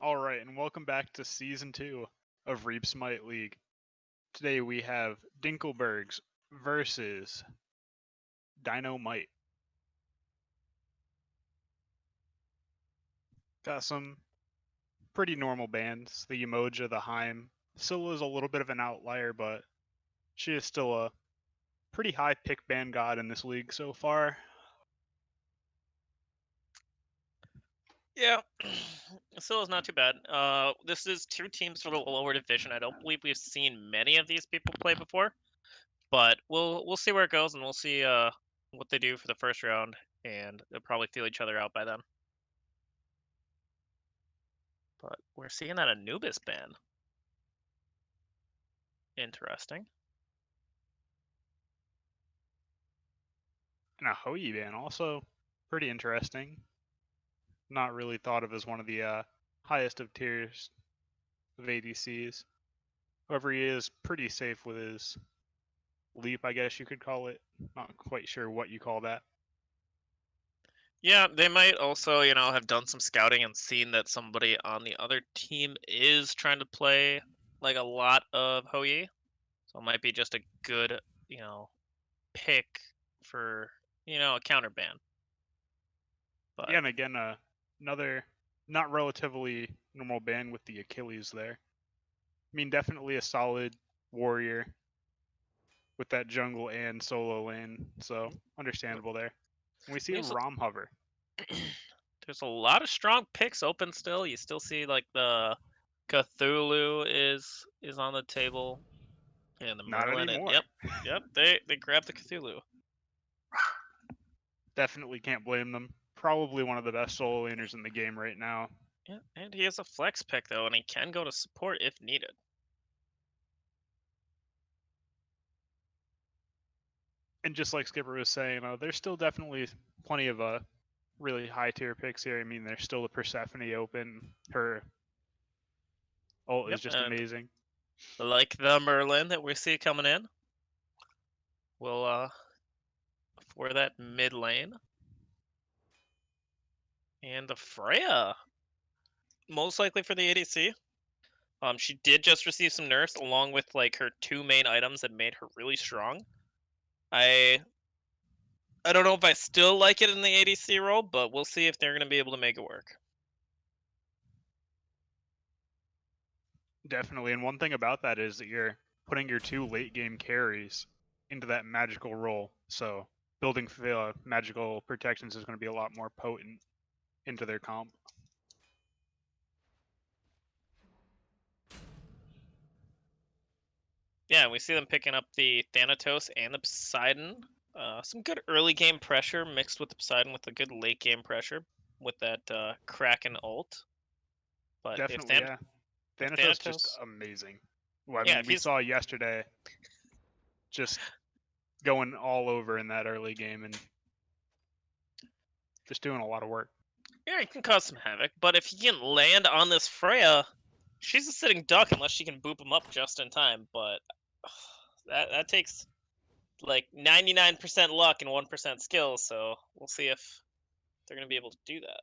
Alright, and welcome back to Season 2 of Reap Smite League. Today we have Dinklebergs versus Dino-Might. Got some pretty normal bands. The Emoja, the Heim. Scylla's a little bit of an outlier, but she is still a pretty high pick band god in this league so far. Yeah, still is not too bad. This is two teams for the lower division. I don't believe we've seen many of these people play before, but we'll see where it goes, and we'll see what they do for the first round, and they'll probably feel each other out by then. But we're seeing that Anubis ban. Interesting. And a Hoyi ban, also pretty interesting. Not really thought of as one of the highest of tiers of ADCs. However, he is pretty safe with his leap, I guess you could call it. Not quite sure what you call that. Yeah, they might also, have done some scouting and seen that somebody on the other team is trying to play like a lot of Hou-Yi. So it might be just a good, pick for, a counter ban. But Yeah, and again, another not relatively normal ban with the Achilles there. I mean, definitely a solid warrior with that jungle and solo lane, so understandable there. And we see a there's a, Rom hover. there's a lot of strong picks open still. You still see like the Cthulhu is on the table, and the Not Merlin. And anymore. yep, they grabbed the Cthulhu. Definitely can't blame them. Probably one of the best solo laners in the game right now. Yeah, and he has a flex pick though, and he can go to support if needed. And just like Skipper was saying, there's still definitely plenty of really high tier picks here. I mean, there's still the Persephone open. Her ult is Yep, just and amazing. like the Merlin that we see coming in, will for that mid lane. And the Freya, most likely for the ADC. She did just receive some nerfs along with like her two main items that made her really strong. I don't know if I still like it in the ADC role, but we'll see if they're going to be able to make it work. Definitely. And one thing about that is that you're putting your two late game carries into that magical role. So building magical protections is going to be a lot more potent into their comp. Yeah, we see them picking up the Thanatos and the Poseidon. Some good early game pressure mixed with the Poseidon with a good late game pressure with that Kraken ult. But Definitely, yeah. if Thanatos just Thanatos, amazing. Well, I yeah, mean, if we he's saw yesterday just going all over in that early game and just doing a lot of work. yeah, he can cause some havoc. But if he can land on this Freya, she's a sitting duck unless she can boop him up just in time. But that takes like 99% luck and 1% skill. So we'll see if they're gonna be able to do that.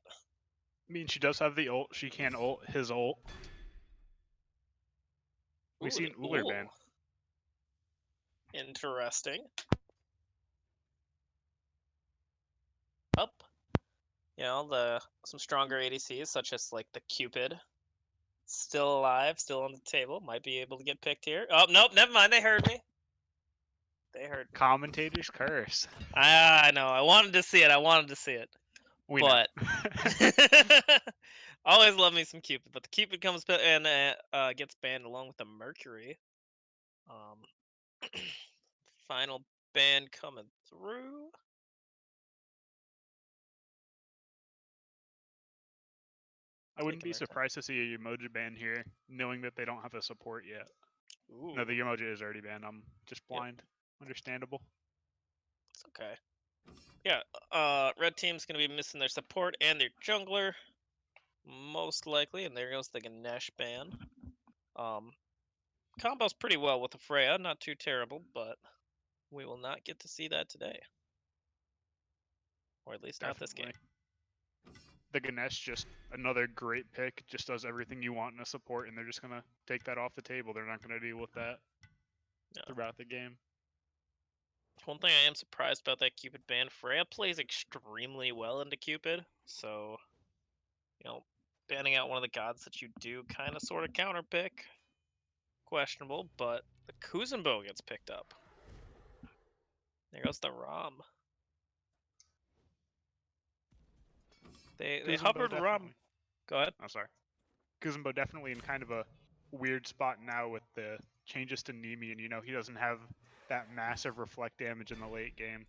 I mean, she does have the ult. She can ult his ult. We've Ooh, seen the Uller ban. Interesting. Up. Some stronger ADCs such as like the Cupid, still alive, still on the table, might be able to get picked here. Oh nope, never mind. They heard me. They heard me. Commentator's curse. I know. I wanted to see it. We But know. always love me some Cupid. But the Cupid comes and gets banned along with the Mercury. Um, final ban coming through. I wouldn't be surprised to see a Umoja ban here, knowing that they don't have a support yet. Ooh. No, the Umoja is already banned. I'm just blind. Yep. Understandable. It's okay. Yeah, red team's gonna be missing their support and their jungler, most likely, and there goes the Ganesh ban. Combos pretty well with the Freya, not too terrible, but we will not get to see that today. Or at least not this game. the Ganesh just another great pick. Just does everything you want in a support, and they're just gonna take that off the table. They're not gonna deal with that throughout the game. One thing I am surprised about that Cupid ban, Freya plays extremely well into Cupid, so banning out one of the gods that you do kind of sort of counterpick, questionable, but the Kuzenbo gets picked up. There goes the Rom. They hovered Rom. Go ahead. Oh, sorry. Kuzenbo definitely in kind of a weird spot now with the changes to Nemi, and he doesn't have that massive reflect damage in the late game.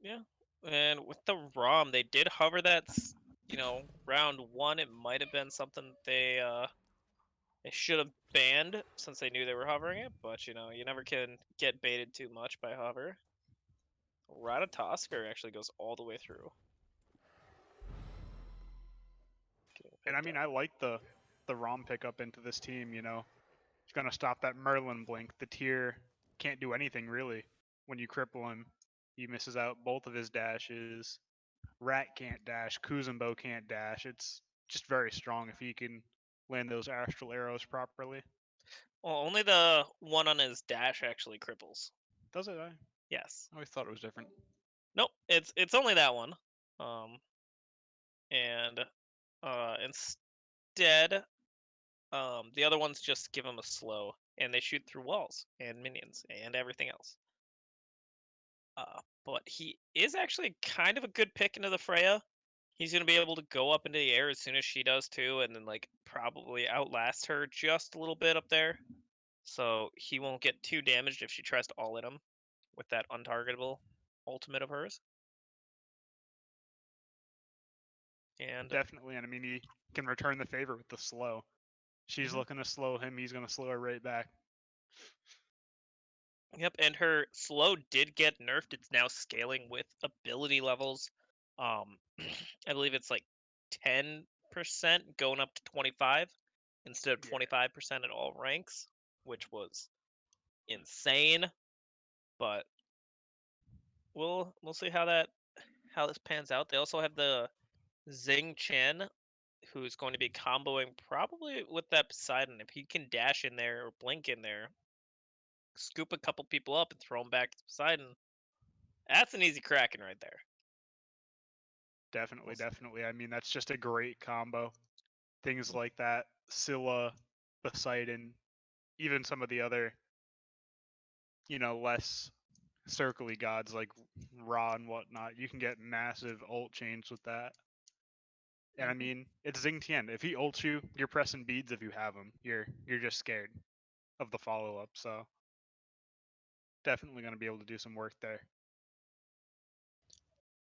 Yeah, and with the ROM, they did hover that, round one. It might have been something they should have banned since they knew they were hovering it, but you never can get baited too much by hover. Ratatosker actually goes all the way through. And I mean, I like the ROM pickup into this team. He's gonna stop that Merlin blink. The tier can't do anything really when you cripple him. He misses out both of his dashes. Rat can't dash. Kuzenbo can't dash. It's just very strong if he can land those astral arrows properly. Well, only the one on his dash actually cripples. Does it? Yes. I always thought it was different. Nope, it's only that one. And instead, the other ones just give him a slow, and they shoot through walls and minions and everything else. But he is actually kind of a good pick into the Freya. He's going to be able to go up into the air as soon as she does too, and then probably outlast her just a little bit up there. So he won't get too damaged if she tries to all in him with that untargetable ultimate of hers. And definitely, and I mean he can return the favor with the slow. She's looking to slow him. He's going to slow her right back. Yep, and her slow did get nerfed. It's now scaling with ability levels. I believe it's 10% going up to 25 instead of 25% at all ranks, which was insane. But we'll see how this pans out. They also have the Xing Chen, who's going to be comboing probably with that Poseidon. If he can dash in there or blink in there, scoop a couple people up and throw them back to Poseidon, that's an easy Kraken right there. Definitely. I mean, that's just a great combo. Things like that, Scylla, Poseidon, even some of the other, less circly gods like Ra and whatnot. You can get massive ult chains with that. And I mean, it's Xing Tian. If he ults you, you're pressing beads if you have him. You're just scared of the follow up. So definitely going to be able to do some work there.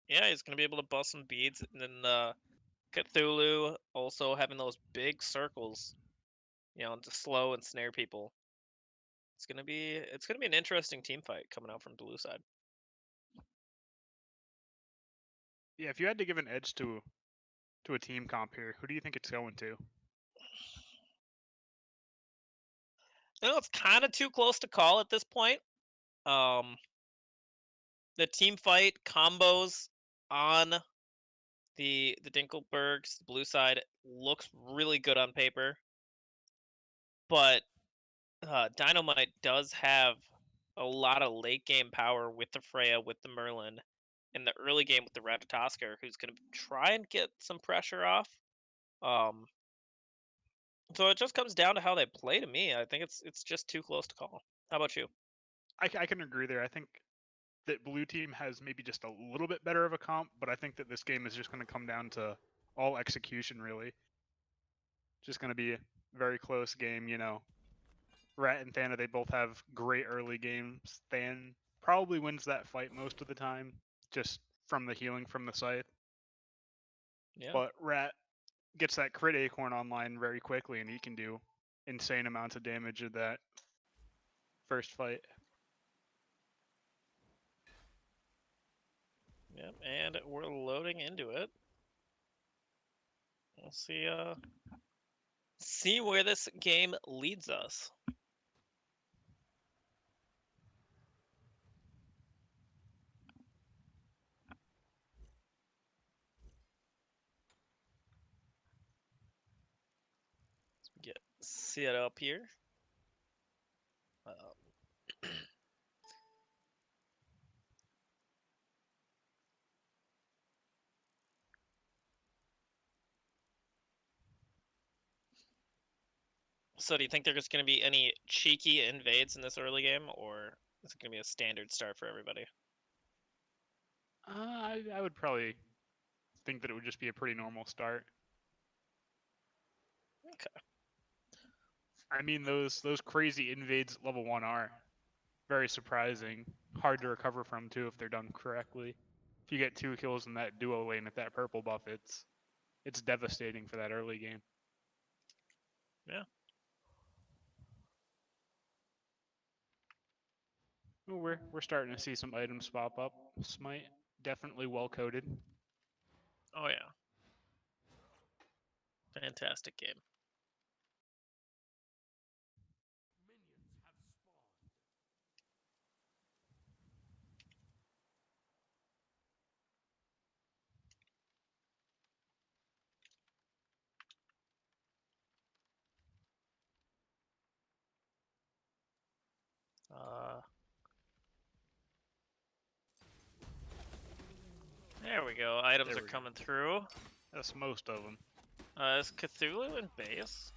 Yeah, he's gonna be able to bust some beads, and then Cthulhu also having those big circles, to slow and snare people. It's gonna be an interesting team fight coming out from blue side. Yeah, if you had to give an edge to a team comp here, who do you think it's going to? It's kind of too close to call at this point. The team fight combos on the Dinklebergs, the blue side, looks really good on paper, but Dino-Might does have a lot of late game power with the Freya, with the Merlin, in the early game with the Ratatosker, who's going to try and get some pressure off. So it just comes down to how they play to me. I think it's just too close to call. How about you? I can agree there. I think that blue team has maybe just a little bit better of a comp, but I think that this game is just going to come down to all execution, really. Just going to be a very close game, Rat and Thana, they both have great early games. Than probably wins that fight most of the time, just from the healing from the scythe. Yeah. But Rat gets that crit acorn online very quickly, and he can do insane amounts of damage in that first fight. Yep, and we're loading into it. We'll see where this game leads us. set up here. So do you think there's going to be any cheeky invades in this early game, or is it going to be a standard start for everybody? I would probably think that it would just be a pretty normal start. Okay. I mean, those crazy invades at level 1 are very surprising, hard to recover from too if they're done correctly. If you get 2 kills in that duo lane at that purple buff, it's devastating for that early game. Yeah. Well, we're starting to see some items pop up. Smite definitely well coded. Oh yeah. Fantastic game. There we go. Items There are we coming through. That's most of them. Is Cthulhu in base?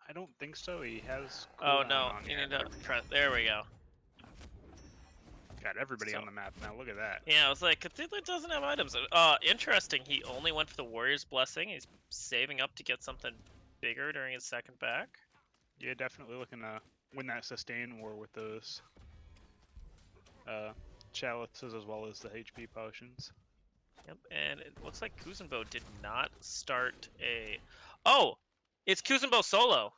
I don't think so. He has Oh cooldown no, on. you Yeah, need to press. There we go. got everybody So- on the map now. Look at that. Yeah, I was like, Cthulhu doesn't have items. Interesting. He only went for the Warrior's Blessing. He's saving up to get something bigger during his second back. Yeah, definitely looking to win that sustain war with those chalices as well as the HP potions. Yep, and it looks like Kuzenbo did not start a... Oh! It's Kuzenbo solo!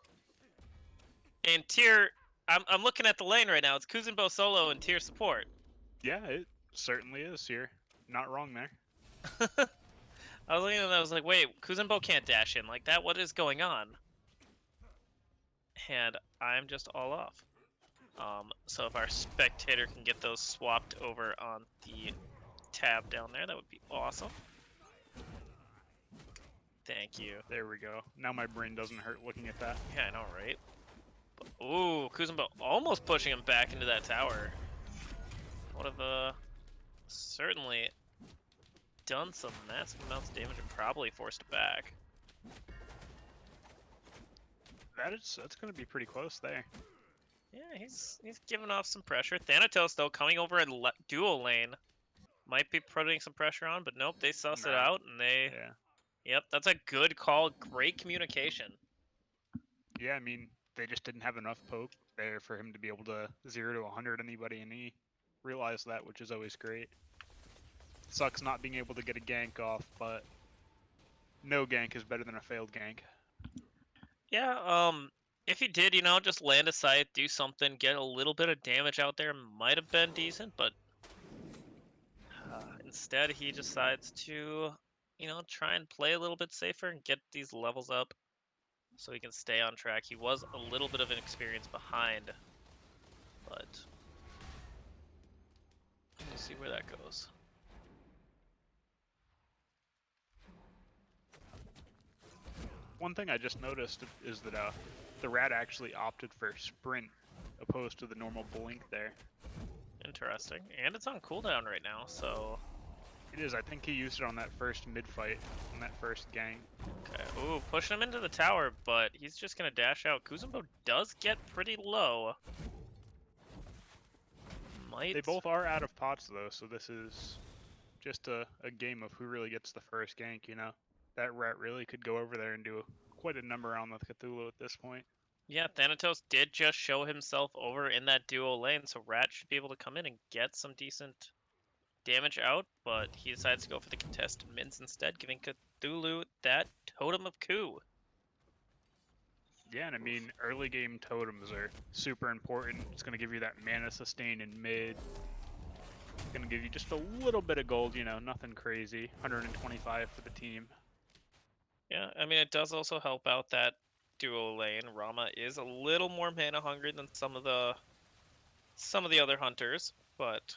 And tier... I'm looking at the lane right now. It's Kuzenbo solo and tier support. Yeah, it certainly is here. Not wrong there. I was looking at that, I was like, wait, Kuzenbo can't dash in like that? What is going on? And I'm just all off. So if our spectator can get those swapped over on the tab down there, that would be awesome. Thank you. There we go. Now my brain doesn't hurt looking at that. Yeah, I know, right? But, ooh, Kuzenbo almost pushing him back into that tower. Would have certainly done some massive amounts of damage and probably forced it back. That's going to be pretty close there. Yeah, he's giving off some pressure. Thanatos, though, coming over in dual lane. Might be putting some pressure on, but nope, they suss it out, and they... Yeah. Yep, that's a good call. Great communication. Yeah, I mean, they just didn't have enough poke there for him to be able to 0 to 100 anybody, and he realized that, which is always great. Sucks not being able to get a gank off, but no gank is better than a failed gank. Yeah, if he did, you know, just land a scythe, do something, get a little bit of damage out there, might have been decent, but instead he decides to, you know, try and play a little bit safer and get these levels up so he can stay on track. He was a little bit of an experience behind, but we'll see where that goes. One thing I just noticed is that the rat actually opted for sprint opposed to the normal blink there. Interesting. And it's on cooldown right now, so... It is. I think he used it on that first mid-fight, on that first gank. Okay. Ooh, pushing him into the tower, but he's just gonna dash out. Kuzenbo does get pretty low. Might... They both are out of pots, though, so this is just a game of who really gets the first gank, you know? That rat really could go over there and do quite a number on with Cthulhu at this point. Yeah, Thanatos did just show himself over in that duo lane, so Rat should be able to come in and get some decent damage out, but he decides to go for the contested mins instead, giving Cthulhu that Totem of Coup. Yeah, and I mean, early game totems are super important. It's going to give you that mana sustain in mid. It's going to give you just a little bit of gold, you know, nothing crazy. 125 for the team. Yeah, I mean, it does also help out that duo lane. Rama is a little more mana hungry than some of the other hunters, but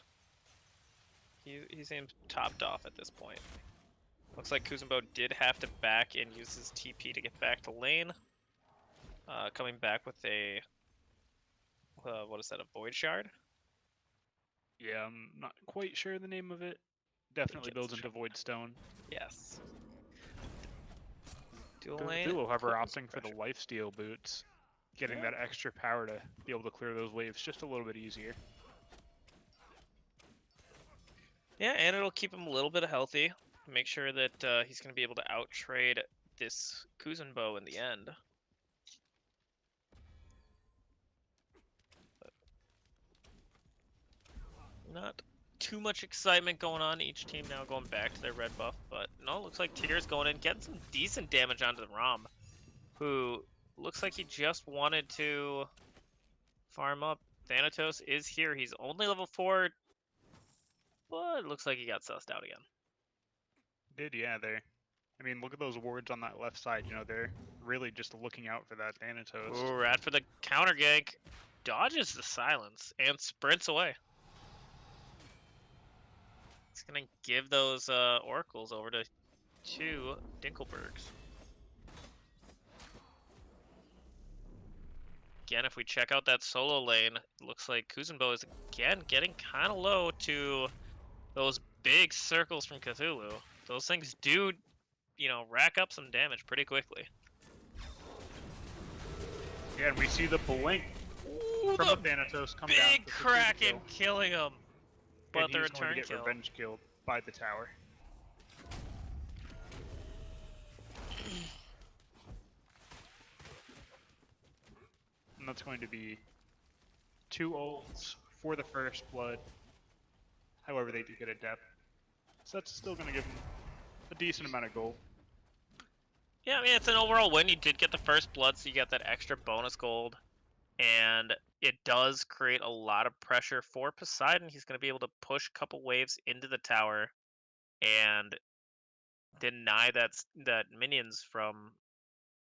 he seems topped off at this point. Looks like Kuzenbo did have to back and use his TP to get back to lane. Coming back with a what is that? A Void Shard? Yeah, I'm not quite sure the name of it. I think Definitely it's builds into Void Stone. yes. Dual lane. Cthulhu, however, putting some opting for the pressure. lifesteal boots, getting Yeah. that extra power to be able to clear those waves just a little bit easier. Yeah, and it'll keep him a little bit healthy. Make sure that he's going to be able to outtrade this Kuzenbo in the end. Not too much excitement going on. Each team now going back to their red buff, but no, it looks like Tyr's going in, getting some decent damage onto the Rom, who looks like he just wanted to farm up. Thanatos is here. He's only level 4, but it looks like he got sussed out again. Did, yeah, I mean, look at those wards on that left side. You know, they're really just looking out for that Thanatos. Ooh, Rat for the counter gank. Dodges the silence and sprints away. He's going to give those oracles over to Dinklebergs. Again, if we check out that solo lane, it looks like Kuzenbo is again getting kind of low to those big circles from Cthulhu. Those things do, you know, rack up some damage pretty quickly. Yeah, and we see the blink Ooh, from the the Thanatos come down. big Kraken killing him. But And the he's going to return get kill. revenge killed by the tower. And that's going to be 2 ults for the first blood. However, they do get a depth. So that's still going to give them a decent amount of gold. Yeah, I mean, it's an overall win. You did get the first blood, so you got that extra bonus gold. And it does create a lot of pressure for Poseidon. He's going to be able to push a couple waves into the tower and deny that minions from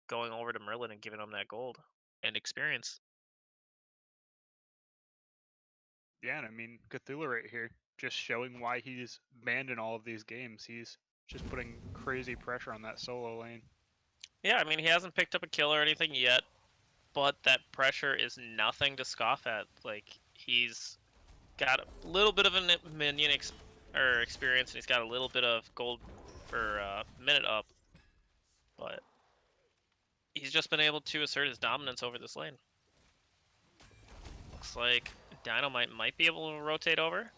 going over to Merlin and giving them that gold and experience. Yeah, and I mean, Cthulhu right here, just showing why he's banned in all of these games. He's just putting crazy pressure on that solo lane. Yeah, I mean, he hasn't picked up a kill or anything yet, but that pressure is nothing to scoff at. Like, he's got a little bit of a minion experience, and he's got a little bit of gold per minute up, but he's just been able to assert his dominance over this lane. Looks like Dino-Might might be able to rotate over,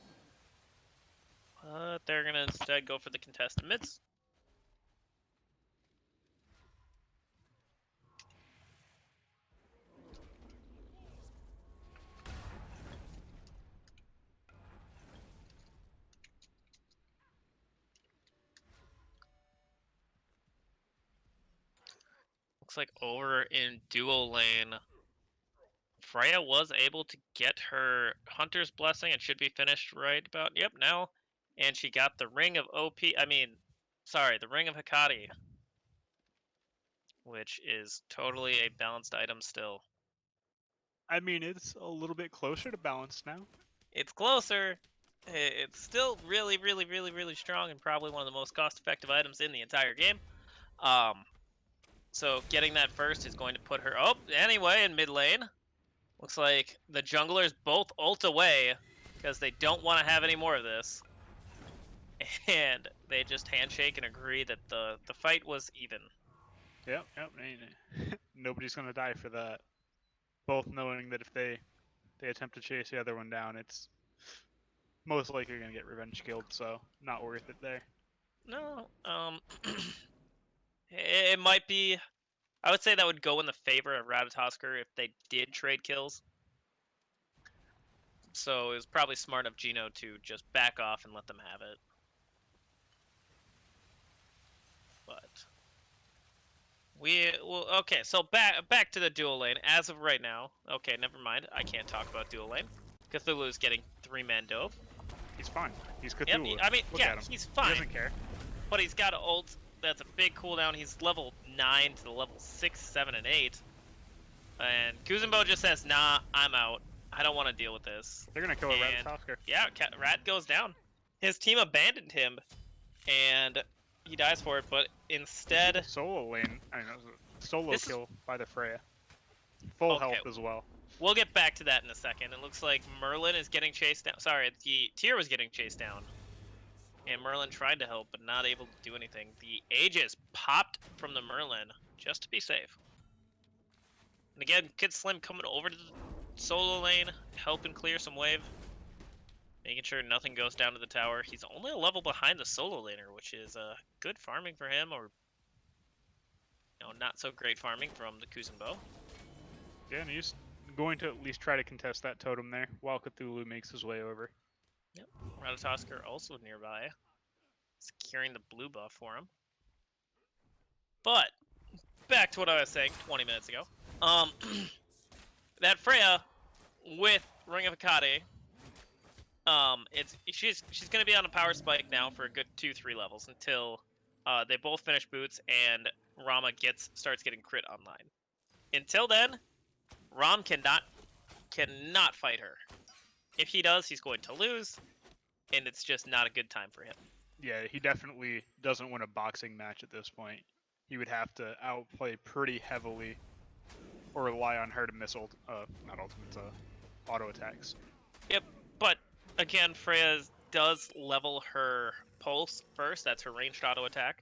but they're gonna instead go for the contested mids. Looks like over in duo lane, Freya was able to get her Hunter's Blessing and should be finished right about, yep, now. And she got the Ring of the Ring of Hecate, which is totally a balanced item still. I mean, it's a little bit closer to balance now. It's closer. It's still really, really, really, really strong and probably one of the most cost-effective items in the entire game. So getting that first is going to put her anyway in mid lane. Looks like the junglers both ult away because they don't want to have any more of this. And they just handshake and agree that the fight was even. Yep. Nobody's gonna die for that. Both knowing that if they attempt to chase the other one down, it's most likely gonna get revenge killed. So not worth it there. No, it might be. I would say that would go in the favor of Ratatosker if they did trade kills. So it was probably smart of Gino to just back off and let them have it. But okay, so back to the dual lane. As of right now, okay, never mind. I can't talk about dual lane. Cthulhu is getting 3-man dove. He's fine. He's Cthulhu. Yep, I mean, Look yeah, at him. he's fine. He doesn't care. But he's got an ult that's a big cooldown. He's level 9 to the level 6, 7, and 8. And Kuzenbo just says, nah, I'm out. I don't want to deal with this. They're gonna kill a Ratatosker. Yeah, Rat goes down. His team abandoned him. And he dies for it, but instead... Solo lane, I know, solo This is- kill by the Freya. Full Okay. health as well. We'll get back to that in a second. It looks like Merlin is getting chased down. Sorry, the Tyr was getting chased down. And Merlin tried to help, but not able to do anything. The Aegis popped from the Merlin, just to be safe. And again, Kid Slim coming over to the solo lane, helping clear some wave. Making sure nothing goes down to the tower. He's only a level behind the solo laner, which is good farming for him, or not so great farming from the Kuzenbo. Yeah, and he's going to at least try to contest that totem there, while Cthulhu makes his way over. Yep, Ratatosker also nearby, securing the blue buff for him. But, back to what I was saying 20 minutes ago. That Freya with Ring of Hecate, she's gonna be on a power spike now for a good 2-3 levels until they both finish boots and Rama starts getting crit online. Until then, Ram cannot fight her. If he does, he's going to lose, and it's just not a good time for him. Yeah, he definitely doesn't win a boxing match at this point. He would have to outplay pretty heavily, or rely on her to miss not ultimates, auto attacks. Yep, but again, Freya does level her pulse first. That's her ranged auto attack.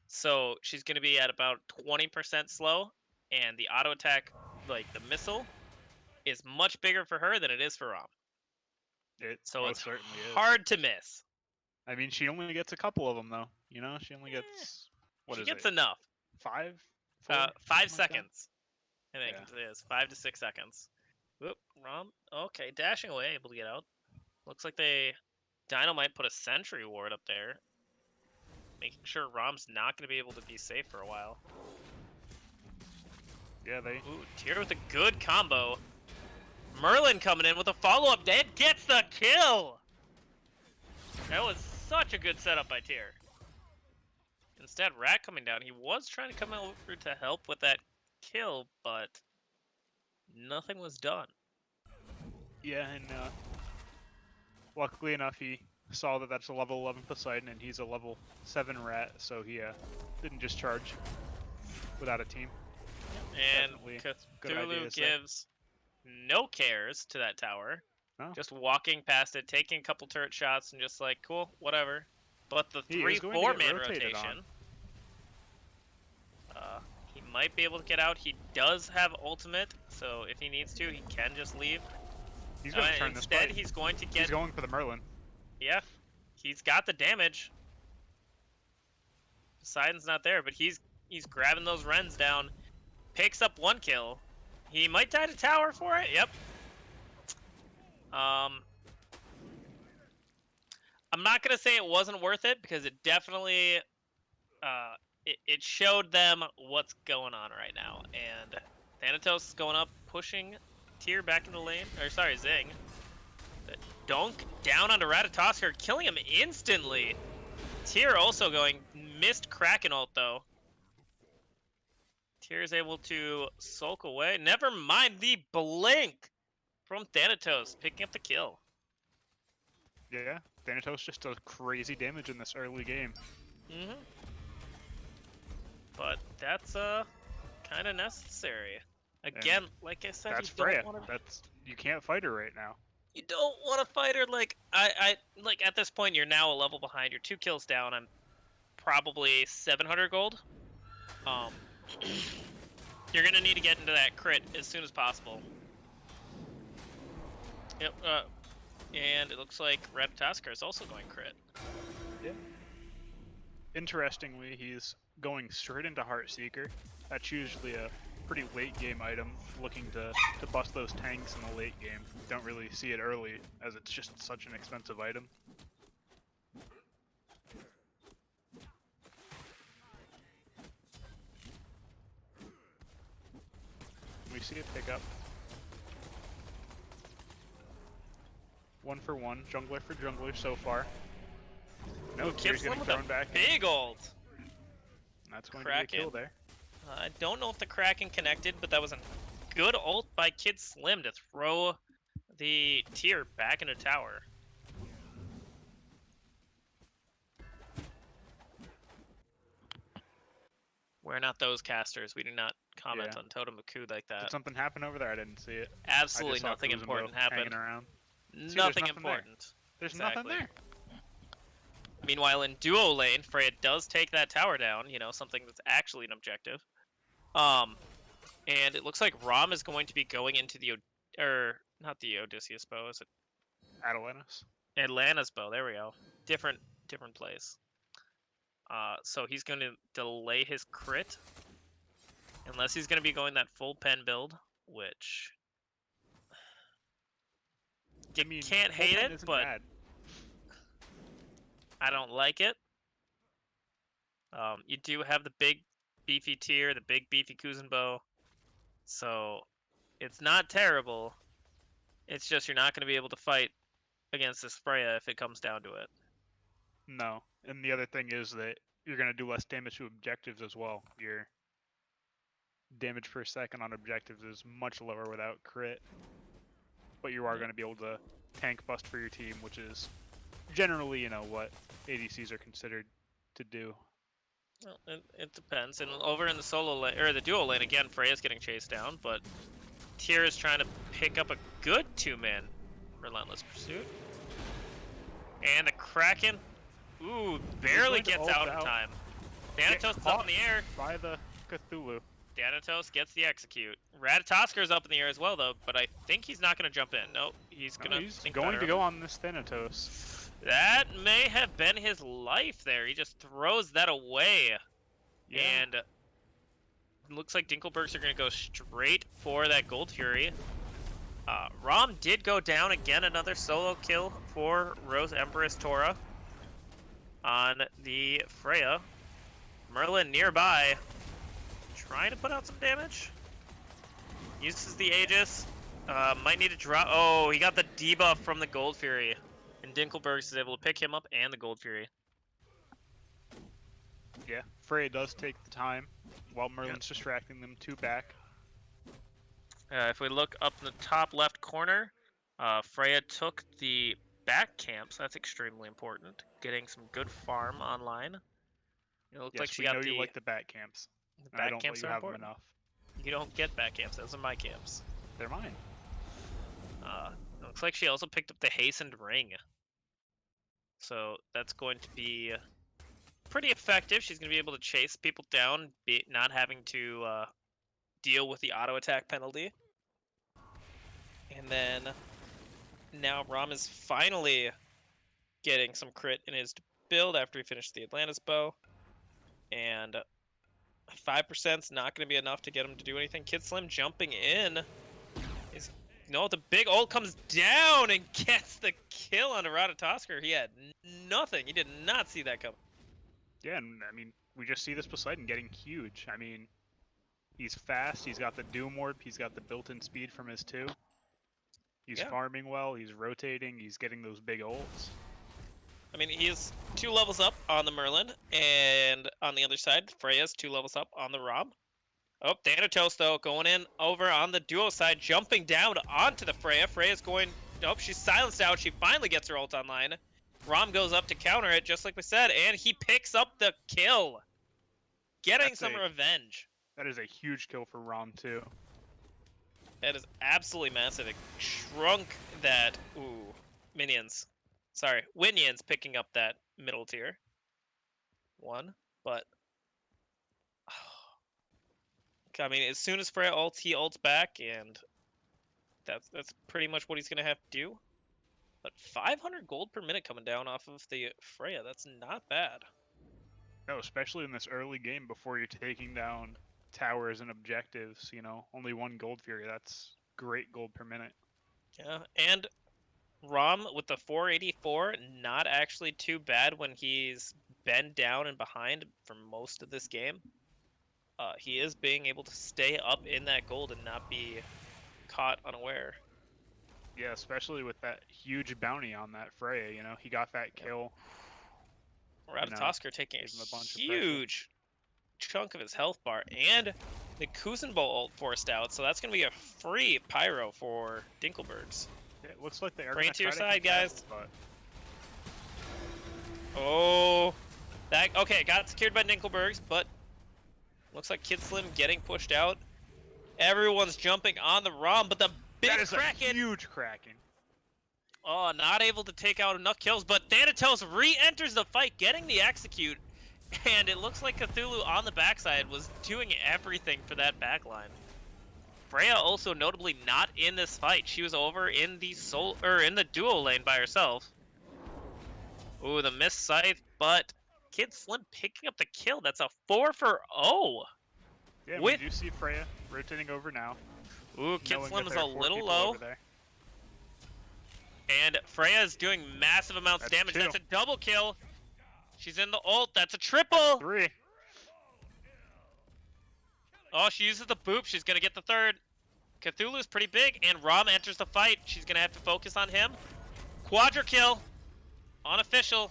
So she's going to be at about 20% slow, and the auto attack, like the missile, is much bigger for her than it is for Ram. So it's hard to miss. I mean, she only gets a couple of them, though. You know, she only gets... She gets enough. 5? 5 seconds. I think Yeah. it is. 5 to 6 seconds. Whoop, Ram. Okay, dashing away, able to get out. Looks like Dino-Might put a sentry ward up there, making sure Rom's not going to be able to be safe for a while. Yeah, Ooh, Tyr with a good combo. Merlin coming in with a follow-up. That gets the kill! That was such a good setup by Tyr. Instead, Rat coming down. He was trying to come over to help with that kill, but nothing was done. Yeah, and luckily enough, he saw that that's a level 11 Poseidon, and he's a level 7 Rat, so he didn't just charge without a team. And Cthulhu gives no cares to that tower. Oh. Just walking past it, taking a couple turret shots, and just like, cool, whatever. But the 3-4 man rotation, he might be able to get out. He does have ultimate, so if he needs to, he can just leave. He's going to turn this fight. Instead, he's going to get... He's going for the Merlin. Yeah, he's got the damage. Poseidon's not there, but he's grabbing those Wrens down. Picks up 1 kill. He might die to tower for it. Yep. I'm not gonna say it wasn't worth it, because it definitely it showed them what's going on right now. And Thanatos is going up, pushing Tyr back in the lane. Or sorry, Zing. The dunk down onto Ratatosker, killing him instantly. Tyr also going, missed Kraken ult though. Tyr is able to sulk away. Never mind the blink from Thanatos, picking up the kill. Yeah, Thanatos just does crazy damage in this early game. Mm-hmm. But that's kind of necessary. Again, like I said, that's you Freya. Don't you can't fight her right now. You don't want to fight her. Like I like at this point, you're now a level behind. You're 2 kills down. I'm probably 700 gold. You're gonna need to get into that crit as soon as possible. Yep. And it looks like Ratatosker is also going crit. Yeah. Interestingly, he's going straight into Heartseeker. That's usually a pretty late game item, looking to bust those tanks in the late game. Don't really see it early, as it's just such an expensive item. We see it pick up. 1 for 1, jungler for jungler so far. No, Tyr's getting thrown back. Big ult. That's going to be a kill there. I don't know if the Kraken connected, but that was a good ult by Kid Slim to throw the Tyr back into tower. We're not those casters. We do not comment Yeah. on Totem Aku like Did that. something happen over there? I didn't see it. I Absolutely just saw nothing Kuzumbo important hanging happened. around. See, there's Nothing nothing there. important. There's Exactly. nothing there. Meanwhile, in duo lane, Freya does take that tower down. You know, something that's actually an objective. And it looks like Rom is going to be going into the not the Odysseus bow, is it? Atalantis. Atlanta's bow. There we go. Different place. So he's going to delay his crit, unless he's going to be going that full pen build, which you can't hate it, but bad. I don't like it. You do have the big beefy tier, the big beefy Kuzenbo, so it's not terrible. It's just you're not going to be able to fight against this Freya if it comes down to it. No, and the other thing is that you're going to do less damage to objectives as well. Your damage per second on objectives is much lower without crit, but you are going to be able to tank bust for your team, which is generally, you know, what ADCs are considered to do. Well, it depends. And over in the solo lane, or the duo lane again, Freya's getting chased down, but Tyr is trying to pick up a good two-man Relentless Pursuit. And the Kraken, ooh, barely gets out in time. Thanatos is up in the air. By the Cthulhu. Thanatos gets the execute. Ratatoskr is up in the air as well, though, but I think he's not going to jump in. Nope, he's going to go on this Thanatos. That may have been his life there. He just throws that away. Yeah. And it looks like Dinklebergs are going to go straight for that Gold Fury. Rom did go down again, another solo kill for Rose Empress Tora on the Freya. Merlin nearby, trying to put out some damage. Uses the Aegis. Might need to drop. Oh, he got the debuff from the Gold Fury. And Dinklebergs is able to pick him up and the Gold Fury. Yeah, Freya does take the time while Merlin's distracting them two back. If we look up in the top left corner, Freya took the back camps. That's extremely important. Getting some good farm online. It looks like she got you like the back camps. The back camps are important. Enough. You don't get back camps. Those are my camps. They're mine. It looks like she also picked up the hastened ring. So that's going to be pretty effective. She's going to be able to chase people down, not having to deal with the auto attack penalty. And then now Rom is finally getting some crit in his build after he finished the Atlantis bow. And 5% is not going to be enough to get him to do anything. Kid Slim jumping in. No, the big ult comes down and gets the kill on Ratatoskr. He had nothing. He did not see that coming. Yeah, and I mean, we just see this Poseidon getting huge. I mean, he's fast. He's got the Doom Warp. He's got the built-in speed from his 2. He's farming well. He's rotating. He's getting those big ults. I mean, he's 2 levels up on the Merlin, and on the other side, Freya's 2 levels up on the Rom. Oh, Thanatos, though, going in over on the duo side, jumping down onto the Freya. Freya's going... Nope, she's silenced out. She finally gets her ult online. Rom goes up to counter it, just like we said, and he picks up the kill. Getting some revenge. That is a huge kill for Rom, too. That is absolutely massive. It shrunk that... Ooh, minions. Sorry, Winions picking up that middle tier. 1, but... I mean, as soon as Freya ults, he ults back, and that's pretty much what he's going to have to do. But 500 gold per minute coming down off of the Freya, that's not bad. No, especially in this early game before you're taking down towers and objectives, you know, only 1 Gold Fury, that's great gold per minute. Yeah, and Rom with the 484, not actually too bad when he's been down and behind for most of this game. He is being able to stay up in that gold and not be caught unaware. Yeah, especially with that huge bounty on that Freya, you know, he got that kill. Ratatoskr taking a huge chunk of his health bar, and the Kuzenbo ult forced out, so that's going to be a free pyro for Dinklebergs. Yeah, it looks like they are going to your side, guys. But... Oh, that okay, got secured by Dinklebergs, but Looks like Kid Slim getting pushed out. Everyone's jumping on the ROM, but the big That is Kraken. a huge Kraken. Oh, not able to take out enough kills, but Thanatos re-enters the fight, getting the execute. And it looks like Cthulhu on the backside was doing everything for that backline. Freya also notably not in this fight. She was over in the in the duo lane by herself. Ooh, the missed scythe, but Kid Slim picking up the kill. That's a 4 for 0. Yeah, we do see Freya rotating over now. Ooh, Kid Slim is a little low. low. And Freya is doing massive amounts of damage. 2. That's a double kill. She's in the ult. That's a triple. 3. Oh, she uses the boop. She's going to get the third. Cthulhu's pretty big, and Ram enters the fight. She's going to have to focus on him. Quadra kill. Unofficial.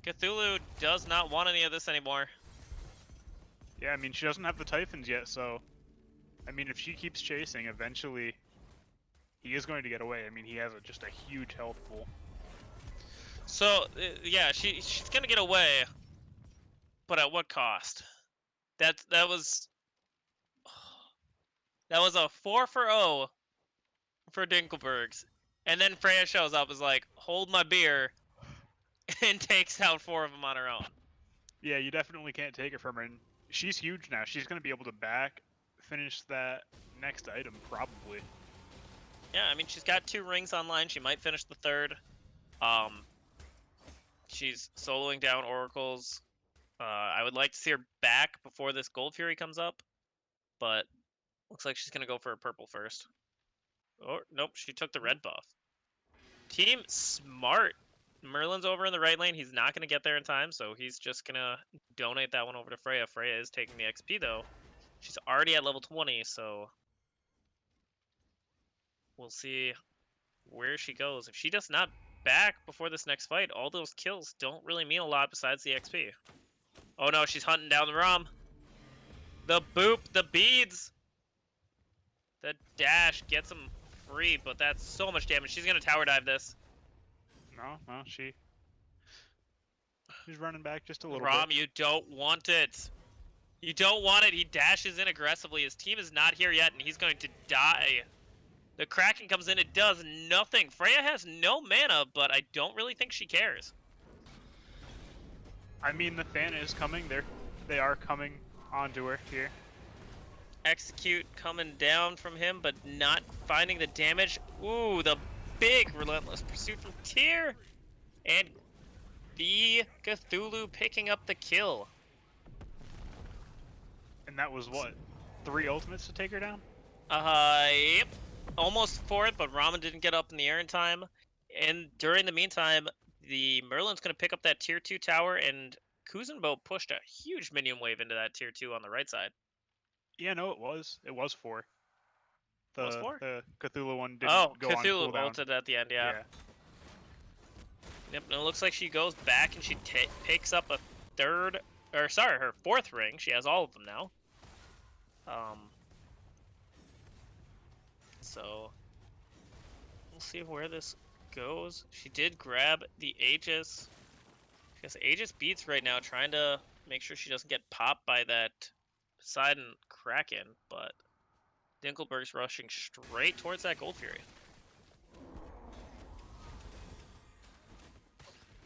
Cthulhu does not want any of this anymore. Yeah, I mean, she doesn't have the Typhons yet, so... I mean, if she keeps chasing, eventually he is going to get away. I mean, he has just a huge health pool. So, yeah, she's going to get away, but at what cost? That was a 4 for 0 for Dinklebergs. And then Freya shows up, is like, hold my beer, and takes out 4 of them on her own. Yeah, you definitely can't take it from her. And she's huge now. She's going to be able to finish that next item, probably. Yeah, I mean, she's got 2 rings online. She might finish the third. She's soloing down oracles. I would like to see her back before this Gold Fury comes up, but looks like she's going to go for a purple first. Oh, nope, she took the red buff. Team Smart. Merlin's over in the right lane. He's not going to get there in time, so he's just going to donate that one over to Freya. Freya is taking the XP, though. She's already at level 20, so we'll see where she goes. If she does not back before this next fight, all those kills don't really mean a lot besides the XP. Oh no, she's hunting down the ROM. The boop, the beads. The dash gets him free, but that's so much damage. She's going to tower dive this. No, she's running back just a little ROM, bit. you don't want it. You don't want it. He dashes in aggressively. His team is not here yet, and he's going to die. The Kraken comes in. It does nothing. Freya has no mana, but I don't really think she cares. I mean, the Thana is coming. They are coming onto her here. Execute coming down from him, but not finding the damage. Ooh, the big relentless pursuit from Tyr. And the Cthulhu picking up the kill. And that was what? 3 ultimates to take her down? Yep. Almost 4th, but Ramen didn't get up in the air in time. And during the meantime, the Merlin's going to pick up that tier 2 tower, and Kuzenbo pushed a huge minion wave into that tier 2 on the right side. Yeah, no, it was. It was 4. Was 4? The Cthulhu one didn't go on Cthulhu cooldown. ulted at the end, yeah. Yep, and it looks like she goes back and she picks up a her 4th ring. She has all of them now. So we'll see where this goes. She did grab the Aegis. Because Aegis beats right now, trying to make sure she doesn't get popped by that Poseidon Kraken, but Dinkleberg's rushing straight towards that Gold Fury.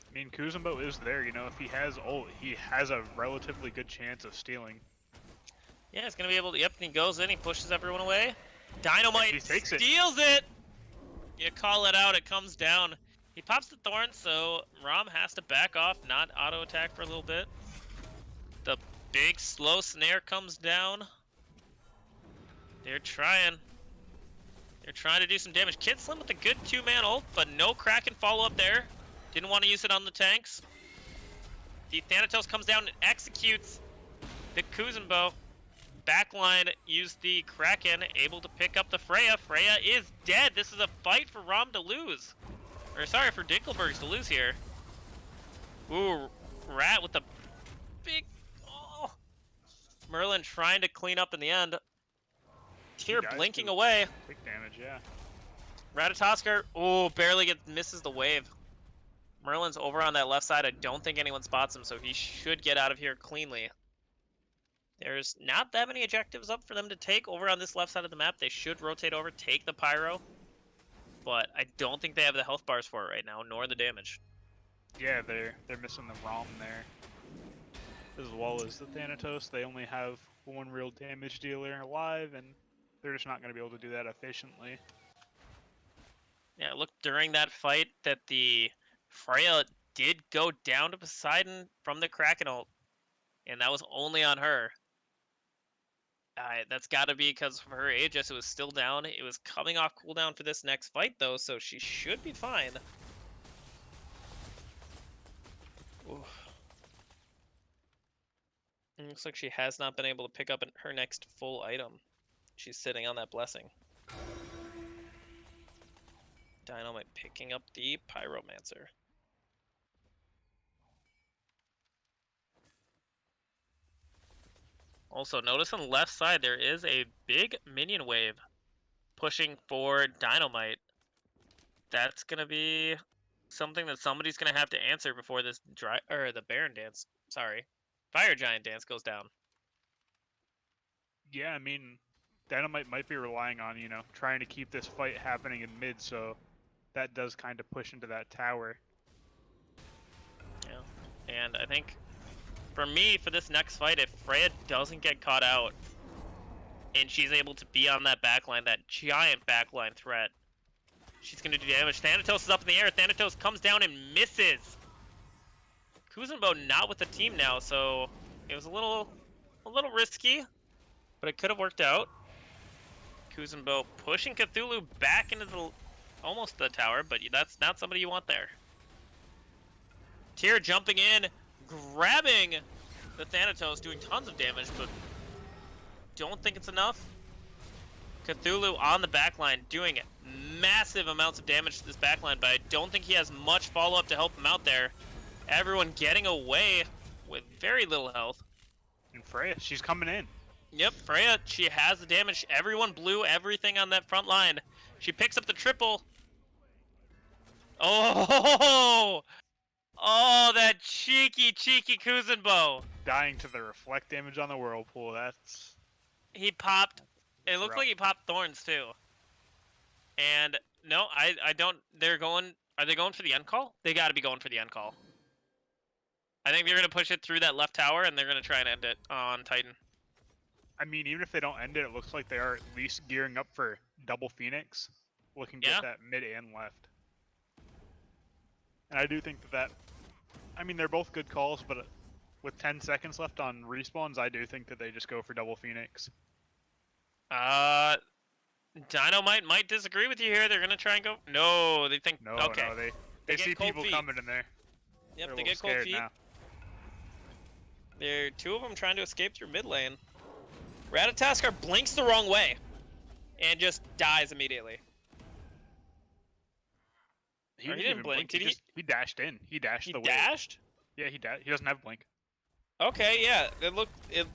I mean, Kuzenbo is there, you know, if he has ult, he has a relatively good chance of stealing. Yeah, he's going to be able to, yep, and he goes in, he pushes everyone away. Dino-Might steals it! You call it out, it comes down. He pops the Thorn, so Rom has to back off, not auto-attack for a little bit. The big slow snare comes down. They're trying. They're trying to do some damage. Kid Slim with a good 2-man ult, but no Kraken follow-up there. Didn't want to use it on the tanks. The Thanatos comes down and executes the Kuzenbo. Backline used the Kraken, able to pick up the Freya. Freya is dead. This is a fight for Rom to lose. Or sorry, for Dinklebergs to lose here. Ooh, Rat with the big... Oh. Merlin trying to clean up in the end. Tyr blinking away. Big damage, yeah. Ratatosker, ooh, barely misses the wave. Merlin's over on that left side. I don't think anyone spots him, so he should get out of here cleanly. There's not that many objectives up for them to take over on this left side of the map. They should rotate over, take the pyro. But I don't think they have the health bars for it right now, nor the damage. Yeah, they're missing the ROM there. As well as the Thanatos, they only have one real damage dealer alive, and they're just not going to be able to do that efficiently. Yeah, look, during that fight that the Freya did go down to Poseidon from the Kraken ult, and that was only on her. That's got to be because of her Aegis. It was still down. It was coming off cooldown for this next fight, though, so she should be fine. Oof. It looks like she has not been able to pick up her next full item. She's sitting on that blessing. Dino-Might picking up the Pyromancer. Also, notice on the left side there is a big minion wave pushing for Dino-Might. That's gonna be something that somebody's gonna have to answer before this the Baron dance. Sorry, Fire Giant dance goes down. Yeah, I mean, Dino-Might might be relying on, trying to keep this fight happening in mid, so that does kind of push into that tower. Yeah, and I think for me, for this next fight, if Freya doesn't get caught out and she's able to be on that backline, that giant backline threat, she's going to do damage. Thanatos is up in the air. Thanatos comes down and misses. Kuzenbo not with the team now, so it was a little risky, but it could have worked out. Kuzenbo pushing Cthulhu back into almost the tower, but that's not somebody you want there. Tyr jumping in, grabbing the Thanatos, doing tons of damage, but don't think it's enough. Cthulhu on the backline doing massive amounts of damage to this backline, but I don't think he has much follow-up to help him out there. Everyone getting away with very little health. And Freya, she's coming in. Yep, Freya, she has the damage. Everyone blew everything on that front line. She picks up the triple. Oh! Oh, that cheeky Kuzenbo. Dying to the reflect damage on the whirlpool. That's... He popped. It looks rough. like he popped thorns too. And no, I don't. They're going. Are they going for the end call? They got to be going for the end call. I think they're gonna push it through that left tower, and they're gonna try and end it on Titan. I mean, even if they don't end it, it looks like they are at least gearing up for double Phoenix, looking to get that mid and left. And I do think that I mean, they're both good calls, but with 10 seconds left on respawns, I do think that they just go for double Phoenix. Dino-Might might disagree with you here. They're gonna try and go. No, they think. No, okay. no, they see people coming in there. Yep, They're they get cold feet. now. There are two of them trying to escape through mid lane. Ratataskar blinks the wrong way and just dies immediately. He didn't blink. Did he? He dashed in. He dashed the way. He dashed? Yeah, he dashed. He doesn't have blink. Okay, yeah.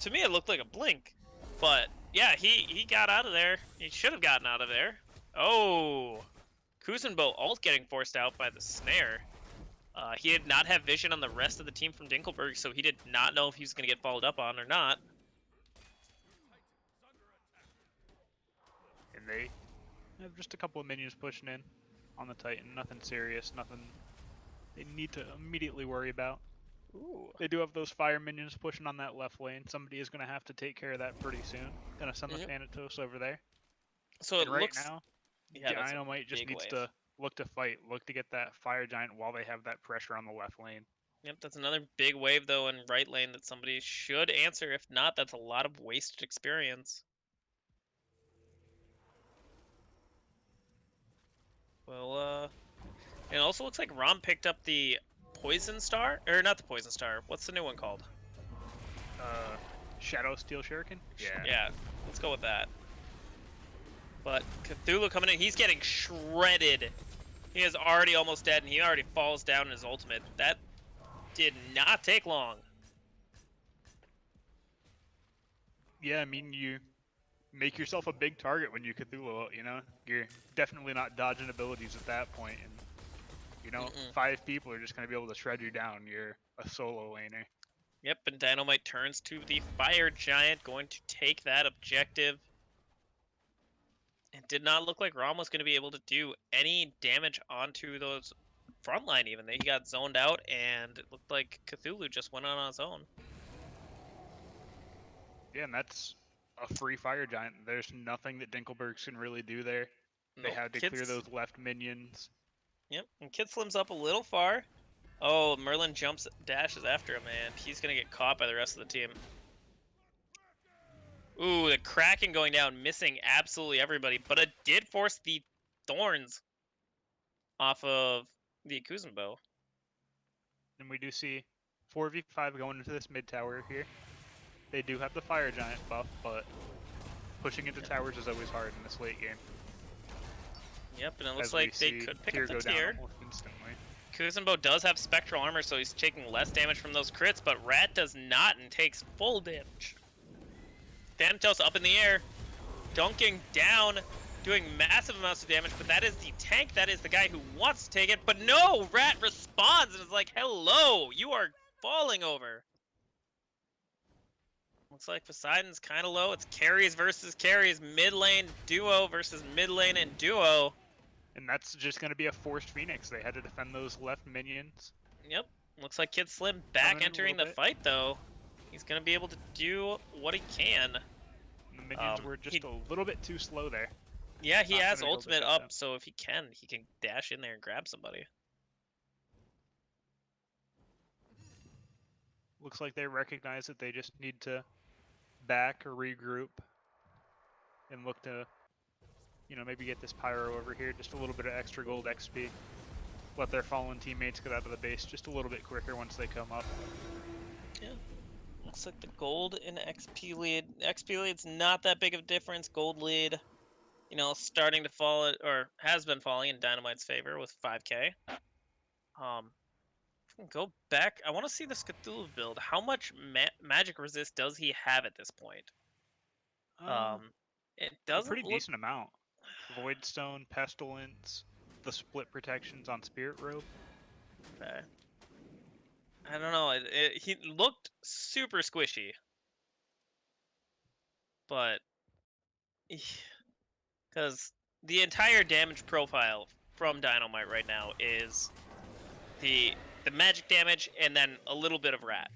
To me, it looked like a blink. But yeah, he got out of there. He should have gotten out of there. Oh, Kuzenbo ult getting forced out by the snare. He did not have vision on the rest of the team from Dinklebergs, so he did not know if he was going to get followed up on or not. And they have just a couple of minions pushing in on the Titan. Nothing serious. Nothing they need to immediately worry about. Ooh. They do have those fire minions pushing on that left lane. Somebody is going to have to take care of that pretty soon. Gonna send the Thanatos over there. So it right looks... now, Yeah, Dino-Might just needs to look to fight, look to get that fire giant while they have that pressure on the left lane. Yep, that's another big wave though in right lane that somebody should answer. If not, that's a lot of wasted experience. Well, it also looks like Rom picked up the Poison Star, or not the Poison Star. What's the new one called? Shadow Steel Shuriken? Yeah. Yeah, let's go with that. But Cthulhu coming in, he's getting shredded. He is already almost dead, and he already falls down in his ultimate. That did not take long. Yeah, I mean, you make yourself a big target when you Cthulhu, you know? You're definitely not dodging abilities at that point, and, 5 people are just going to be able to shred you down. You're a solo laner. Yep, and Dino-Might turns to the Fire Giant, going to take that objective. It did not look like Rom was going to be able to do any damage onto those front line even. He got zoned out, and it looked like Cthulhu just went on his own. Yeah, and that's a free Fire Giant. There's nothing that Dinklebergs can really do there. They Nope, had to clear those left minions. Yep, and Kid Slim's up a little far. Oh, Merlin dashes after him, and he's going to get caught by the rest of the team. Ooh, the Kraken going down, missing absolutely everybody, but it did force the Thorns off of the Akuzenbo. And we do see 4v5 going into this mid tower here. They do have the Fire Giant buff, but pushing into towers is always hard in this late game. Yep, and it looks like they could pick up the tier. Instantly. Kuzenbo does have spectral armor, so he's taking less damage from those crits, but Rat does not and takes full damage. Thanatos up in the air, dunking down, doing massive amounts of damage, but that is the tank, that is the guy who wants to take it, but no! Rat responds and is like, hello, you are falling over. Looks like Poseidon's kind of low. It's carries versus carries, mid lane duo versus mid lane and duo. And that's just going to be a forced Phoenix. They had to defend those left minions. Yep. Looks like Kid Slim back entering the fight, though. He's going to be able to do what he can. The minions were just a little bit too slow there. Yeah, he has ultimate up, so if he can dash in there and grab somebody. Looks like they recognize that they just need to back or regroup and look to, you know, maybe get this Pyro over here, just a little bit of extra gold XP. Let their fallen teammates get out of the base just a little bit quicker once they come up. Yeah. Looks like the gold and XP lead. XP lead's not that big of a difference. Gold lead, you know, starting to fall, or has been falling in Dino-Might's favor with 5k. Go back. I want to see this Cthulhu build. How much magic resist does he have at this point? It doesn't a pretty decent amount. Voidstone, Pestilence, the split protections on Spirit Robe. Okay. I don't know. He looked super squishy, but because the entire damage profile from Dino-Might right now is the magic damage and then a little bit of Rat.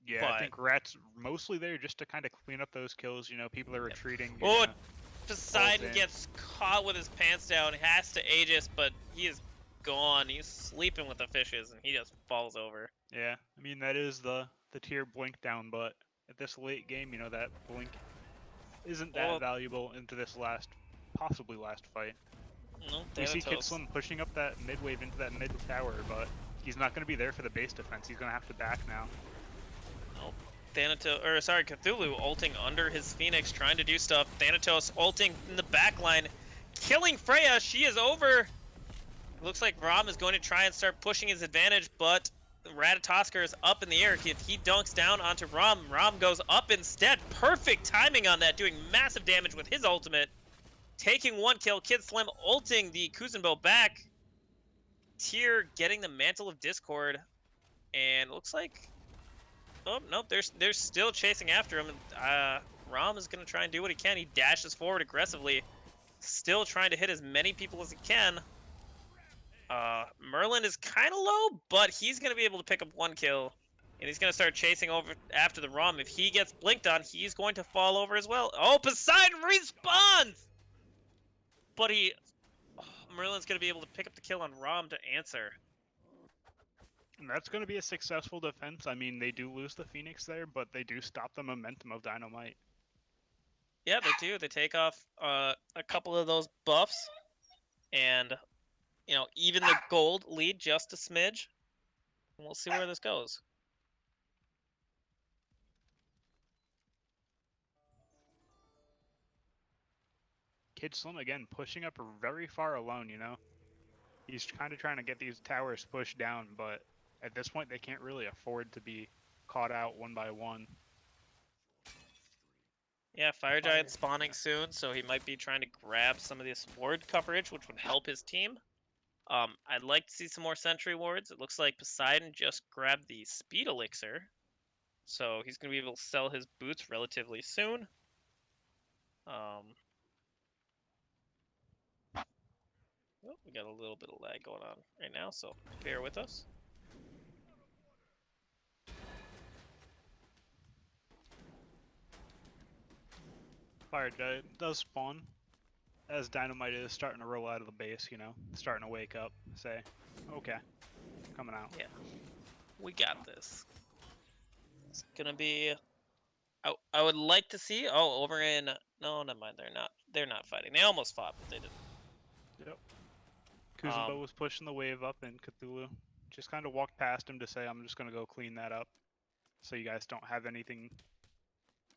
Yeah, but I think Rat's mostly there just to kind of clean up those kills. You know, people are retreating. Oh, Poseidon gets caught with his pants down, has to Aegis, but he is gone. He's sleeping with the fishes, and he just falls over. Yeah, I mean, that is the tier blink down, but at this late game, you know, that blink isn't that valuable into this possibly last fight. No, we see Kid Slim pushing up that mid wave into that mid tower, but he's not going to be there for the base defense. He's going to have to back now. Oh, Cthulhu ulting under his Phoenix, trying to do stuff. Thanatos ulting in the back line, killing Freya. She is over. Looks like Rom is going to try and start pushing his advantage, but Ratatoskr is up in the air. If he dunks down onto Rom, Rom goes up instead. Perfect timing on that, doing massive damage with his ultimate. Taking one kill, Kid Slim ulting the Kuzenbo back. Tyr getting the Mantle of Discord. And looks like... Oh, nope, they're still chasing after him. Rom is going to try and do what he can. He dashes forward aggressively. Still trying to hit as many people as he can. Merlin is kind of low, but he's going to be able to pick up one kill. And he's going to start chasing over after the Rom. If he gets blinked on, he's going to fall over as well. Oh, Poseidon respawns! But Merlin's going to be able to pick up the kill on Rom to answer. And that's going to be a successful defense. I mean, they do lose the Phoenix there, but they do stop the momentum of Dino-Might. Yeah, they do. They take off a couple of those buffs. And, you know, even the gold lead just a smidge. And we'll see where this goes. Kid Slim, again, pushing up very far alone, you know? He's kind of trying to get these towers pushed down, but at this point, they can't really afford to be caught out one by one. Yeah, Fire Giant spawning soon, so he might be trying to grab some of this ward coverage, which would help his team. I'd like to see some more sentry wards. It looks like Poseidon just grabbed the speed elixir, so he's going to be able to sell his boots relatively soon. Oh, we got a little bit of lag going on right now, so bear with us. Fire Giant does spawn as Dino-Might is starting to roll out of the base, you know, starting to wake up, say, okay, coming out. Yeah, we got this. It's gonna be. I would like to see. Oh, over in. No, never mind. They're not. They're not fighting. They almost fought, but they didn't. Yep. Kuzumbo was pushing the wave up, and Cthulhu just kind of walked past him to say, I'm just gonna go clean that up, so you guys don't have anything,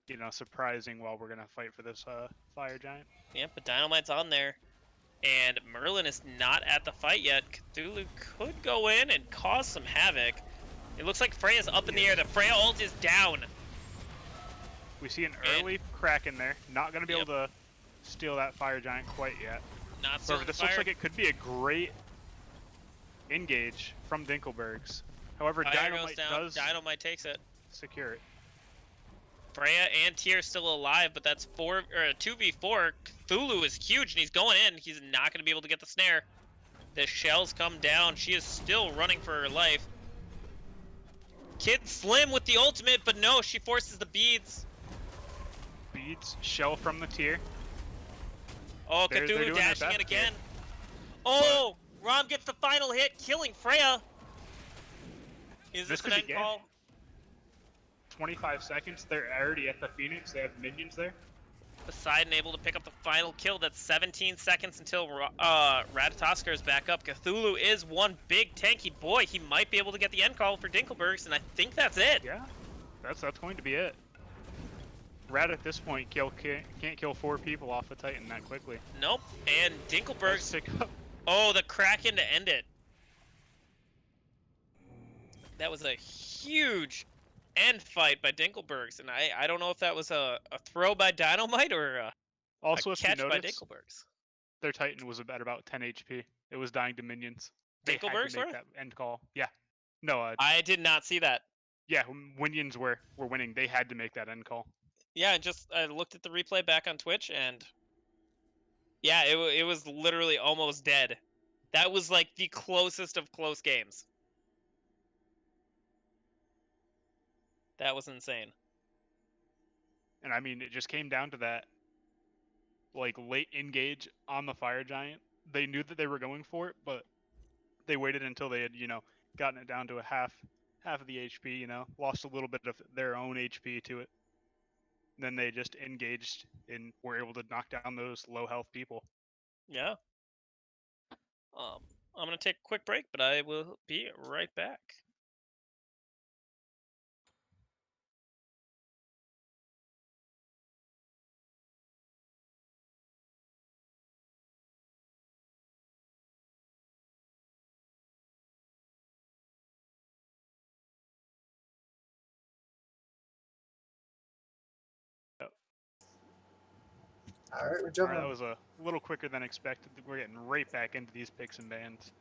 you know, surprising while we're gonna fight for this Fire Giant. Yeah, but Dino-Might's on there. And Merlin is not at the fight yet. Cthulhu could go in and cause some havoc. It looks like Freya's up in the air. The Freya ult is down. We see an early crack in there. Not going to be able to steal that Fire Giant quite yet. Not so. However, this looks like it could be a great engage from Dinklebergs. However, Dino-Might takes it. Secure it. Freya and Tyr still alive, but that's 2v4. Cthulhu is huge, and he's going in. He's not going to be able to get the snare. The shells come down. She is still running for her life. Kid Slim with the ultimate, but no, she forces the beads. Beads, shell from the Tyr. Oh, Cthulhu dashing it again. Oh, Rom gets the final hit, killing Freya. Is this an end call? 25 seconds. They're already at the Phoenix. They have minions there. Poseidon able to pick up the final kill. That's 17 seconds until Ratatoskr is back up. Cthulhu is one big tanky boy. He might be able to get the end call for Dinklebergs, and I think that's it. Yeah, that's going to be it. Rat at this point can't kill 4 people off a Titan that quickly. Nope, and Dinklebergs... Oh, the Kraken to end it. That was a huge end fight by Dinklebergs, and I don't know if that was a throw by Dino-Might or a catch by Dinklebergs. Their Titan was at about 10 HP. It was dying to minions. Dinklebergs were? That end call. Yeah. No. I did not see that. Yeah, when minions were winning, they had to make that end call. Yeah, I looked at the replay back on Twitch, and yeah, it was literally almost dead. That was like the closest of close games. That was insane. And I mean, it just came down to that, like, late engage on the Fire Giant. They knew that they were going for it, but they waited until they had, you know, gotten it down to a half of the HP, you know, lost a little bit of their own HP to it. And then they just engaged and were able to knock down those low health people. Yeah. I'm going to take a quick break, but I will be right back. All right, we're jumping. That was a little quicker than expected. We're getting right back into these picks and bans.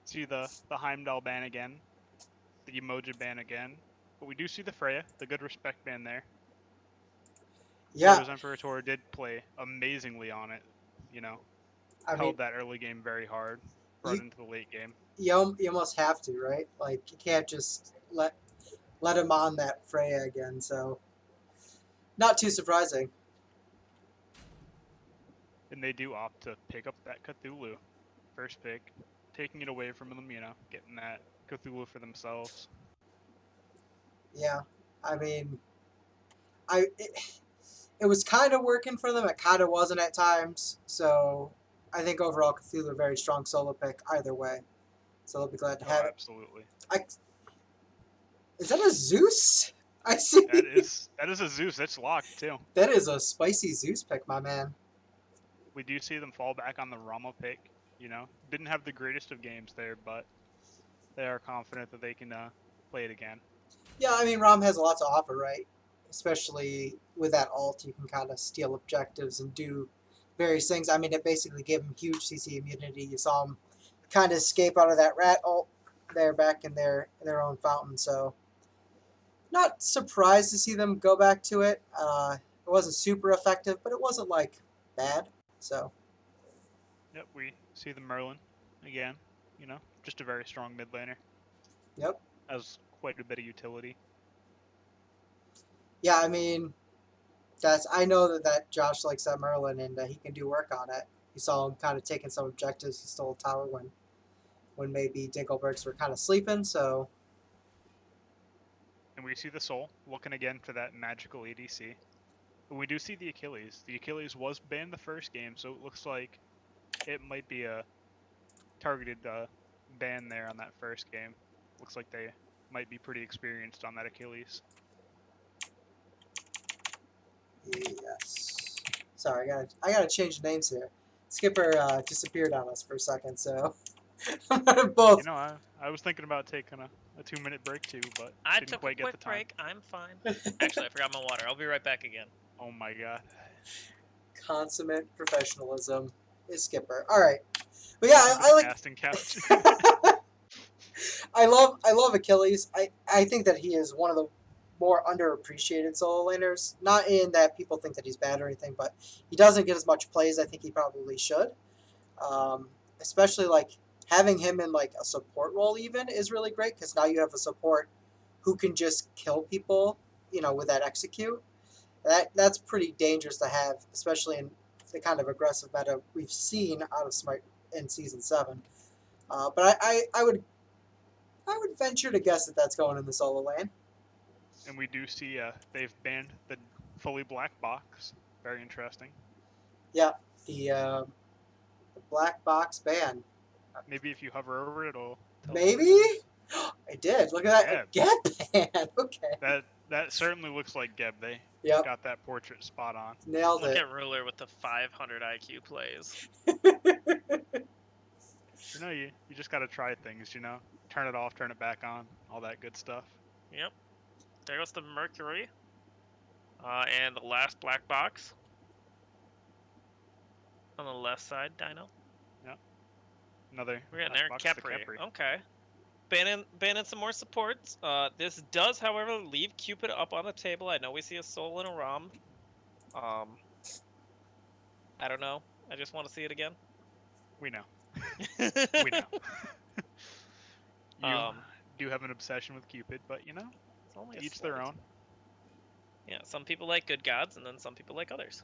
See the Heimdall ban again, the Emoji ban again, but we do see the Freya, the good respect ban there. Yeah. Rose Imperator did play amazingly on it, you know. Held that early game very hard, brought into the late game. You almost have to, right? Like, you can't just let him on that Freya again, so not too surprising. And they do opt to pick up that Cthulhu first pick, taking it away from them, you know, getting that Cthulhu for themselves. Yeah, I mean, it was kind of working for them. It kind of wasn't at times. So I think overall Cthulhu a very strong solo pick either way. So they'll be glad to have it. Absolutely. Is that a Zeus? I see. That is a Zeus. It's locked too. That is a spicy Zeus pick, my man. We do see them fall back on the Rama pick. You know, didn't have the greatest of games there, but they are confident that they can play it again. Yeah, I mean, Rom has a lot to offer, right? Especially with that ult, you can kind of steal objectives and do various things. I mean, it basically gave him huge CC immunity. You saw him kind of escape out of that rat ult. They're back in their own fountain, so not surprised to see them go back to it. It wasn't super effective, but it wasn't like bad. So Yep, we see the Merlin again. You know, just a very strong mid laner. yep, Has quite a bit of utility. yeah. I mean, I know that Josh likes that Merlin, and he can do work on it. You saw him kind of taking some objectives. He stole a tower when maybe Dinklebergs were kind of sleeping. So And we see the Soul looking again for that magical ADC. And we do see the Achilles. The Achilles was banned the first game, so it looks like it might be a targeted ban there on that first game. Looks like they might be pretty experienced on that Achilles. yes. Sorry, I gotta change names here. Skipper disappeared on us for a second, so both. You know, I was thinking about taking a 2-minute break too, but I didn't took a quite get the quick time. break. I'm fine. Actually, I forgot my water. I'll be right back again. Oh my god. Consummate professionalism is Skipper. All right, but yeah, Welcome to I the like. casting couch. I love Achilles. I think that he is one of the more underappreciated solo laners. Not in that people think that he's bad or anything, but he doesn't get as much play as I think he probably should. Especially like having him in like a support role even is really great because now you have a support who can just kill people, with that execute. That's pretty dangerous to have, especially in the kind of aggressive meta we've seen out of Smite in season 7. But I would venture to guess that that's going in the solo lane. And we do see they've banned the fully black box. Very interesting. Yeah, the black box ban. Maybe if you hover over it, it'll tell us what Maybe? it is. I did. Look at that. Geb. A get ban. Okay. That certainly looks like Geb. They Yep. got that portrait spot on. Nailed Look it. at Ruler with the 500 IQ plays. You know, you just gotta try things. You know, turn it off, turn it back on, all that good stuff. Yep. There goes the Mercury. And the last black box. On the left side, Dino. Yep. Another We're getting black there. box, the Capri. Capri. Okay. Banning some more supports. This does, however, leave Cupid up on the table. I know we see a Soul and a Rom. I don't know. I just want to see it again. We know. We We know. You Um, do have an obsession with Cupid, but you know, it's only a each their slight. own. Yeah, some people like good gods, and then some people like others.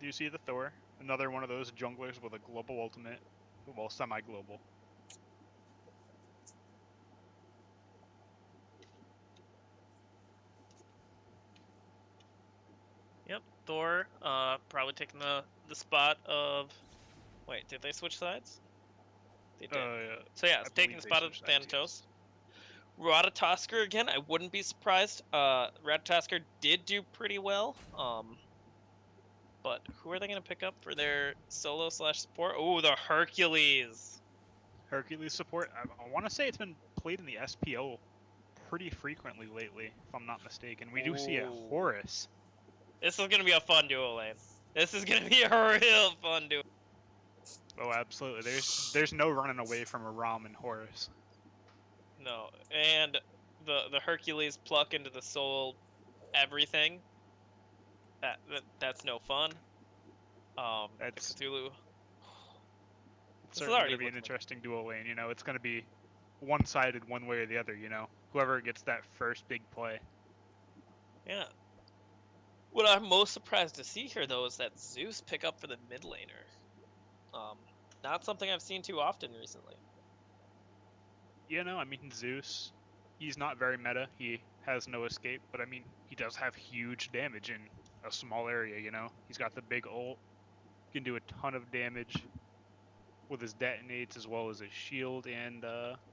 Do you see the Thor? Another one of those junglers with a global ultimate. Well, semi-global. Yep, Thor, probably taking the spot of. Wait, did they switch sides? They did. So yeah, I it's taking believe the they spot of switched sides, Thanatos. yes. Ratatosker again, I wouldn't be surprised. Ratatosker did do pretty well. But who are they going to pick up for their solo / support? Oh, the Hercules. Hercules support. I want to say it's been played in the SPO pretty frequently lately, if I'm not mistaken. We do see a Ooh. Horus. This is going to be a fun duo lane. This is going to be a real fun duo. Oh, absolutely. There's no running away from a Rom and Horus. No, and the Hercules pluck into the soul everything. That's no fun. The That's Cthulhu. it's This is certainly going already to be an looking. interesting duo lane. You know, it's going to be one-sided one way or the other. You know, whoever gets that first big play. Yeah. What I'm most surprised to see here, though, is that Zeus pick up for the mid laner. Not something I've seen too often recently. You know, I mean, Zeus, he's not very meta. He has no escape, but I mean, he does have huge damage in a small area, you know? He's got the big ult, can do a ton of damage with his detonates as well as his shield and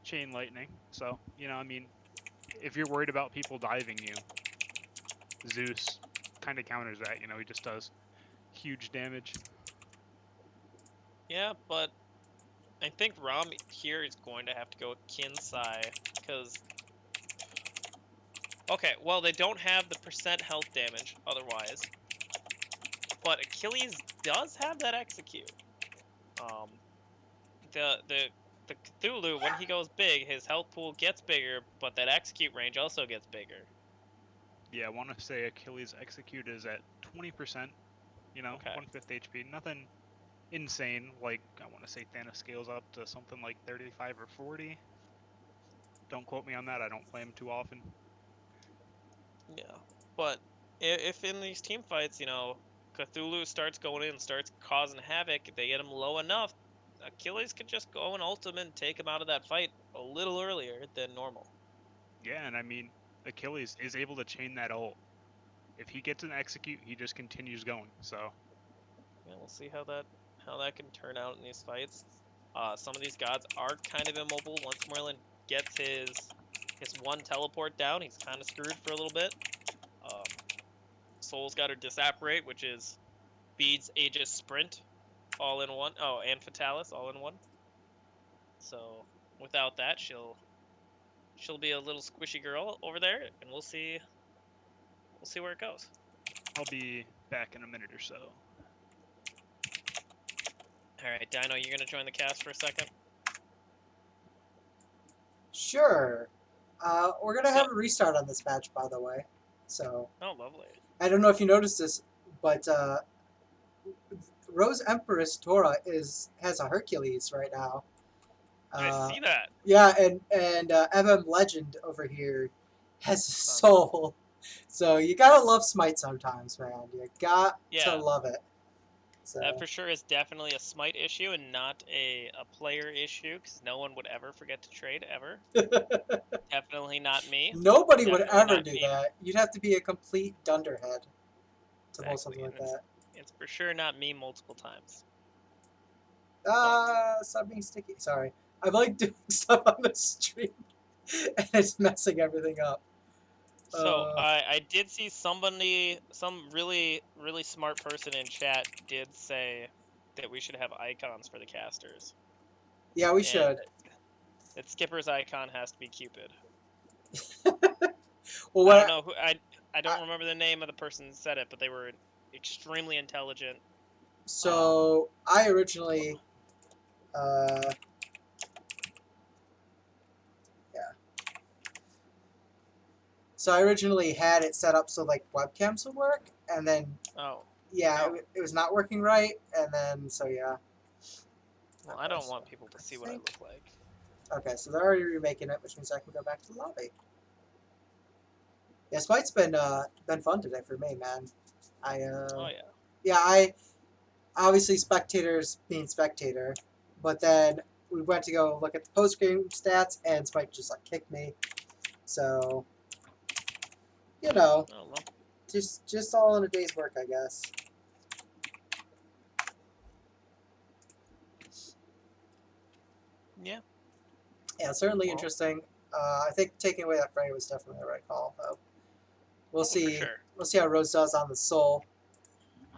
chain lightning. So, you know, I mean, if you're worried about people diving you, Zeus kind of counters that, you know? He just does huge damage. Yeah, but I think Rom here is going to have to go with Kinsai, because... Okay, well, they don't have the percent health damage otherwise, but Achilles does have that execute. the Cthulhu, when he goes big, his health pool gets bigger, but that execute range also gets bigger. Yeah, I want to say Achilles' execute is at 20%. You know, Okay. 1/5 HP. Nothing insane. Like I want to say Thanos scales up to something like 35 or 40. Don't quote me on that. I don't play him too often. Yeah, but if in these team fights, Cthulhu starts going in, starts causing havoc, they get him low enough, Achilles could just go and ultimate and take him out of that fight a little earlier than normal. Yeah, and I mean, Achilles is able to chain that ult. If he gets an execute, he just continues going. So Yeah, we'll see how that can turn out in these fights. Some of these gods are kind of immobile. Once Merlin gets his one teleport down, he's kind of screwed for a little bit. Soul's got her disapparate, which is Beads, Aegis, Sprint, all in one. Oh, and Fatalis, all in one. So without that, she'll be a little squishy girl over there, and we'll see where it goes. I'll be back in a minute or so. All right, Dino, you're gonna join the cast for a second. Sure. We're gonna So- have a restart on this match, by the way. So Oh, lovely. I don't know if you noticed this, but Rose Empress Tora has a Hercules right now. I see that. Yeah, and MM Legend over here has a soul. So you gotta love Smite sometimes, man. You got to Yeah. love it. So That for sure is definitely a Smite issue and not a player issue, because no one would ever forget to trade, ever. Definitely not me. nobody would Definitely ever not do me. that. You'd have to be a complete dunderhead to pull Exactly, something and like that. it's for sure not me multiple times. Stop being sticky. Sorry. I like doing stuff on the stream, and it's messing everything up. So I did see some really really smart person in chat did say that we should have icons for the casters, Yeah, we and should. that Skipper's icon has to be Cupid. Well, I what don't know who I don't remember the name of the person that said it, but they were extremely intelligent. so I originally, yeah. So I originally had it set up so like webcams would work, and then Oh, yeah, no. it was not working right, and then so yeah. Well, Okay, I don't so want people to see what I think- look like. Okay, so they're already remaking it, which means I can go back to the lobby. Yeah, Smite's been fun today for me, man. Oh yeah. Yeah, I obviously spectators being spectator, but then we went to go look at the post game stats, and Smite just like kicked me. So, you know, Oh well. just all in a day's work, I guess. Yeah. Yeah, certainly Well, interesting. I think taking away that fray was definitely the right call, though. We'll for see. sure. We'll see how Rose does on the Soul.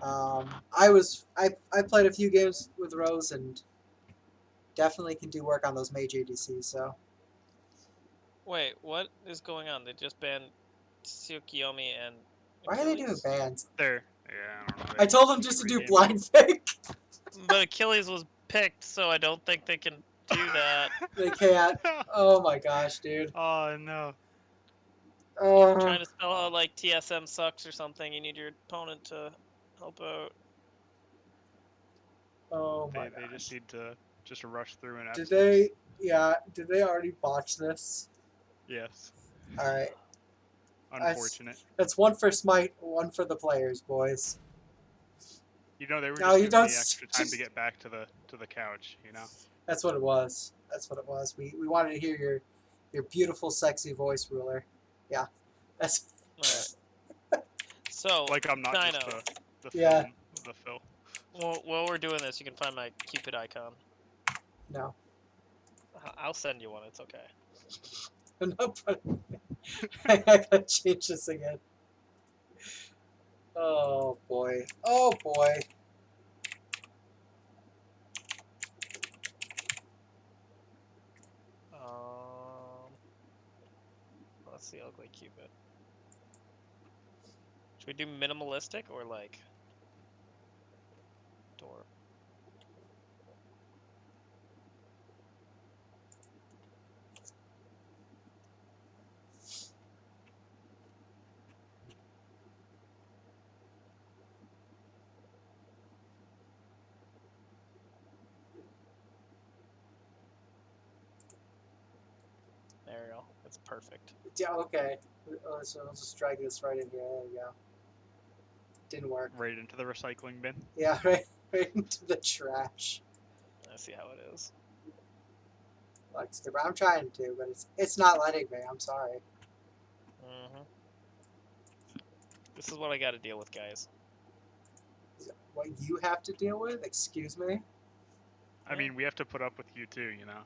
I played a few games with Rose and definitely can do work on those mage ADCs. So Wait, what is going on? They just banned Tsukiyomi and why are they doing Achilles? bans? There. Yeah, I don't know. I told them need just to do rename it. blind fake. But Achilles was picked, so I don't think they can do that. They can't. Oh my gosh, dude. Oh no. Trying to spell out like TSM sucks or something. You need your opponent to help out. Oh my They just gosh. need to just rush through an Did F6. they? Yeah. Did they already botch this? Yes. All right. Unfortunate. That's one for Smite, one for the players, boys. You know, they were No, just you giving don't. me extra time to Just, get back to the couch. You know. that's what it was. That's what it was. We wanted to hear your beautiful, sexy voice, Ruler. Yeah. That's. All right. So, Like I'm not Dino, just the Yeah. film, the Phil. while we're doing this, you can find my Cupid icon. No. I'll send you one. It's okay. No, but I gotta change this again. Oh boy. Oh boy. Let's see, ugly Cupid. Should we do minimalistic or like door? Ariel. It's perfect. Yeah, okay. So I'll just drag this right in here. There we go. Didn't work. Right into the recycling bin. Yeah, right into the trash. I see how it is. Like, I'm trying to, but it's not letting me. I'm sorry. Mm-hmm. This is what I got to deal with, guys. Is it what you have to deal with? Excuse me? I mean, we have to put up with you too, you know.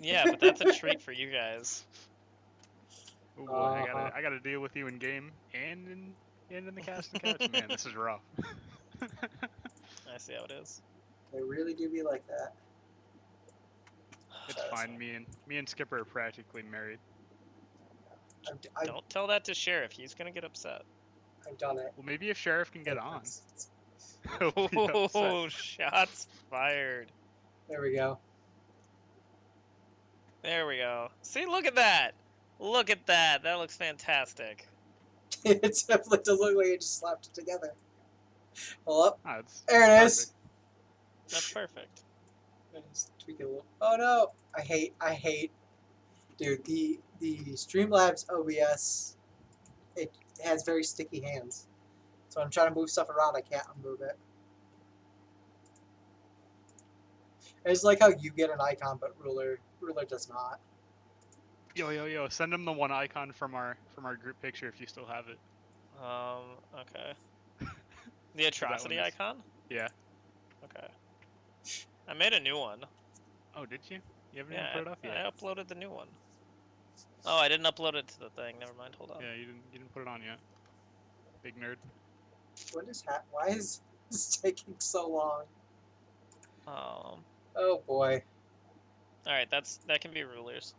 Yeah, but that's a treat for you guys. Oh boy, Uh-huh. I gotta deal with you in game and in the cast and couch. Man, this is rough. I see how it is. They really do be like that. It's fine. Me and Skipper are practically married. I've Don't tell that to Sheriff. He's gonna get upset. done it. Well, maybe if Sheriff can get on, There he'll be upset. Oh, shots fired. we go. There we go. See, look at that. Look at that. That looks fantastic. It definitely does look like it just slapped it together. Hold up. Ah, it's There it perfect. is. That's perfect. Just tweak it a little. Oh no! I hate, dude. The Streamlabs OBS, it has very sticky hands. So when I'm trying to move stuff around, I can't move it. It's like how you get an icon, but Ruler does not. Yo, send him the one icon from our group picture if you still have it. Okay. The atrocity is- icon? Yeah. Okay. I made a new one. Oh, did you? You haven't even Yeah, put it up yet. I uploaded the new one. Oh, I didn't upload it to the thing. Never mind. Hold on. Yeah, you didn't put it on yet. Big nerd. What is why is this taking so long? Um. Oh boy. All right, that can be rulers.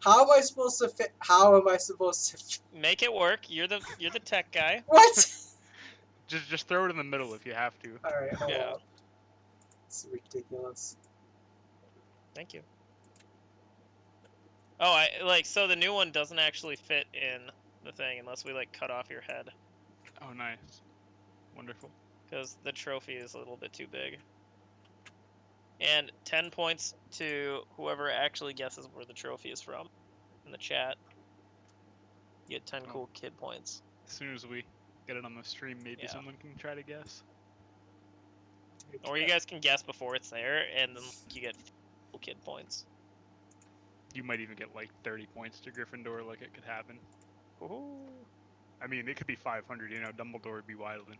How am I supposed to fit? How am I supposed to fit? Make it work. You're the tech guy. What? Just throw it in the middle if you have to. All right, hold Yeah. up. It's ridiculous. Thank you. Oh, so the new one doesn't actually fit in the thing unless we like cut off your head Oh, nice. Wonderful. because the trophy is a little bit too big. And 10 points to whoever actually guesses where the trophy is from in the chat. You get 10 Oh. cool kid points. As soon as we get it on the stream, maybe Yeah. someone can try to guess. Or you guys can guess before it's there, and then you get cool kid points. You might even get like 30 points to Gryffindor, like it could happen. Ooh. I mean, it could be 500. You know, Dumbledore would be wildin'.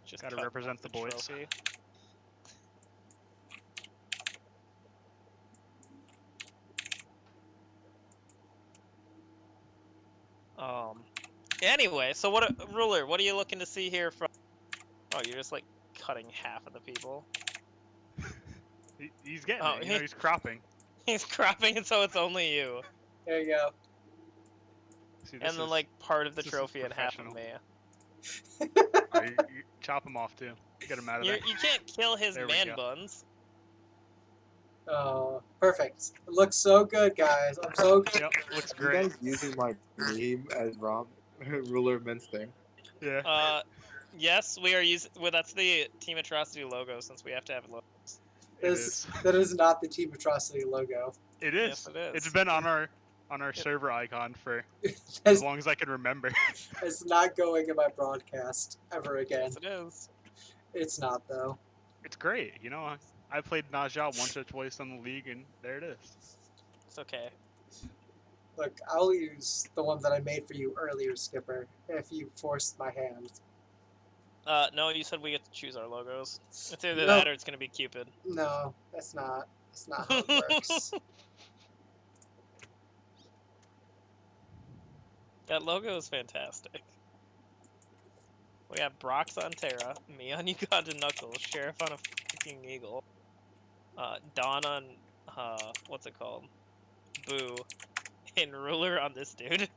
Just Gotta cut represent off the boys. trophy. Anyway, so Ruler, what are you looking to see here from? Oh, you're just like cutting half of the people. He's getting Oh, it. You know, he's cropping. he's cropping it so it's only you, There you go. See, and then like part of the trophy and half of professional. me. Oh, you chop him off too. Get him out of there. You can't kill his There we man go. buns. Oh, perfect. It looks so good, guys. I'm so good. Yep, looks You great. guys using my name as Rom Ruler Minster? Yeah. Yes, we are using. Well, that's the Team Atrocity logo since we have to have it. It is. That is not the Team Atrocity logo. It Yes, is. it is. It's been on our server icon for as It's, long as I can remember. it's not going in my broadcast ever again. Yes, it is. It's not though. It's great. You know, I played Najah once or twice on the league, and there it is. It's okay. Look, I'll use the one that I made for you earlier, Skipper, if you forced my hand. No, you said we get to choose our logos. It's either No. that or it's gonna be Cupid. No, that's not how it works. That logo is fantastic. We have Brox on Terra, me on Uganda Knuckles, Sheriff on a fucking eagle, Don on what's it called? Boo, and Ruler on this dude.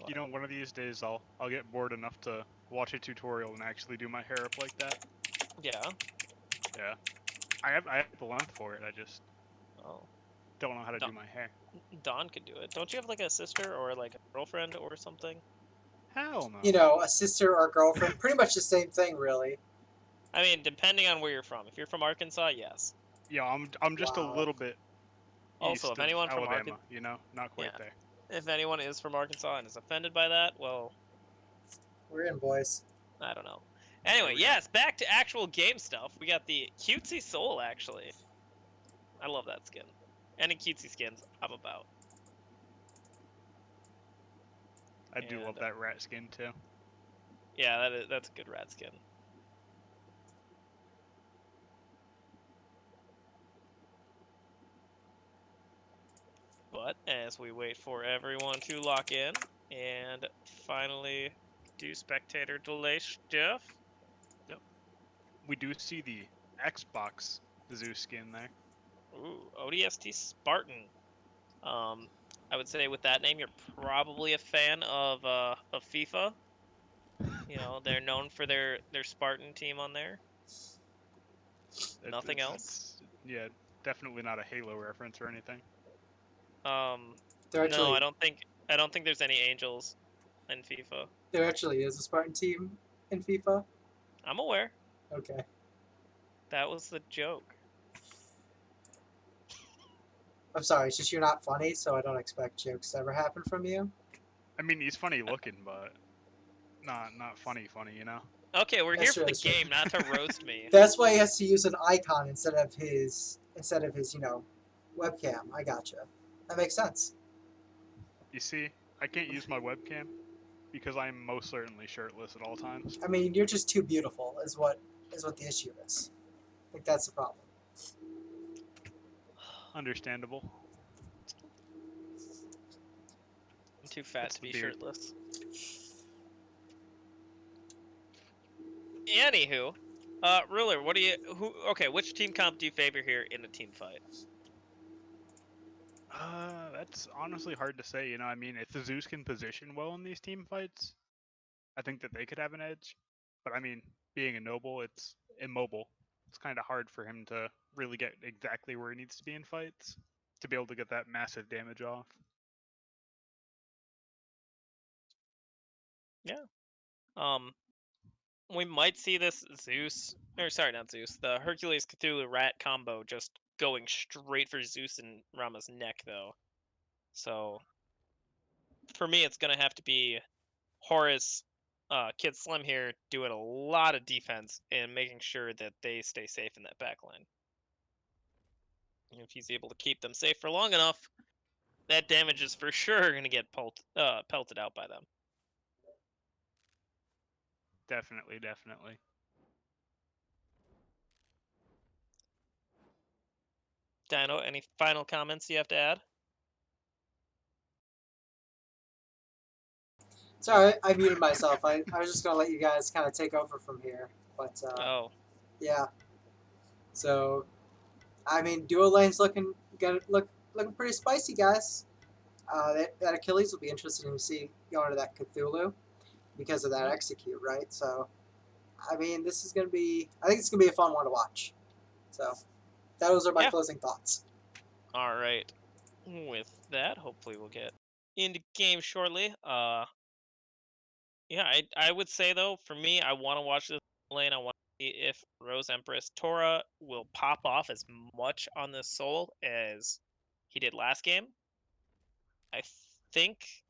You know, one of these days I'll get bored enough to watch a tutorial and actually do my hair up like that. Yeah. Yeah. I have the length for it. I just Oh. don't know how to No. do my hair. Dawn could do it. Don't you have like a sister or like a girlfriend or something? Hell no. You know, a sister or girlfriend, pretty much the same thing, really. I mean, depending on where you're from. If you're from Arkansas, yes. Yeah, I'm just a Wow. little bit Also, east if of anyone from Alabama. You know, not quite Yeah. there. If anyone is from Arkansas and is offended by that, well, We're in, boys. I don't know. There Anyway, we go. yes, back to actual game stuff. We got the cutesy soul, actually. I love that skin. Any cutesy skins, I'm about. I do love And, that rat skin too. Yeah, that's a good rat skin. But as we wait for everyone to lock in and finally do spectator delay stuff. We do see the Xbox Zeus skin there. Ooh, ODST Spartan. I would say with that name, you're probably a fan of FIFA. You know, they're known for their Spartan team on there. Nothing else. Yeah, definitely not a Halo reference or anything. There No, actually, I don't think there's any angels in FIFA. there actually is a Spartan team in FIFA. I'm aware. Okay. That was the joke. I'm sorry, it's just you're not funny, so I don't expect jokes to ever happen from you. I mean, he's funny looking, but not funny, you know. Okay, we're That's here true, for the that's true. game, not to roast me. That's why he has to use an icon instead of his webcam. I gotcha. That makes sense. You see, I can't use my webcam because I'm most certainly shirtless at all times. I mean, you're just too beautiful, is what the issue is. I think that's the problem. Understandable. I'm too fat It's to the be beard. shirtless. Anywho, Ruler, okay, which team comp do you favor here in a team fight? That's honestly hard to say. You know, I mean, if the Zeus can position well in these team fights, I think that they could have an edge. But I mean, being a noble, it's immobile. It's kind of hard for him to really get exactly where he needs to be in fights to be able to get that massive damage off. Yeah. We might see this Zeus, or sorry, not Zeus, the Hercules Cthulhu Rat combo just going straight for Zeus and Rama's neck, though. So, for me, it's gonna have to be Horus, Kid Slim here doing a lot of defense and making sure that they stay safe in that back line. And if he's able to keep them safe for long enough, that damage is for sure going to get pelted out by them. Definitely, definitely. Dino, any final comments you have to add? Sorry, I muted myself. I was just gonna let you guys kind of take over from here, but Oh, yeah. So, I mean, duo lanes looking pretty spicy, guys. That Achilles will be interesting to see going to that Cthulhu because of that Mhm. execute, right? So, I mean, this is gonna be. I think it's gonna be a fun one to watch. So, those are my Yeah. closing thoughts. All right. With that, hopefully we'll get into game shortly. Yeah, I would say though, for me, I want to watch this lane. I want to see if Rose Empress Tora will pop off as much on this soul as he did last game. I think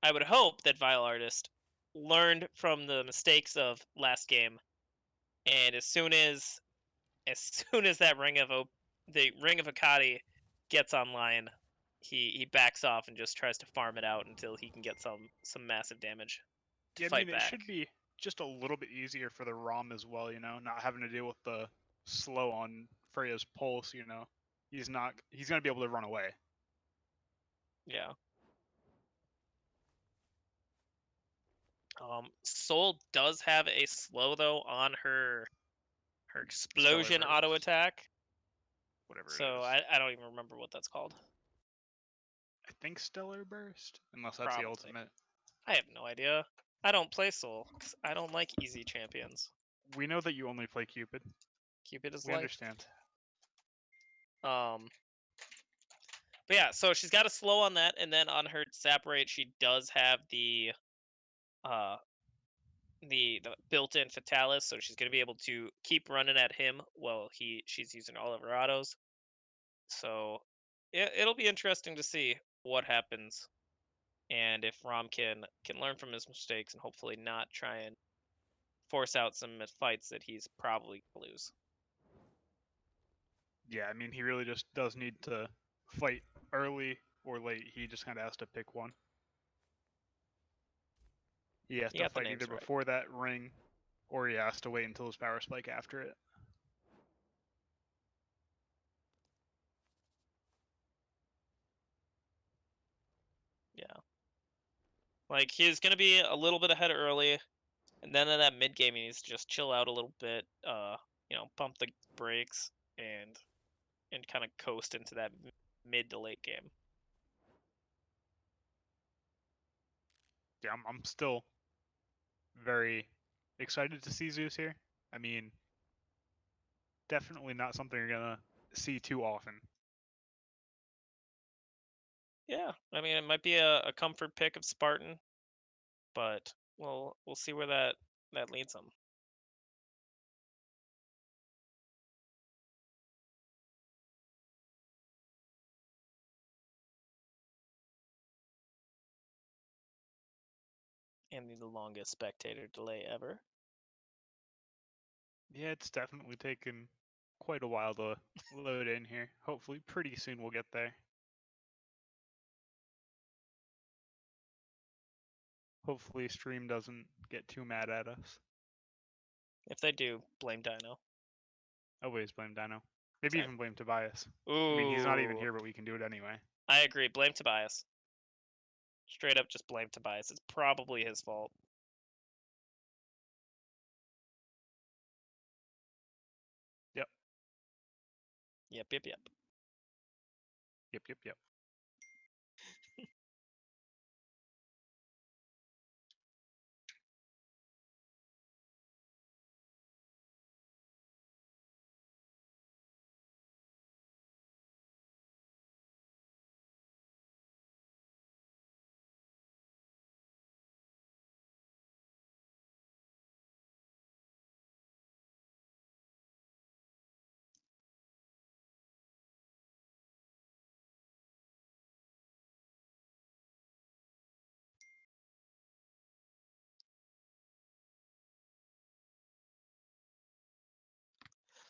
I would hope that Vile Artist learned from the mistakes of last game, and as soon as that the ring of Akati gets online, he backs off and just tries to farm it out until he can get some massive damage to Yeah, I fight mean, it back. should be just a little bit easier for the ROM as well, you know, not having to deal with the slow on Freya's pulse, you know. He's going to be able to run away. Yeah. Soul does have a slow though on her explosion Stellar auto Burst, attack. whatever it So is. I don't even remember what that's called. I think Stellar Burst, unless that's the Probably. ultimate. I have no idea. I don't play Soul because I don't like easy champions. We know that you only play Cupid. Cupid is We life. understand. Um, But yeah, so she's got a slow on that, and then on her separate, she does have the built-in Fatalis, so she's gonna be able to keep running at him while she's using all of her autos. So it'll be interesting to see what happens, and if Rom can learn from his mistakes and hopefully not try and force out some fights that he's probably gonna lose. Yeah, I mean, he really just does need to fight early or late. He just kind of has to pick one. He has You to got the fight names either right. before that ring, or he has to wait until his power spike after it. Yeah. Like, he's gonna be a little bit ahead early, and then in that mid game he needs to just chill out a little bit, pump the brakes and kind of coast into that mid to late game. Yeah, I'm still very excited to see Zeus here. I mean, definitely not something you're gonna see too often. Yeah, I mean, it might be a comfort pick of Spartan, but we'll see where that leads him. And the longest spectator delay ever. Yeah, it's definitely taken quite a while to load in here. Hopefully, pretty soon we'll get there. Hopefully, stream doesn't get too mad at us. If they do, blame Dino. Always blame Dino. Maybe Exactly. even blame Tobias. Ooh. I mean, he's not even here, but we can do it anyway. I agree. Blame Tobias. Straight up, just blame Tobias. It's probably his fault. Yep. Yep. Yep, yep, yep.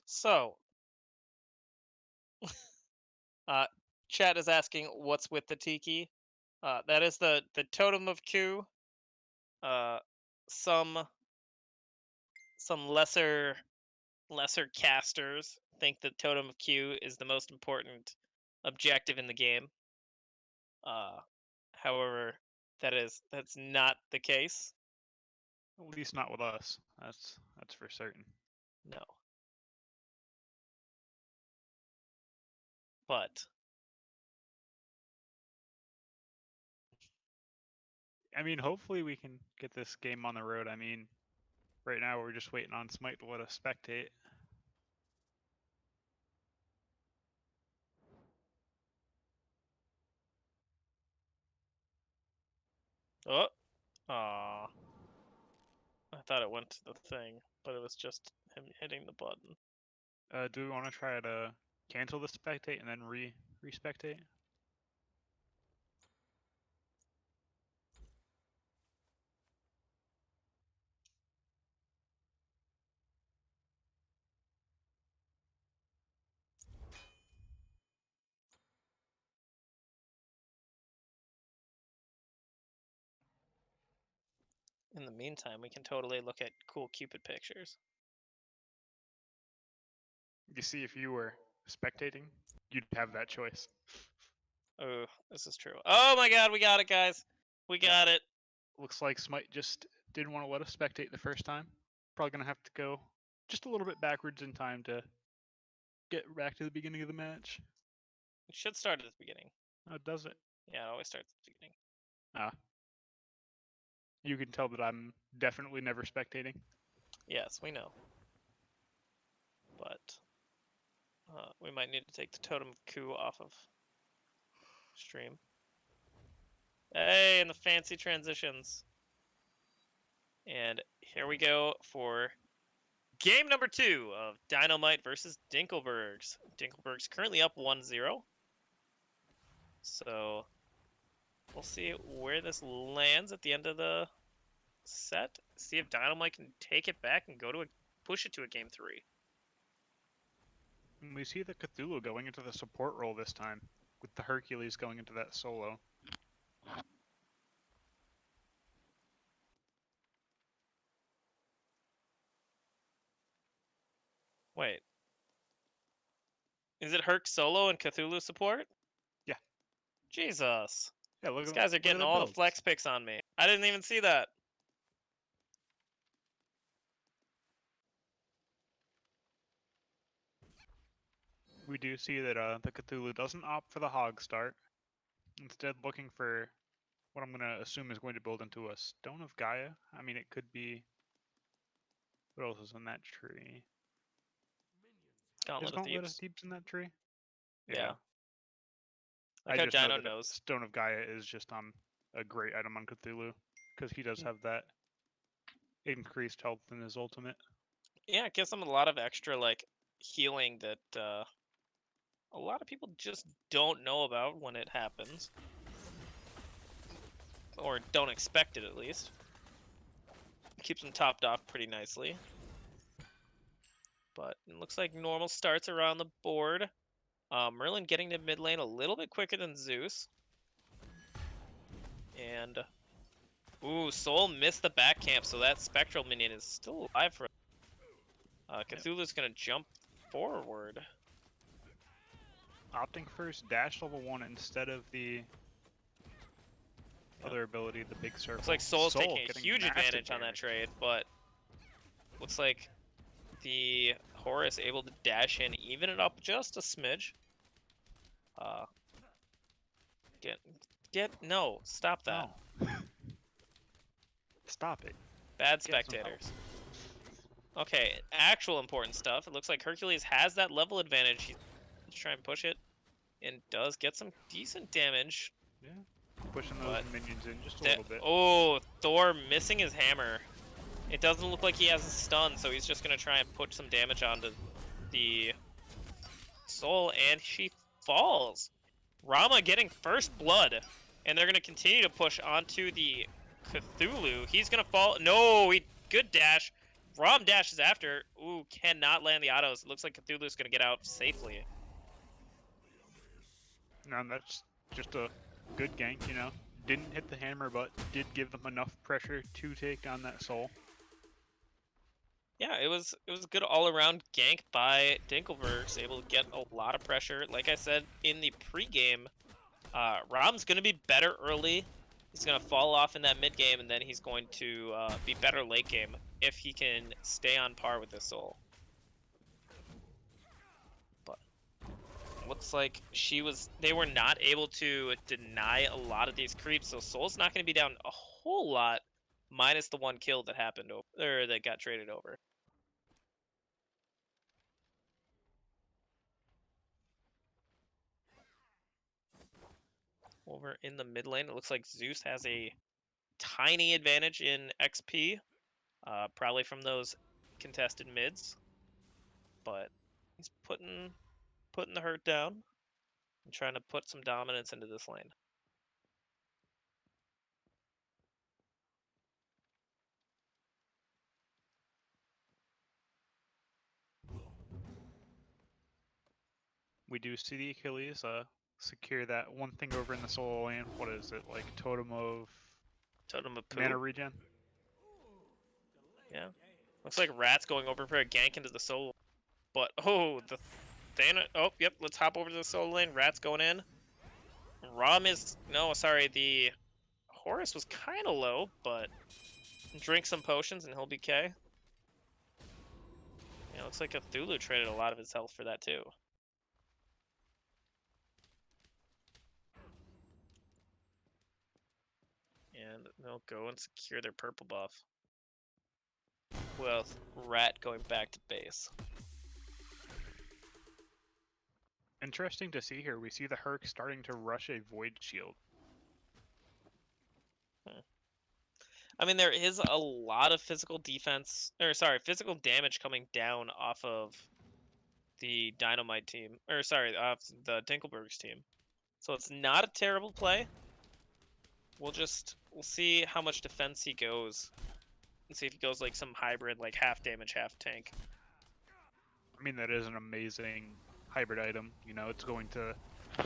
So, chat is asking what's with the tiki. That is the totem of Q. Some lesser casters think that totem of Q is the most important objective in the game. However, that's not the case. At least not with us. That's for certain. No. But I mean, hopefully we can get this game on the road. I mean, right now we're just waiting on Smite to let us spectate. oh, aw. I thought it went to the thing, but it was just him hitting the button. Do we want to try to cancel the spectate and then re-spectate? In the meantime, we can totally look at cool Cupid pictures. You see, if you were spectating, you'd have that choice. Oh, this is true. Oh my god, we got it, guys. We got it. Looks like Smite just didn't want to let us spectate the first time. Probably gonna have to go just a little bit backwards in time to get back to the beginning of the match. It should start at the beginning. Oh, does it? Yeah, it always starts at the beginning. Ah. You can tell that I'm definitely never spectating. Yes, we know. But we might need to take the totem of coup off of stream. Hey, and the fancy transitions. And here we go for game number 2 of Dino-Might versus Dinklebergs. Dinklebergs currently up 1-0. So we'll see where this lands at the end of the set. See if Dino-Might can take it back and push it to a game 3. And we see the Cthulhu going into the support role this time, with the Hercules going into that solo. Wait. Is it Herc solo and Cthulhu support? Yeah. Jesus. Yeah, look These at guys are look at getting the all the builds. flex picks on me. I didn't even see that. We do see that the Cthulhu doesn't opt for the hog start, instead looking for what I'm going to assume is going to build into a Stone of Gaia. I mean, it could be... What else is in that tree? Gauntlet Is of Gauntlet of Thebes. Thebes in that tree? Yeah. I Like how just know Dino that knows. Stone of Gaia is just a great item on Cthulhu, because he does have that increased health in his ultimate. Yeah, it gives them a lot of extra like healing that a lot of people just don't know about when it happens. Or don't expect it at least. Keeps them topped off pretty nicely. But it looks like normal starts around the board. Merlin getting to mid lane a little bit quicker than Zeus. And ooh, Soul missed the back camp, so that Spectral minion is still alive for Cthulhu's gonna jump forward. Opting first dash level 1 instead of the other ability, the big circle. Looks like Soul's taking a getting huge massive advantage on that damage. trade, but looks like the Horus able to dash in, even it up just a smidge. No, stop that. No. Stop it. Bad Get some help. spectators. Okay, actual important stuff. It looks like Hercules has that level advantage. He's trying to push it and does get some decent damage. Yeah. Pushing those But minions in just a little bit. Oh, Thor missing his hammer. It doesn't look like he has a stun, so he's just going to try and put some damage onto the Soul, and she falls. Rama getting first blood, and they're going to continue to push onto the Cthulhu. He's going to fall. No, good dash. Ram dashes after. Ooh, cannot land the autos. It looks like Cthulhu's going to get out safely. No, that's just a good gank, you know. Didn't hit the hammer, but did give them enough pressure to take on that soul. Yeah, it was a good all-around gank by Dinklebergs, able to get a lot of pressure. Like I said in the pregame, Ram's going to be better early. He's going to fall off in that mid game, and then he's going to be better late game if he can stay on par with this soul. But looks like they were not able to deny a lot of these creeps, so Soul's not going to be down a whole lot, minus the one kill that happened that got traded over. Over in the mid lane, it looks like Zeus has a tiny advantage in XP, probably from those contested mids, but he's putting the hurt down and trying to put some dominance into this lane. We do see the Achilles secure that one thing over in the soul lane. What is it, like Totem of Poo. Mana regen? Yeah. Looks like Rat's going over for a gank into the soul. But, oh, the Thana. Oh, yep, let's hop over to the soul lane. Rat's going in. The Horus was kind of low, but drink some potions and he'll be K. Yeah, looks like Cthulhu traded a lot of his health for that too. And they'll go and secure their purple buff. With Rat going back to base. Interesting to see here. We see the Herc starting to rush a Void Shield. I mean, there is a lot of physical defense, or sorry, physical damage coming down off of the Dino-Might team, or sorry, off the Dinklebergs team. So it's not a terrible play. We'll see how much defense he goes, and see if he goes like some hybrid, like half damage, half tank. I mean, that is an amazing hybrid item. You know, it's going to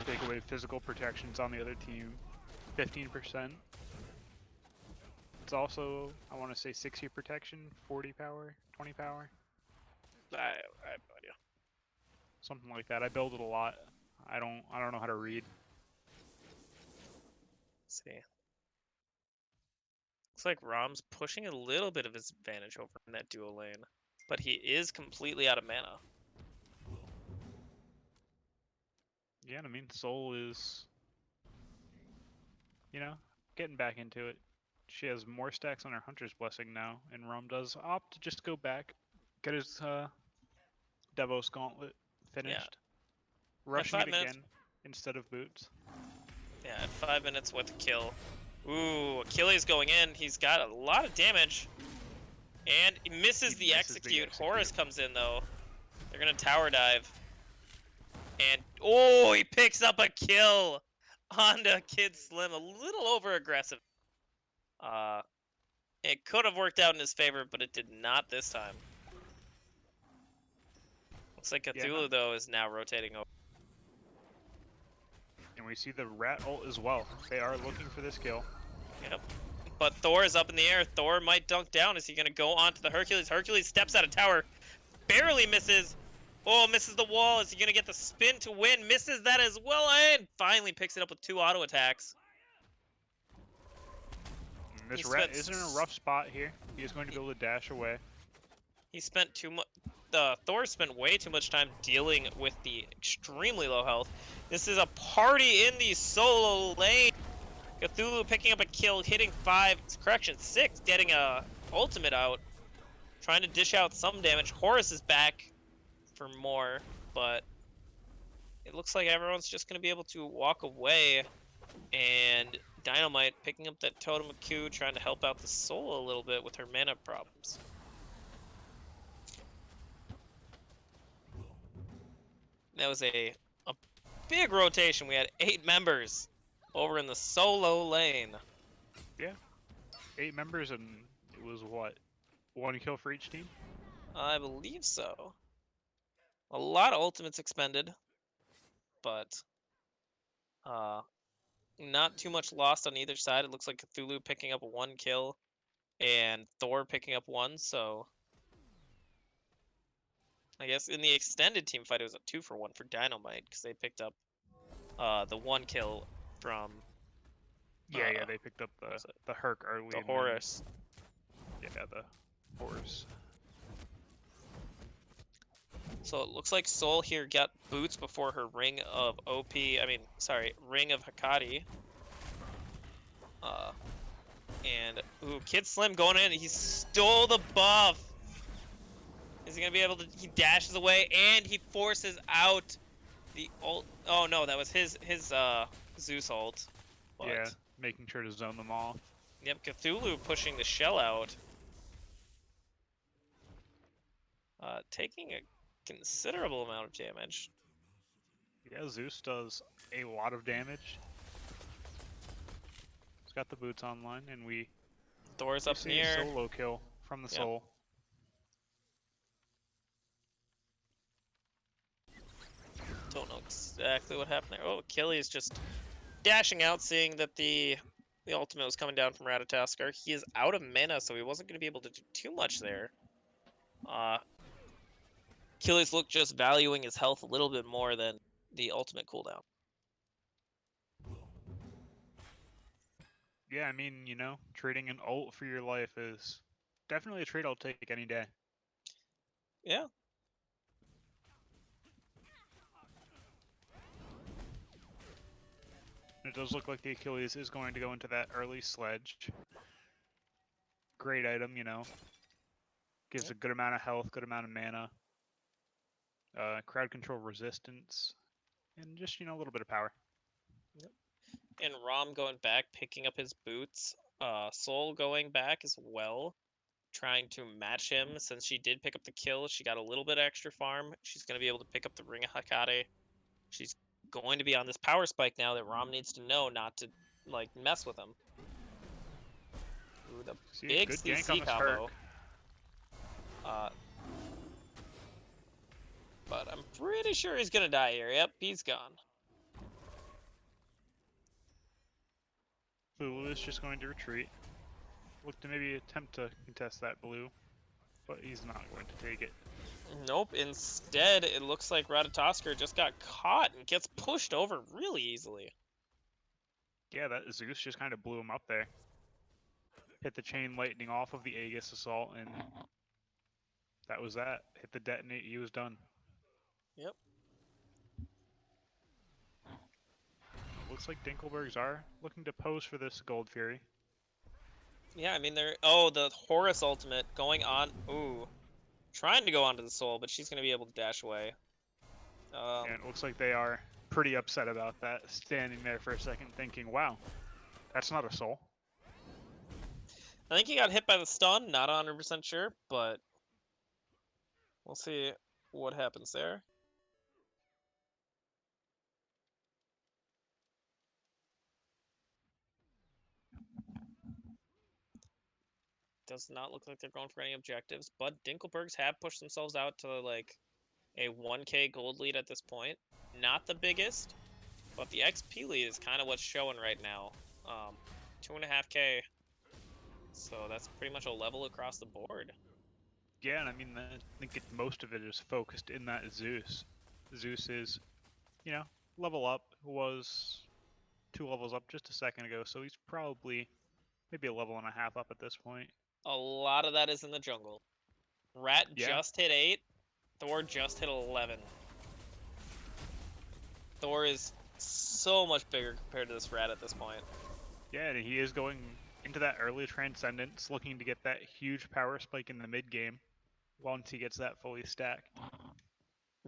take away physical protections on the other team, 15%. It's also, I want to say 60 protection, 40 power, 20 power. I have no idea. Something like that. I build it a lot. I don't know how to read. Let's see. Looks like Rom's pushing a little bit of his advantage over in that duo lane, but he is completely out of mana. Yeah, and I mean, Soul is, you know, getting back into it. She has more stacks on her Hunter's Blessing now, and Rom does opt to just go back, get his Devos Gauntlet finished, rushing 5 it minutes. again instead of boots. Yeah, at 5 minutes with a kill. Ooh, Achilles going in. He's got a lot of damage. And he misses the execute. Horus comes in, though. They're going to tower dive. And, oh, he picks up a kill onto Kid Slim. A little over-aggressive. It could have worked out in his favor, but it did not this time. Looks like Cthulhu, though, is now rotating over. And we see the Rat ult as well. They are looking for this kill. Yep. But Thor is up in the air. Thor might dunk down. Is he going to go onto the Hercules? Hercules steps out of tower. Barely misses. Oh, misses the wall. Is he going to get the spin to win? Misses that as well. And finally picks it up with 2 auto attacks. And this Rat is in a rough spot here. He is going to be able to dash away. He spent too much. Thor spent way too much time dealing with the extremely low health. This is a party in the solo lane. Cthulhu picking up a kill, hitting 6, getting a ultimate out. Trying to dish out some damage. Horus is back for more, but it looks like everyone's just going to be able to walk away. And Dino-Might picking up that Totem of Q, trying to help out the Soul a little bit with her mana problems. That was a big rotation. We had 8 members over in the solo lane. Yeah. 8 members, and it was what? 1 kill for each team? I believe so. A lot of ultimates expended, but not too much lost on either side. It looks like Cthulhu picking up 1 kill and Thor picking up 1, so I guess in the extended team fight it was a 2-for-1 for Dino-Might because they picked up the 1 kill from Yeah, they picked up the Herc early. the Horus. Yeah, the Horus. So it looks like Soul here got boots before her Ring of Ring of Hakati. And ooh, Kid Slim going in. He stole the buff. Is he gonna be able to? He dashes away and he forces out the ult. Oh no, that was his Zeus ult. But, yeah, making sure to zone them off. Yep, Cthulhu pushing the shell out. Taking a considerable amount of damage. Yeah, Zeus does a lot of damage. He's got the boots online, and we Thor's up see near. a solo kill from the Soul. Don't know exactly what happened there. Oh, Achilles just dashing out, seeing that the ultimate was coming down from Ratatoskr. He is out of mana, so he wasn't going to be able to do too much there. Achilles looked just valuing his health a little bit more than the ultimate cooldown. Yeah, I mean, you know, trading an ult for your life is definitely a trade I'll take any day. Yeah. It does look like the Achilles is going to go into that early sledge. Great item, you know. Gives a good amount of health, good amount of mana. Crowd control resistance. and just, a little bit of power. And Rom going back, picking up his boots. Soul going back as well, trying to match him. Since she did pick up the kill, she got a little bit extra farm. She's going to be able to pick up the Ring of Hakare. She's going to be on this power spike now that Rom needs to know not to mess with him. Ooh, the See, big good gank CC on this combo. Herc. But I'm pretty sure he's gonna die here. Yep, he's gone. Blue is just going to retreat. Look to maybe attempt to contest that blue, but he's not going to take it. Nope, instead it looks like Ratatosker just got caught and gets pushed over really easily. Yeah, that Zeus just kind of blew him up there. Hit the chain lightning off of the Aegis Assault, and that was that. Hit the detonate, he was done. Yep. Looks like Dinklebergs are looking to pose for this Gold Fury. Yeah, I mean they're the Horus ultimate going on. Ooh, trying to go onto the soul, but she's gonna be able to dash away. And it looks like they are pretty upset about that, standing there for a second thinking, wow, that's not a soul. I think he got hit by the stun. Not 100% sure, but we'll see what happens there. Does not look like they're going for any objectives, but Dinklebergs have pushed themselves out to a 1k gold lead at this point. Not the biggest, but the XP lead is kind of what's showing right now. 2.5k. So that's pretty much a level across the board. Yeah, and I mean, I think most of it is focused in that Zeus. Zeus is, level up, was 2 levels up just a second ago, so he's probably maybe a level and a half up at this point. A lot of that is in the jungle. Rat Yeah. just hit 8. Thor just hit 11. Thor is so much bigger compared to this rat at this point. Yeah, and he is going into that early Transcendence, looking to get that huge power spike in the mid game once he gets that fully stacked.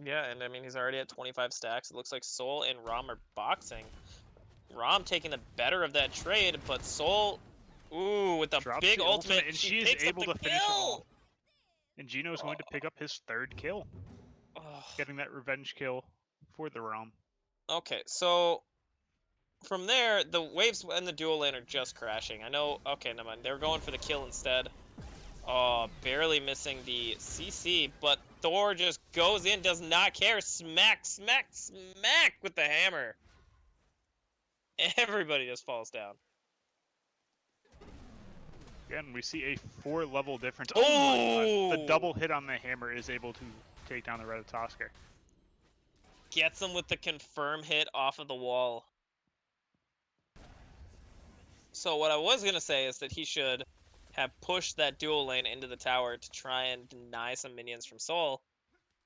Yeah, and I mean, he's already at 25 stacks. It looks like Soul and Rom are boxing. Rom taking the better of that trade, but Soul, ooh, with the Drops big the ultimate, and she she is picks able up the to finish him off. kill! And Gino's going to pick up his 3rd kill, getting that revenge kill for the Rom. Okay, so from there, the waves and the dual lane are just crashing. I know, okay, never mind. They're going for the kill instead. Oh, barely missing the CC, but Thor just goes in, does not care. Smack, smack, smack with the hammer. Everybody just falls down. Again, we see a 4-level difference. Oh! The double hit on the hammer is able to take down the Ratatosker. Gets him with the confirm hit off of the wall. So what I was going to say is that he should have pushed that dual lane into the tower to try and deny some minions from Soul.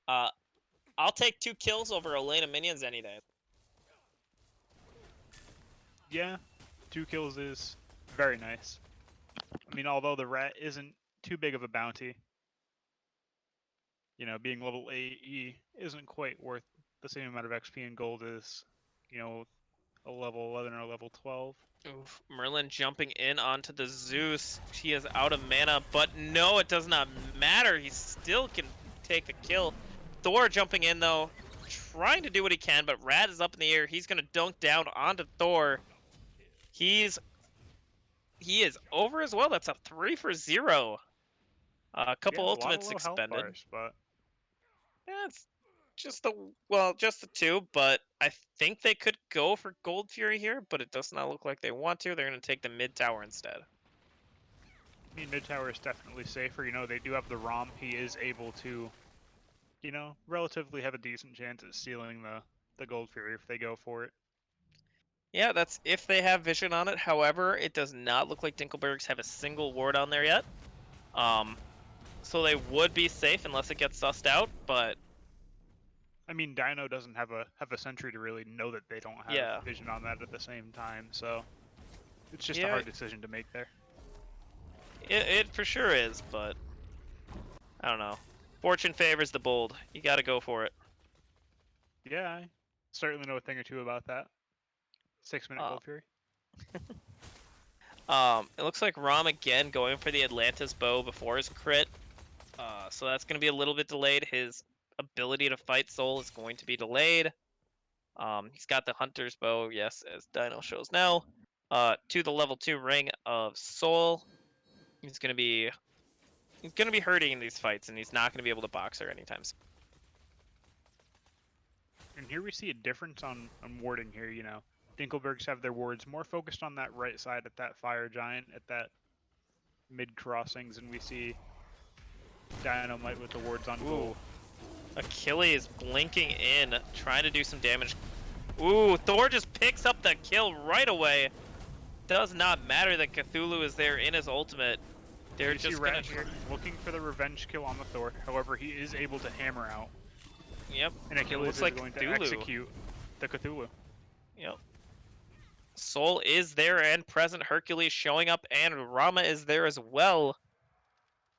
I'll take 2 kills over a lane of minions any day. Yeah, 2 kills is very nice. I mean, although the rat isn't too big of a bounty, being level 8, he isn't quite worth the same amount of XP and gold as, a level 11 or a level 12. Oof, Merlin jumping in onto the Zeus. He is out of mana, but no, it does not matter. He still can take the kill. Thor jumping in, though, trying to do what he can, but Rad is up in the air. He's going to dunk down onto Thor. He is over as well. That's a 3 for 0. A couple ultimates expended. Bars, but Yeah, it's just the 2, but I think they could go for Gold Fury here, but it does not look like they want to. They're going to take the mid tower instead. I mean, mid tower is definitely safer. They do have the Rom. He is able to, relatively have a decent chance at stealing the Gold Fury if they go for it. Yeah, that's if they have vision on it. However, it does not look like Dinklebergs have a single ward on there yet. So they would be safe unless it gets sussed out, but I mean, Dino doesn't have a sentry to really know that they don't have vision on that at the same time, so it's just a hard decision to make there. It for sure is, but I don't know. Fortune favors the bold. You got to go for it. Yeah, certainly know a thing or two about that. 6-minute Gold Fury. It looks like Rom again going for the Atlantis bow before his crit. So that's going to be a little bit delayed. His ability to fight Soul is going to be delayed. He's got the Hunter's bow, yes, as Dino shows now. To the level 2 ring of Soul. He's gonna be hurting in these fights, and he's not gonna be able to box her anytime soon. And here we see a difference on warding here, you know. Dinklebergs have their wards more focused on that right side at that fire giant, at that mid crossings, and we see Dino-Might with the wards on goal. Achilles blinking in, trying to do some damage. Ooh, Thor just picks up the kill right away. Does not matter that Cthulhu is there in his ultimate. They're just gonna here looking for the revenge kill on the Thor. However, he is able to hammer out. Yep. And Achilles is like going Cthulhu. to execute the Cthulhu. Yep. Soul is there and present. Hercules showing up, and Rama is there as well.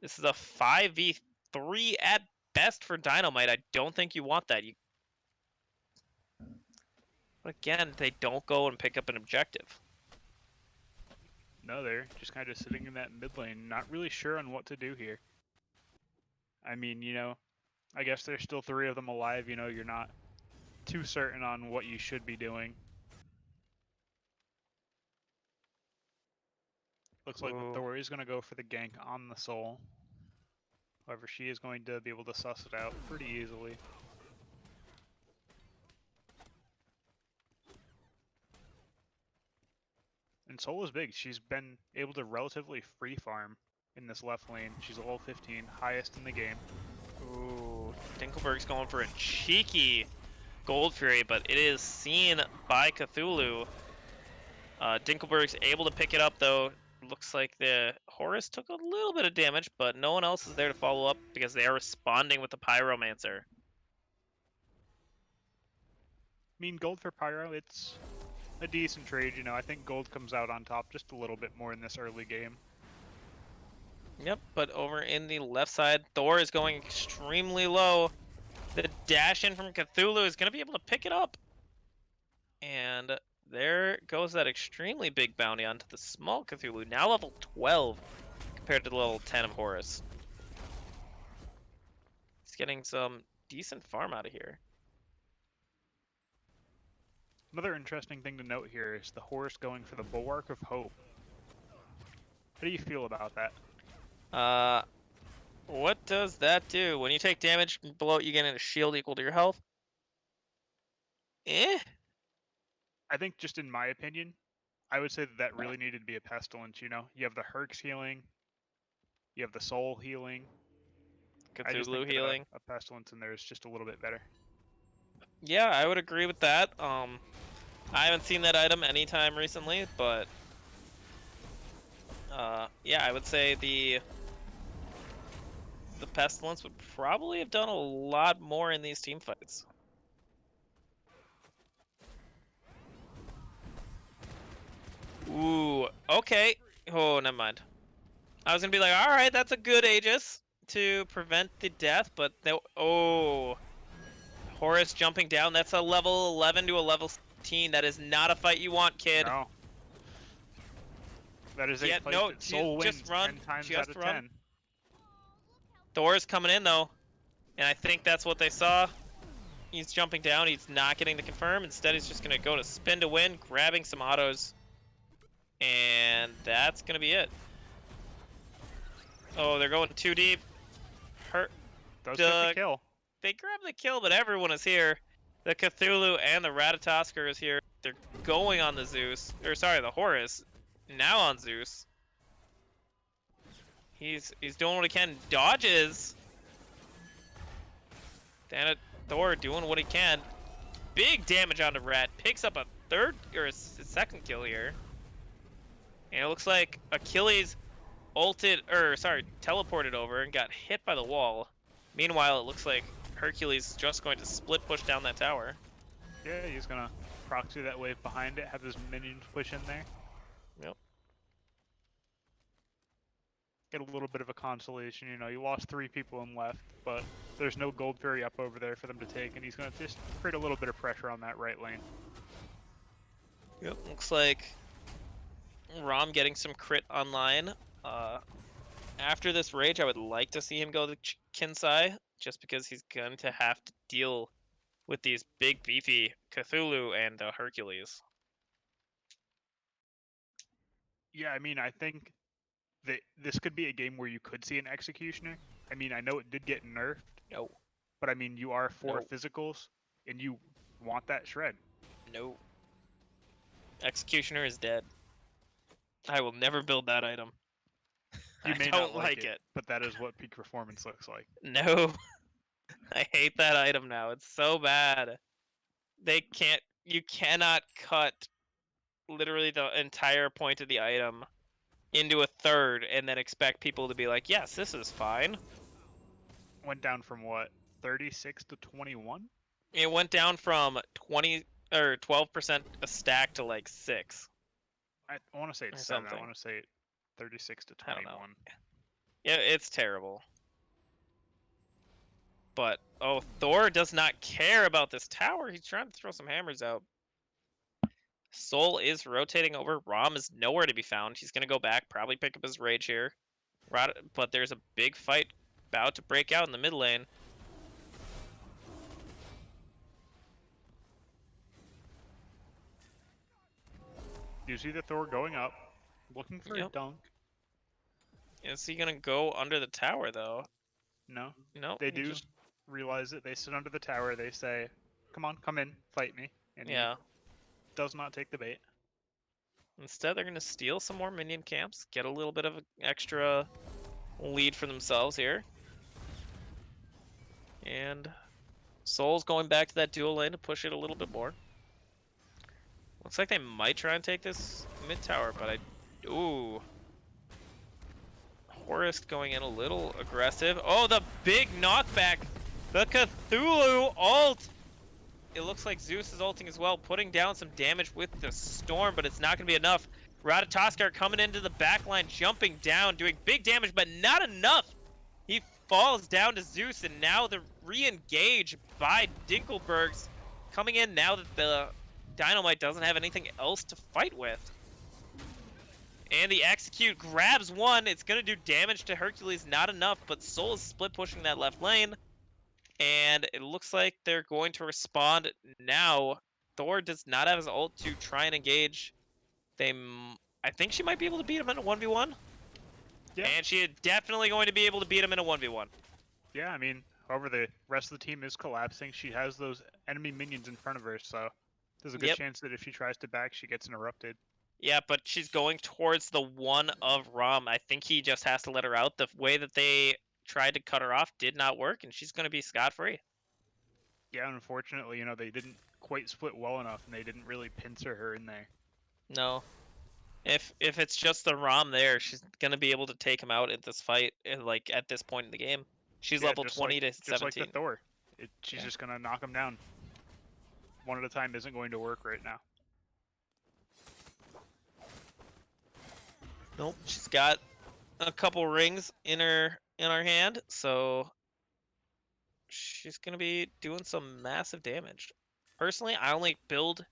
This is a 5v3 at best for Dino-Might. I don't think you want that. But again, they don't go and pick up an objective. No, they're just kind of sitting in that mid lane, not really sure on what to do here. I mean, you know, I guess there's still 3 of them alive, you know, you're not too certain on what you should be doing. Looks like the Thor is going to go for the gank on the Soul. However, she is going to be able to suss it out pretty easily. And Soul is big. She's been able to relatively free farm in this left lane. She's a level 15, highest in the game. Ooh, Dinkleberg's going for a cheeky Gold Fury, but it is seen by Cthulhu. Dinkleberg's able to pick it up, though. Looks like the Horus took a little bit of damage, but no one else is there to follow up because they are responding with the Pyromancer. I mean, gold for Pyro, it's a decent trade, you know. I think gold comes out on top just a little bit more in this early game. Yep, but over in the left side, Thor is going extremely low. The dash in from Cthulhu is going to be able to pick it up. And there goes that extremely big bounty onto the small Cthulhu, now level 12 compared to the level 10 of Horus. He's getting some decent farm out of here. Another interesting thing to note here is the Horus going for the Bulwark of Hope. How do you feel about that? What does that do? When you take damage below it, you get a shield equal to your health? I think just in my opinion, I would say that really needed to be a Pestilence, you know? You have the Hercs healing, you have the Soul healing. I just Cthulhu think healing. a Pestilence in there is just a little bit better. Yeah, I would agree with that. I haven't seen that item anytime recently, but yeah, I would say the Pestilence would probably have done a lot more in these team fights. Ooh, okay. Oh, never mind. I was gonna be like, all right, that's a good Aegis to prevent the death, but oh, Horus jumping down. That's a level 11 to a level 17. That is not a fight you want, kid. No. That is a fight no, that Soul wins just run. 10 times Just out of run. 10. Thor's coming in though, and I think that's what they saw. He's jumping down. He's not getting the confirm. Instead, he's just gonna go to spin to win, grabbing some autos, and that's gonna be it. Oh, they're going too deep. Does get the kill. They grab the kill, but everyone is here. The Cthulhu and the Ratatosker is here. They're going on the Zeus, or sorry, the Horus. Now on Zeus. He's doing what he can. Dodges. Thor doing what he can. Big damage onto Rat. Picks up a third or a second kill here. And it looks like Achilles teleported over and got hit by the wall. Meanwhile, it looks like Hercules is just going to split push down that tower. Yeah, he's gonna proxy that wave behind it, have his minions push in there. Yep. Get a little bit of a consolation, you know, you lost 3 people and left, but There's no Gold Fury up over there for them to take, and he's going to just create a little bit of pressure on that right lane. Yep, looks like Rom getting some crit online. After this Rage, I would like to see him go to Kinsai, just because he's going to have to deal with these big, beefy Cthulhu and Hercules. Yeah, I mean, I think that this could be a game where you could see an Executioner. I mean, I know it did get nerfed, No, but I mean, you are 4 No. physicals, and you want that shred. no. Executioner is dead. I will never build that item. You I may don't not like like it. but that is what peak performance looks like. No. I hate that item now. It's so bad. You cannot cut literally the entire point of the item into a third and then expect people to be like, yes, this is fine. Went down from what, 36 to 21? It went down from 20 or 12% a stack to like 6. I want to say Or it's 7. I something. want to say 36 to I don't 21. know. Yeah, it's terrible. But, oh, Thor does not care about this tower. He's trying to throw some hammers out. Soul is rotating over. Rom is nowhere to be found. He's going to go back, probably pick up his Rage here. But there's a big fight about to break out in the mid lane. You see the Thor going up, looking for a Yep. dunk. Is he going to go under the tower, though? No, No. they he do just- realize it. They sit under the tower. They say, "Come on, come in, fight me." And yeah. he does not take the bait. Instead, they're going to steal some more minion camps, get a little bit of an extra lead for themselves here. And Soul's going back to that dual lane to push it a little bit more. Looks like they might try and take this mid tower, but ooh. Horus going in a little aggressive. Oh, the big knockback! The Cthulhu ult! It looks like Zeus is ulting as well, putting down some damage with the storm, but it's not going to be enough. Ratatoskar coming into the backline, jumping down, doing big damage, but not enough! He falls down to Zeus, and now the re-engage by Dinklebergs coming in now that the Dino-Might doesn't have anything else to fight with. And the Execute grabs one. It's going to do damage to Hercules, not enough, but Soul is split pushing that left lane. And it looks like they're going to respond now. Thor does not have his ult to try and engage. I think she might be able to beat him in a 1v1. Yeah. And she is definitely going to be able to beat him in a 1v1. Yeah, I mean, however, the rest of the team is collapsing. She has those enemy minions in front of her, so there's a good Yep. chance that if she tries to back, she gets interrupted. Yeah, but she's going towards the one of Rom. I think he just has to let her out. The way that they tried to cut her off did not work, and she's going to be scot-free. Yeah, unfortunately, they didn't quite split well enough, and they didn't really pincer her in there. No. If it's just the Rom there, she's going to be able to take him out at this fight, like, at this point in the game. She's Yeah, level just 20 like, to just like 17. the Thor. She's Yeah. just going to knock him down. One at a time isn't going to work right now. Nope, she's got a couple rings in her hand, so she's gonna be doing some massive damage. Personally, I only build,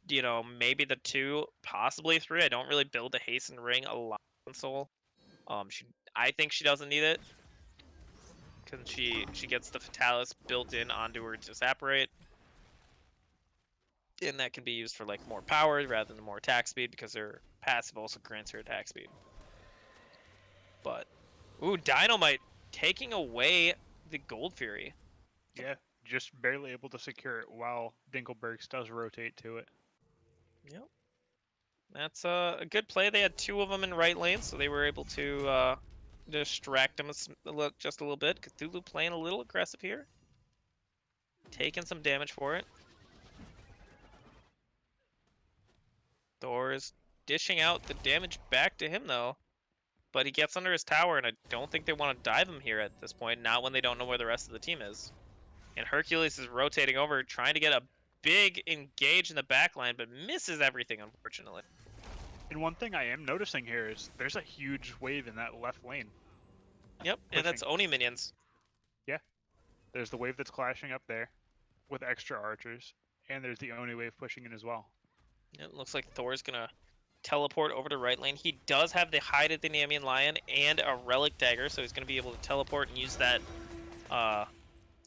maybe the 2, possibly 3. I don't really build the hasten ring a lot on Soul. I think she doesn't need it because she gets the Fatalis built in onto her Disapparate, and that can be used for like more power rather than more attack speed because her passive also grants her attack speed. But, ooh, Dino-Might taking away the Gold Fury. Yeah, just barely able to secure it while Dinklebergs does rotate to it. Yep. That's a good play. They had 2 of them in right lane, so they were able to distract them just a little bit. Cthulhu playing a little aggressive here. Taking some damage for it. Thor is dishing out the damage back to him, though. But he gets under his tower, and I don't think they want to dive him here at this point, not when they don't know where the rest of the team is. And Hercules is rotating over, trying to get a big engage in the backline, but misses everything, unfortunately. And one thing I am noticing here is there's a huge wave in that left lane. Yep, and that's Oni minions. Yeah. There's the wave that's clashing up there with extra archers, and there's the Oni wave pushing in as well. It looks like Thor's gonna teleport over to right lane. He does have the Hide at the Nemean Lion and a Relic Dagger, so he's gonna be able to teleport and use that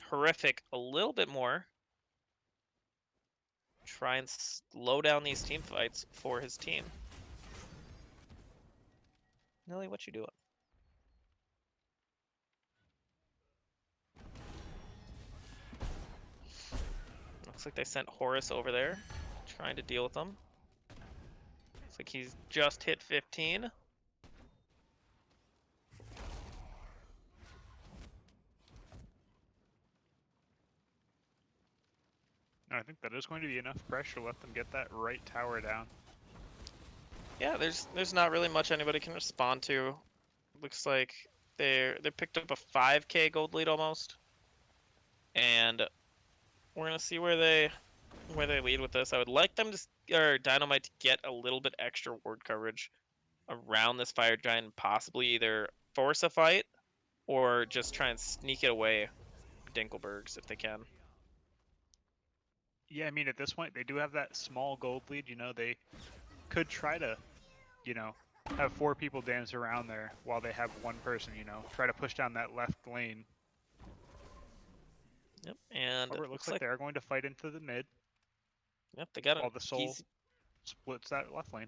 horrific a little bit more. Try and slow down these team fights for his team. Nelly, what you doing? Looks like they sent Horus over there, trying to deal with them. Looks like he's just hit 15. And I think that is going to be enough pressure to let them get that right tower down. Yeah, there's not really much anybody can respond to. Looks like they picked up a 5k gold lead almost, and we're gonna see where they lead with this. I would like them to, or Dino-Might, to get a little bit extra ward coverage around this fire giant, and possibly either force a fight or just try and sneak it away, Dinklebergs, if they can. Yeah, I mean, at this point, they do have that small gold lead. You know, they could try to, you know, have 4 people dance around there while they have 1 person, you know, try to push down that left lane. Yep, and However, it looks like they're going to fight into the mid. Yep, they got while the soul splits that left lane.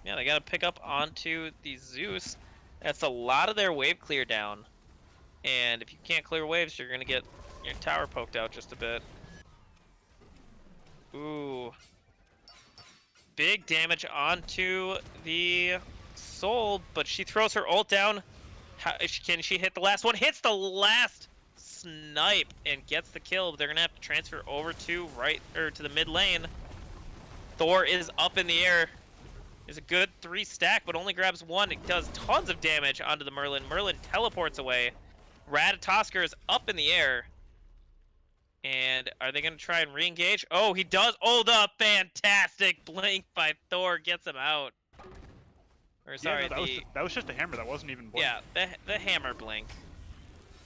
Yeah, they got to pick up onto the Zeus. That's a lot of their wave clear down, and if you can't clear waves, you're gonna get your tower poked out just a bit. Ooh. Big damage onto the soul, but she throws her ult down. Can she hit the last one? Hits the last snipe and gets the kill. They're gonna have to transfer over to to the mid lane. Thor is up in the air. There's a good 3 stack, but only grabs 1. It does tons of damage onto the Merlin. Merlin teleports away. Ratatosker is up in the air. And are they going to try and re-engage? Oh, he does. Oh, the fantastic blink by Thor gets him out. Or sorry, yeah, no, that was just a hammer. That wasn't even blink. Yeah, the hammer blink.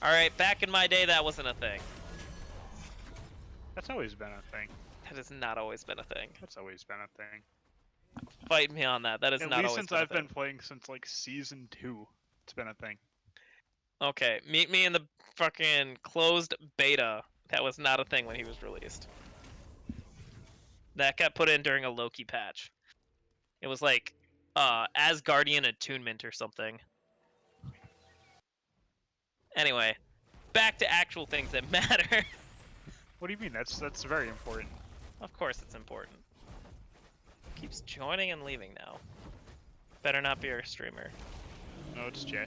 All right, back in my day, that wasn't a thing. That's always been a thing. That has not always been a thing. That's always been a thing. Fight me on that. That is not always been a thing. At least since I've been playing since like season 2, it's been a thing. Okay, meet me in the fucking closed beta. That was not a thing when he was released. That got put in during a Loki patch. It was like Asgardian attunement or something. Anyway, back to actual things that matter. What do you mean? That's very important. Of course it's important. Keeps joining and leaving now. Better not be our streamer. No, it's Jay.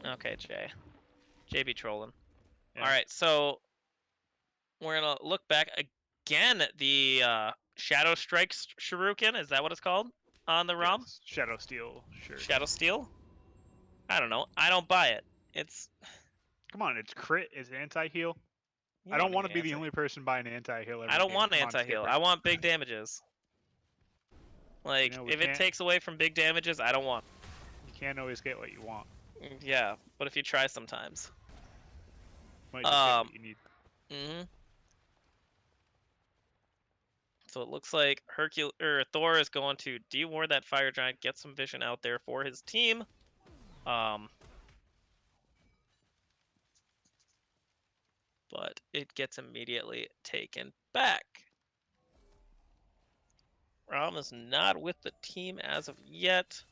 Okay, Jay. Jay be trolling. Yeah. Alright, so we're gonna look back again. The Shadow Strike Shuriken, is that what it's called on the ROM? Yes. Shadow Steel, sure. Shadow Steel? I don't know. I don't buy it. It's... Come on, it's crit, it's anti-heal. Yeah, I don't want to be the only person buying anti-heal. I don't want anti-heal. I want big damages. Like, You know, if it takes away from big damages, I don't want. You can't always get what you want. Yeah, but if you try sometimes. Might just get what you need. Mm-hmm. So it looks like Thor is going to deward that fire giant, get some vision out there for his team. But it gets immediately taken back. Rom is not with the team as of yet.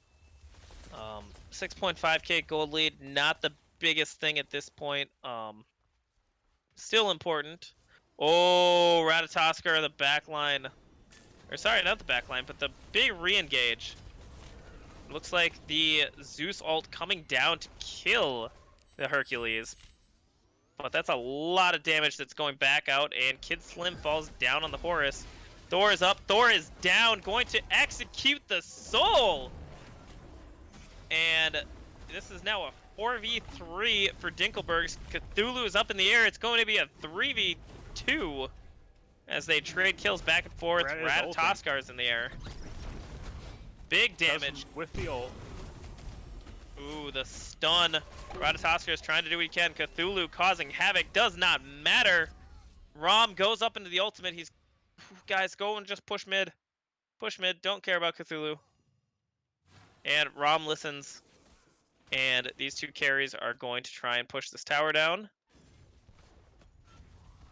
6.5k gold lead, not the biggest thing at this point. Still important. Oh, Ratatosker, the backline. Or sorry, not the backline, but the big re-engage. Looks like the Zeus ult coming down to kill the Hercules. But that's a lot of damage that's going back out, and Kid Slim falls down on the Horus. Thor is up, Thor is down, going to execute the soul! And this is now a 4v3 for Dinklebergs. Cthulhu is up in the air, it's going to be a 3v2 as they trade kills back and forth. Ratatosker is in the air. Big damage. With the ult. Ooh, the stun. Ratatosker is trying to do what he can. Cthulhu causing havoc. Does not matter. Rom goes up into the ultimate. He's... Guys, go and just push mid. Push mid. Don't care about Cthulhu. And Rom listens. And these two carries are going to try and push this tower down.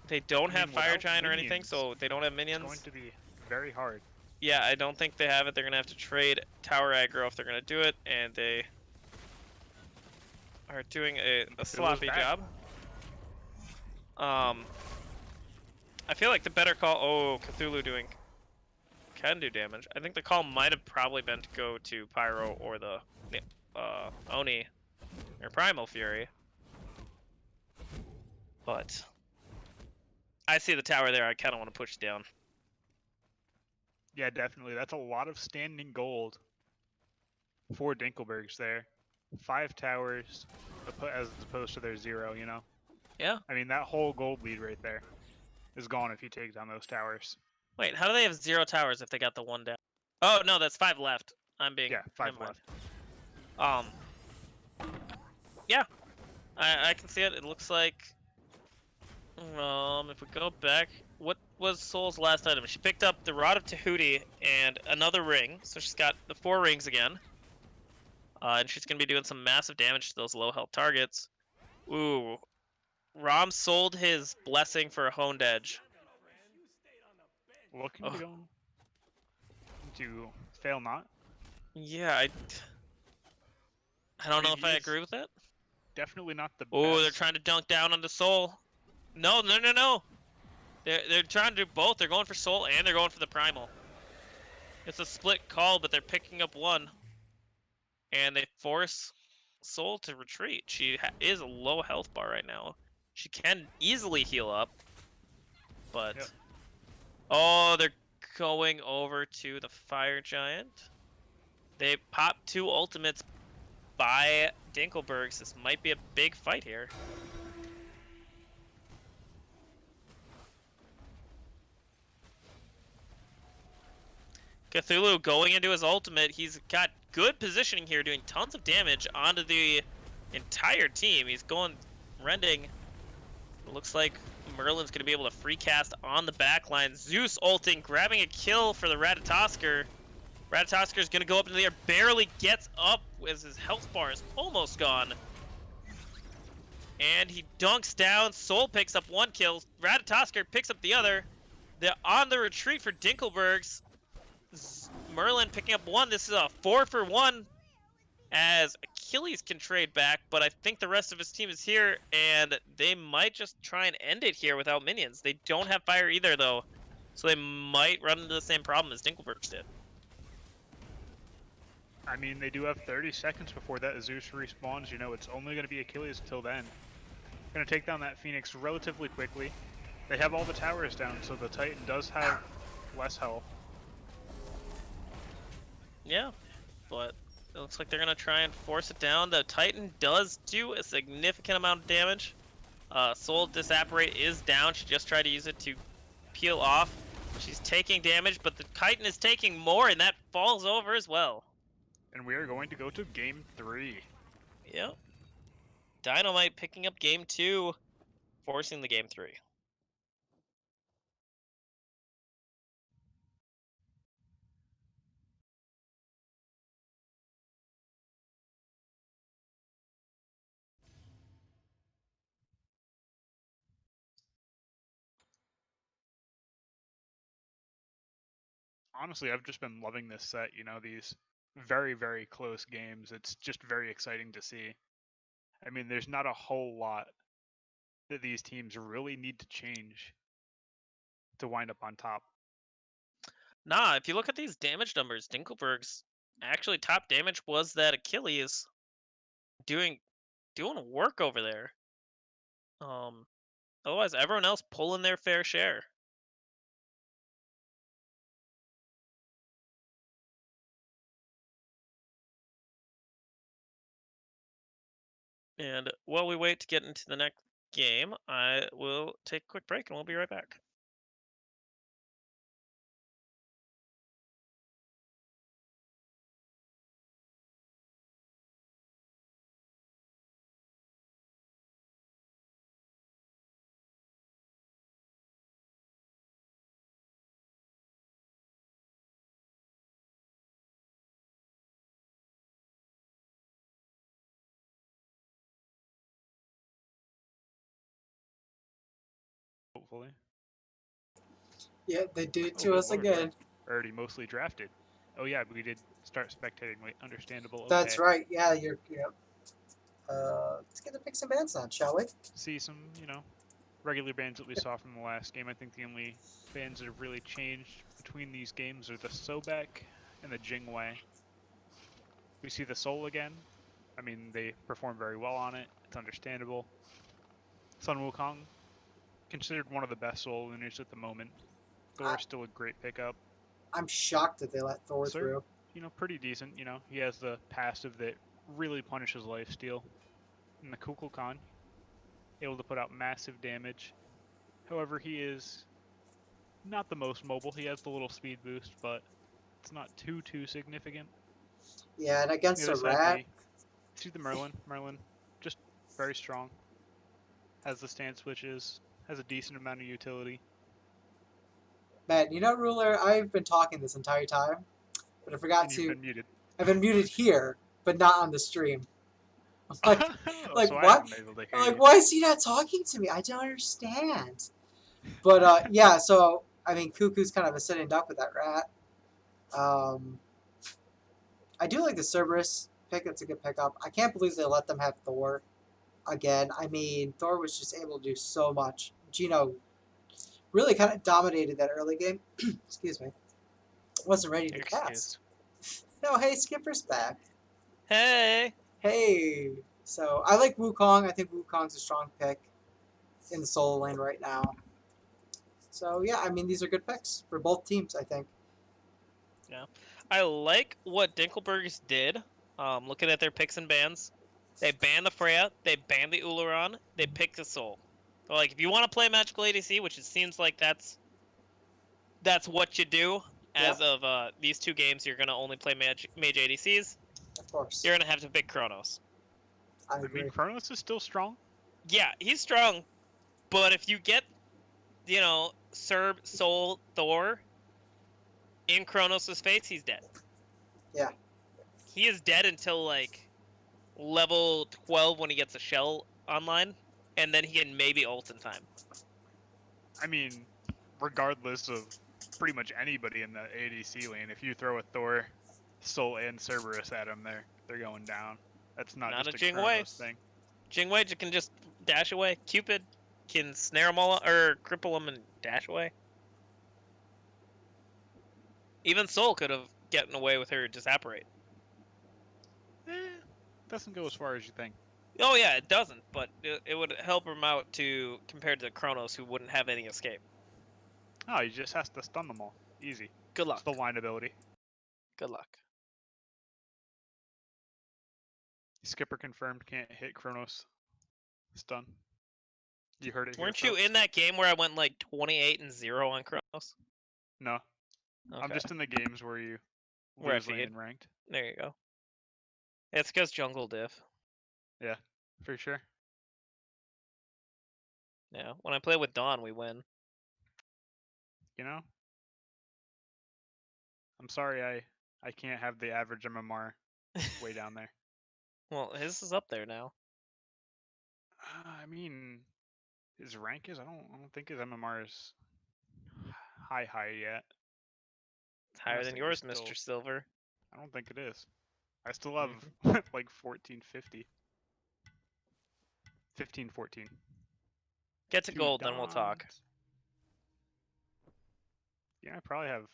They don't have Fire without Giant or anything, minions, so they don't have minions. It's going to be very hard. Yeah, I don't think they have it. They're going to have to trade tower aggro if they're going to do it, and they are doing a sloppy job. I feel like the better call... Oh, Cthulhu can do damage. I think the call might have probably been to go to Pyro or the Oni or Primal Fury. But I see the tower there. I kind of want to push down. Yeah, definitely. That's a lot of standing gold for Dinklebergs there. 5 towers as opposed to their 0, you know? Yeah. I mean, that whole gold lead right there is gone if you take down those towers. Wait, how do they have 0 towers if they got the 1 down? Oh, no, that's 5 left. I'm being... Yeah, 5 never mind. left. Yeah. I can see it. It looks like... if we go back... What was Soul's last item? She picked up the Rod of Tahuti and another ring. So she's got the 4 rings again. And she's going to be doing some massive damage to those low health targets. Ooh. Rom sold his blessing for a honed edge. Looking to fail not. Yeah, I don't know if I agree with that. Definitely not the best. Oh, they're trying to dunk down on the Soul. No. They're trying to do both. They're going for Soul and they're going for the Primal. It's a split call, but they're picking up one. And they force Soul to retreat. She is a low health bar right now. She can easily heal up. But... Yep. Oh, they're going over to the Fire Giant. They popped 2 ultimates by Dinklebergs. This might be a big fight here. Cthulhu going into his ultimate. He's got good positioning here, doing tons of damage onto the entire team. He's going rending. It looks like Merlin's going to be able to free cast on the back line. Zeus ulting, grabbing a kill for the Ratatosker. Ratatosker is going to go up into the air, barely gets up as his health bar is almost gone. And he dunks down. Soul picks up 1 kill. Ratatosker picks up the other. They're on the retreat for Dinklebergs. Merlin picking up 1. This is a 4-for-1 as Achilles can trade back, but I think the rest of his team is here, and they might just try and end it here without minions. They don't have fire either, though, so they might run into the same problem as Dinklebergs did. I mean, they do have 30 seconds before that Zeus respawns. You know, it's only going to be Achilles until then. Going to take down that Phoenix relatively quickly. They have all the towers down, so the Titan does have less health. Yeah, but it looks like they're going to try and force it down. The Titan does do a significant amount of damage. Soul Disapparate is down. She just tried to use it to peel off. She's taking damage, but the Titan is taking more, and that falls over as well. And we are going to go to Game 3. Yep. Dino-Might picking up Game 2, forcing the Game 3. Honestly, I've just been loving this set, you know, these very, very close games. It's just very exciting to see. I mean, there's not a whole lot that these teams really need to change to wind up on top. Nah, if you look at these damage numbers, Dinklebergs actually top damage was that Achilles doing work over there. Otherwise everyone else pulling their fair share. And while we wait to get into the next game, I will take a quick break and we'll be right back. hopefully. Yeah, they did it Oh, to good us lord, again. we're already mostly drafted. Oh yeah, we did start spectating. Wait, understandable. Okay. That's right. Yeah, you're. Yeah. Let's get the picks and bands on, shall we? See some, regular bands that we saw from the last game. I think the only bands that have really changed between these games are the Sobek and the Jingwei. We see the Soul again. I mean, they perform very well on it. It's understandable. Sun Wukong, considered one of the best Soul Lunars at the moment. I, Thor's still a great pickup. I'm shocked that they let Thor Sir, through. pretty decent. He has the passive that really punishes lifesteal. And the Kukulkan, able to put out massive damage. However, he is not the most mobile. He has the little speed boost, but it's not too significant. Yeah, and On the against other a side, rat, we see the Merlin. Merlin, just very strong. Has the stance switches. Has a decent amount of utility. man, Ruler, I've been talking this entire time, but I forgot And you've to. been muted. I've been muted here, but not on the stream. I'm Oh, so I what? haven't been able to I'm hear like, you. why is he not talking to me? I don't understand. But yeah, so I mean, Cuckoo's kind of a sitting duck with that rat. I do like the Cerberus pick. It's a good pickup. I can't believe they let them have Thor again. I mean, Thor was just able to do so much. Gino really kind of dominated that early game. Excuse me. Wasn't ready to cast. No, hey, Skipper's back. Hey. Hey. So I like Wukong. I think Wukong's a strong pick in the solo lane right now. So yeah, I mean these are good picks for both teams. I think. Yeah, I like what Dinklebergs did. Looking at their picks and bans, they banned the Freya, they banned the Ularon, they picked the Soul. So, like, if you want to play magical ADC, which it seems like that's what you do. Yeah, As of these two games, you're gonna only play mage ADCs. of course. You're gonna have to pick Kronos. I I mean, agree. Kronos is still strong. Yeah, he's strong, but if you get, Serb, Soul, Thor in Kronos' face, he's dead. Yeah. He is dead until like level 12 when he gets a shell online, and then he can maybe ult in time. I mean, regardless of pretty much anybody in the ADC lane, if you throw a Thor, Soul, and Cerberus at them, they're going down. That's not Not a just a Jingwei. Kronos thing. Jingwei can just dash away. Cupid can snare him all, or cripple him and dash away. Even Soul could have gotten away with her disapparate. Doesn't go as far as you think. Oh yeah, it doesn't, but it would help him out to compared to Kronos, who wouldn't have any escape. Oh, he just has to stun them all. Easy. Good luck. It's the line ability. Good luck. Skipper confirmed can't hit Kronos. Stun. You heard it here Weren't you first. in that game where I went like 28-0 on Kronos? No. Okay. I'm just in the games where you Where I lose lane feed. and ranked. There you go. It's because jungle diff. Yeah, for sure. Yeah. When I play with Dawn, we win. I'm sorry I can't have the average MMR way down there. Well, his is up there now. I mean, his rank is I don't think his MMR is high yet. It's higher than Honestly, he's yours, still, Mr. Silver. I don't think it is. I still have like 1450. 1514. Get to 2 gold, then we'll talk. dons. Yeah, I probably have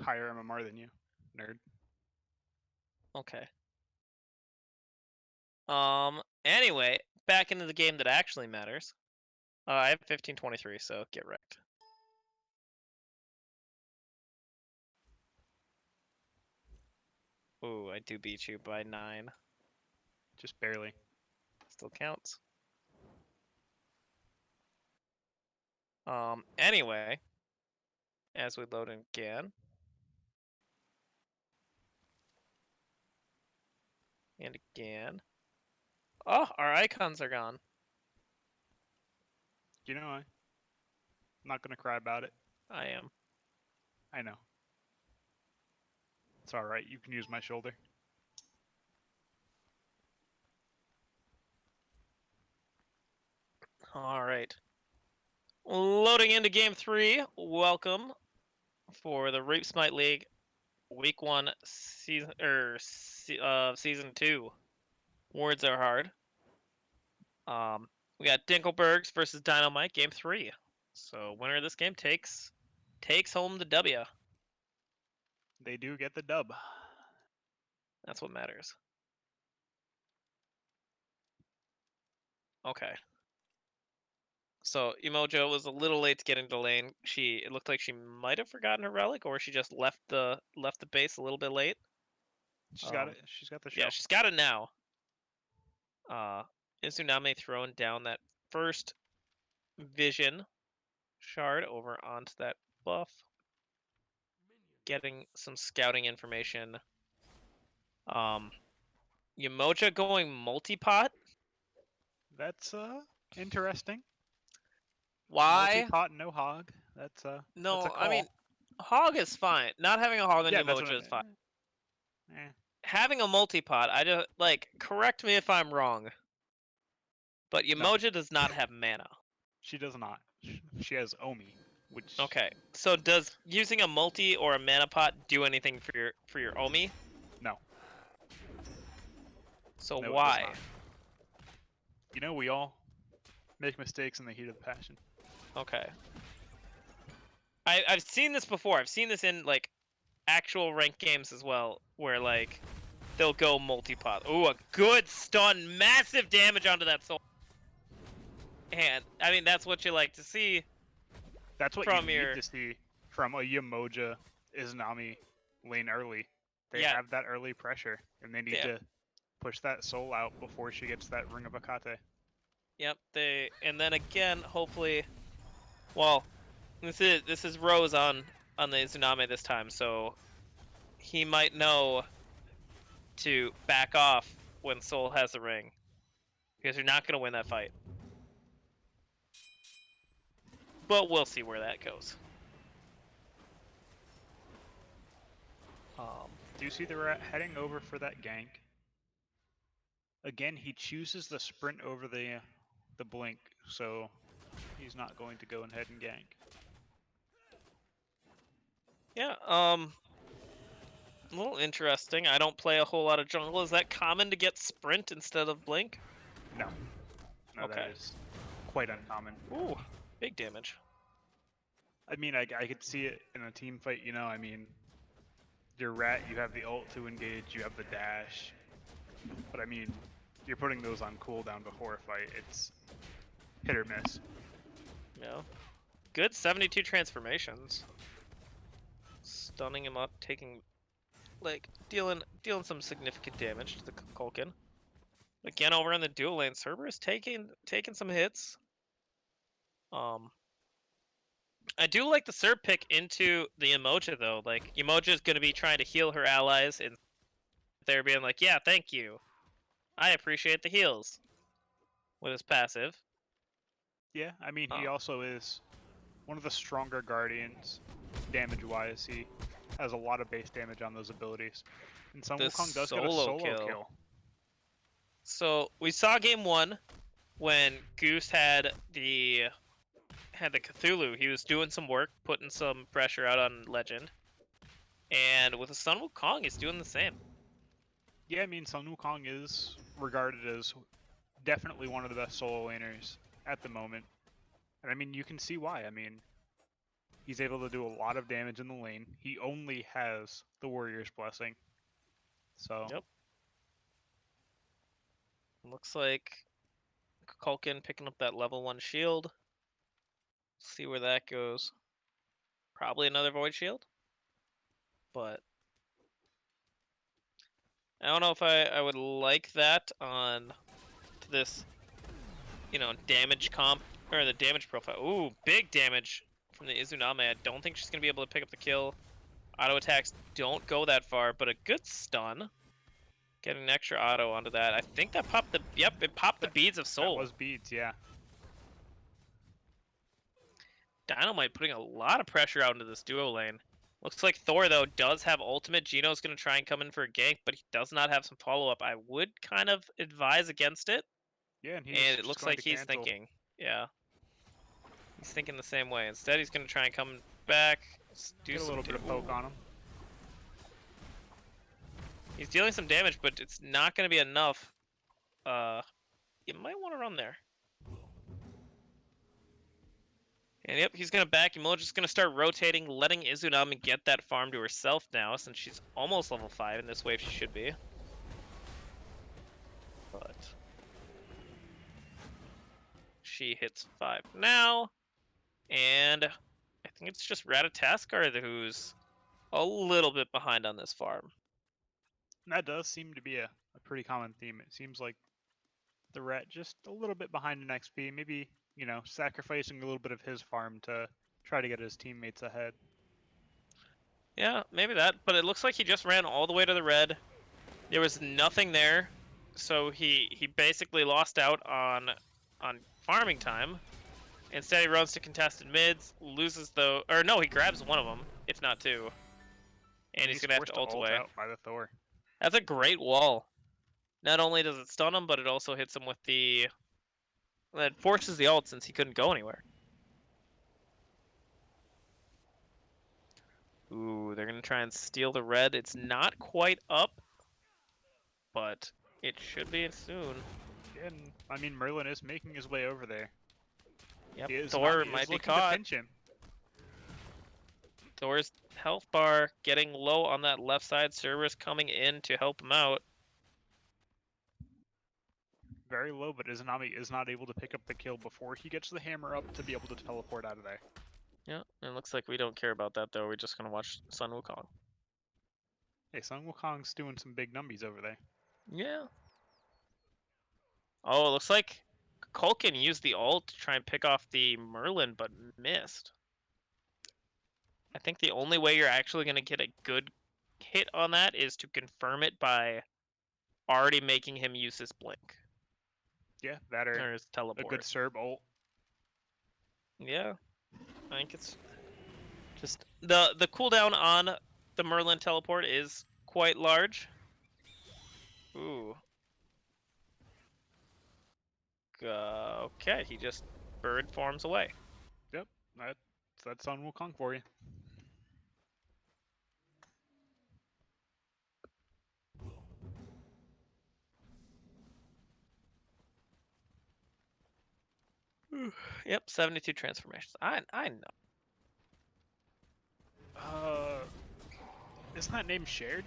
higher MMR than you, nerd. Okay. Anyway, back into the game that actually matters. I have 1523, so get wrecked. Ooh, I do beat you by 9. Just barely. Still counts. Anyway, as we load in again. And again. Oh, our icons are gone. I'm not gonna cry about it. I am. I know. It's alright, you can use my shoulder. Alright. Loading into Game 3. Welcome for the Rape Smite League Week 1 season Season 2. Words are hard. We got Dinklebergs versus Dino-Might, Game 3. So winner of this game takes home the W. They do get the dub. That's what matters. Okay. So Emojo was a little late to get into lane. It looked like she might have forgotten her relic, or she just left the base a little bit late. She's got it. She's got the show. Yeah, she's got it now. Izunami throwing down that first vision shard over onto that buff. Getting some scouting information. Yamoja going multi-pot. That's interesting. Why? Multi-pot, no hog. That's No, that's a call. I mean, hog is fine. Not having a hog on yeah, that's Yamoja is fine. Eh. Having a multi-pot, I just correct me if I'm wrong. But Yamoja does not have mana. She does not. She has Omi, which Okay, so does using a multi or a mana pot do anything for your Omi? No. So No, it does why? not. You know, we all make mistakes in the heat of the passion. Okay. I've seen this before. I've seen this in actual ranked games as well, where they'll go multi-pot. Ooh, a good stun, massive damage onto that soul. And I mean that's what you like to see. That's what from you need to see from a Yamoja Izunami lane early. They have that early pressure, and they need to push that soul out before she gets that Ring of Akate. Yep, and then again, hopefully, well, this is Rose on the Izunami this time, so he might know to back off when Soul has the ring, because you're not gonna win that fight. But we'll see where that goes. Do you see the rat heading over for that gank? Again, he chooses the sprint over the blink, so he's not going to go ahead and gank. Yeah, a little interesting. I don't play a whole lot of jungle. Is that common to get sprint instead of blink? No. No, Okay. that is quite uncommon. Ooh, big damage. I mean, I could see it in a team fight, you know, I mean, your rat, you have the ult to engage, you have the dash, but I mean, you're putting those on cooldown before a fight, it's hit or miss. Yeah. Good 72 transformations. Stunning him up, taking, dealing some significant damage to the Kulkin. Again, over on the dual lane, Cerberus taking some hits. I do like the Cerb pick into the Emoja though. Emoja is going to be trying to heal her allies, and they're being like, "Yeah, thank you. I appreciate the heals." With his passive. Yeah, I mean, he also is one of the stronger Guardians, damage-wise. He has a lot of base damage on those abilities. And Sun Wukong does get a solo kill. So, we saw game 1 when Goose had the Cthulhu. He was doing some work, putting some pressure out on Legend. And with the Sun Wukong, he's doing the same. Yeah, I mean, Sun Wukong is regarded as definitely one of the best solo laners at the moment. And I mean, you can see why. I mean, he's able to do a lot of damage in the lane. He only has the Warrior's Blessing. So. Yep. Looks like Kulkin picking up that level 1 shield. See where that goes. Probably another Void Shield. But I don't know if I would like that on this, damage comp, or the damage profile. Ooh, big damage from the Izunami. I don't think she's going to be able to pick up the kill. Auto attacks don't go that far, but a good stun. Getting an extra auto onto that. I think that popped the, it popped the Beads of Soul. That was beads, yeah. Dino-Might putting a lot of pressure out into this duo lane. Looks like Thor, though, does have ultimate. Gino's going to try and come in for a gank, but he does not have some follow-up. I would kind of advise against it. Yeah, and it looks like he's thinking. Yeah. He's thinking the same way. Instead, he's going to try and come back, do Get a some little bit of poke on him. He's dealing some damage, but it's not going to be enough. You might want to run there. And yep, he's going to back. Imoja's just going to start rotating, letting Izunami get that farm to herself now, since she's almost level 5 in this wave she should be. But she hits 5 now. And I think it's just Ratataskar who's a little bit behind on this farm. And that does seem to be a pretty common theme. It seems like the rat just a little bit behind in XP, maybe, you know, sacrificing a little bit of his farm to try to get his teammates ahead. Yeah, maybe that, but it looks like he just ran all the way to the red. There was nothing there, so he basically lost out on farming time. Instead, he runs to contested mids, loses though, or no, he grabs one of them, if not two, and he's gonna have to ult away. Out by the Thor. That's a great wall. Not only does it stun him, but it also hits him with the... That forces the ult since he couldn't go anywhere. Ooh, they're gonna try and steal the red. It's not quite up, but it should be soon. And I mean, Merlin is making his way over there. Yep, Thor might be caught. To pinch him. Thor's health bar getting low on that left side. Cerberus coming in to help him out. Very low, but Izanami is not able to pick up the kill before he gets the hammer up to be able to teleport out of there. Yeah, it looks like we don't care about that though. We're just gonna watch Sun Wukong. Hey, Sun Wukong's doing some big numbies over there. Yeah. Oh, it looks like Kulkin used the ult to try and pick off the Merlin, but missed. I think the only way you're actually going to get a good hit on that is to confirm it by already making him use his blink. Yeah, that or his teleport. a good Serb ult. Yeah, I think it's just the cooldown on the Merlin teleport is quite large. Ooh. Okay, he just bird forms away. Yep, that's Sun Wukong for you. Yep, 72 transformations. I know. Isn't that name shared?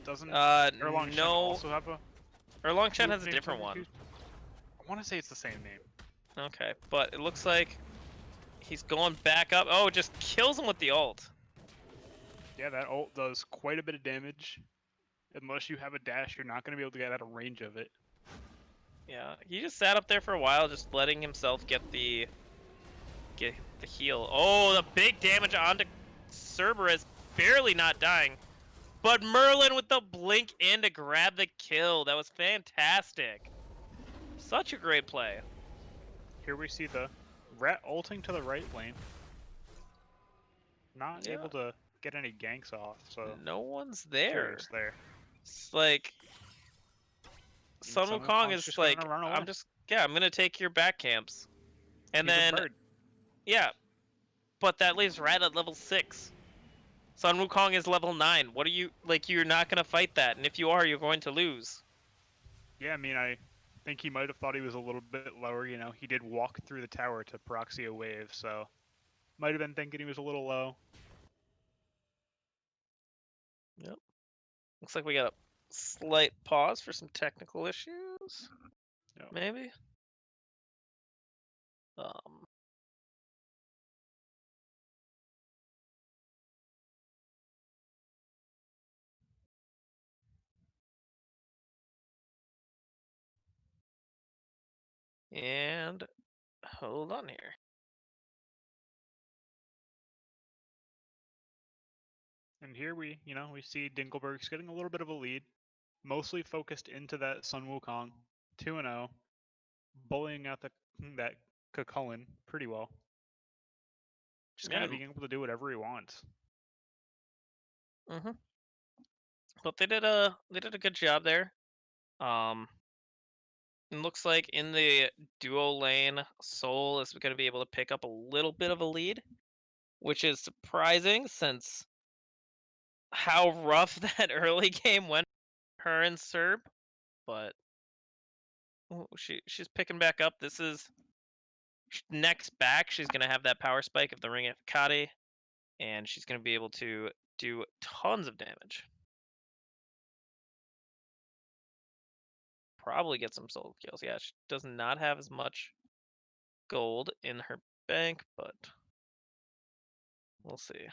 Doesn't Erlong Shen also have a? Erlong Shen has a different one. I want to say it's the same name. Okay, but it looks like he's going back up. Oh, just kills him with the ult. Yeah, that ult does quite a bit of damage. Unless you have a dash, you're not going to be able to get out of range of it. Yeah, he just sat up there for a while, just letting himself get the heal. Oh, the big damage onto Cerberus, barely not dying. But Merlin with the blink in to grab the kill. That was fantastic. Such a great play. Here we see the rat ulting to the right lane. Not able to get any ganks off, so no one's there. There. It's like Sun Wukong is like, I'm gonna take your back camps, and then but that leaves Rat at level 6. Sun Wukong is level 9. What are you like? You're not gonna fight that, and if you are, you're going to lose. Yeah, I mean, I think he might have thought he was a little bit lower. You know, he did walk through the tower to proxy a wave, so might have been thinking he was a little low. Yep. Looks like we got a slight pause for some technical issues. Yep. Maybe. And hold on here. And here we see Dinklebergs getting a little bit of a lead, mostly focused into that Sun Wukong, 2-0, bullying out that Kukulkan pretty well. Just kind of being able to do whatever he wants. Mhm. But they did a good job there. It looks like in the duo lane, Soul is going to be able to pick up a little bit of a lead, which is surprising since how rough that early game went for her and Serb. But she's picking back up. This is next back. She's going to have that power spike of the Ring of Kati, and she's going to be able to do tons of damage. Probably get some solo kills. Yeah, she does not have as much gold in her bank, but we'll see.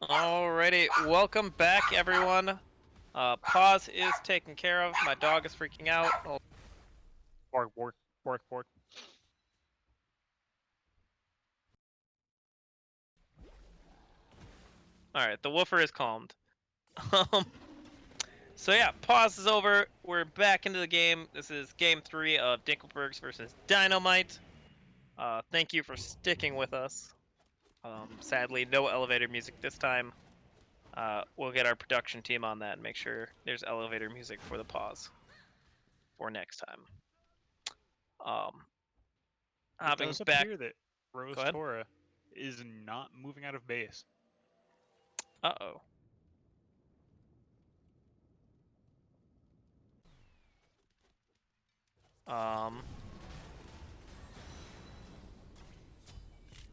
Alrighty, welcome back, everyone. Pause is taken care of. My dog is freaking out. Oh, Bork, bork, bork, bork. alright, the woofer is calmed. So yeah, pause is over. We're back into the game. This is game 3 of Dinklebergs versus Dino-Might. Thank you for sticking with us. Sadly, no elevator music this time. We'll get our production team on that and make sure there's elevator music for the pause for next time. It Hopping does back. appear that Rose Go ahead. Tora is not moving out of base. Uh-oh.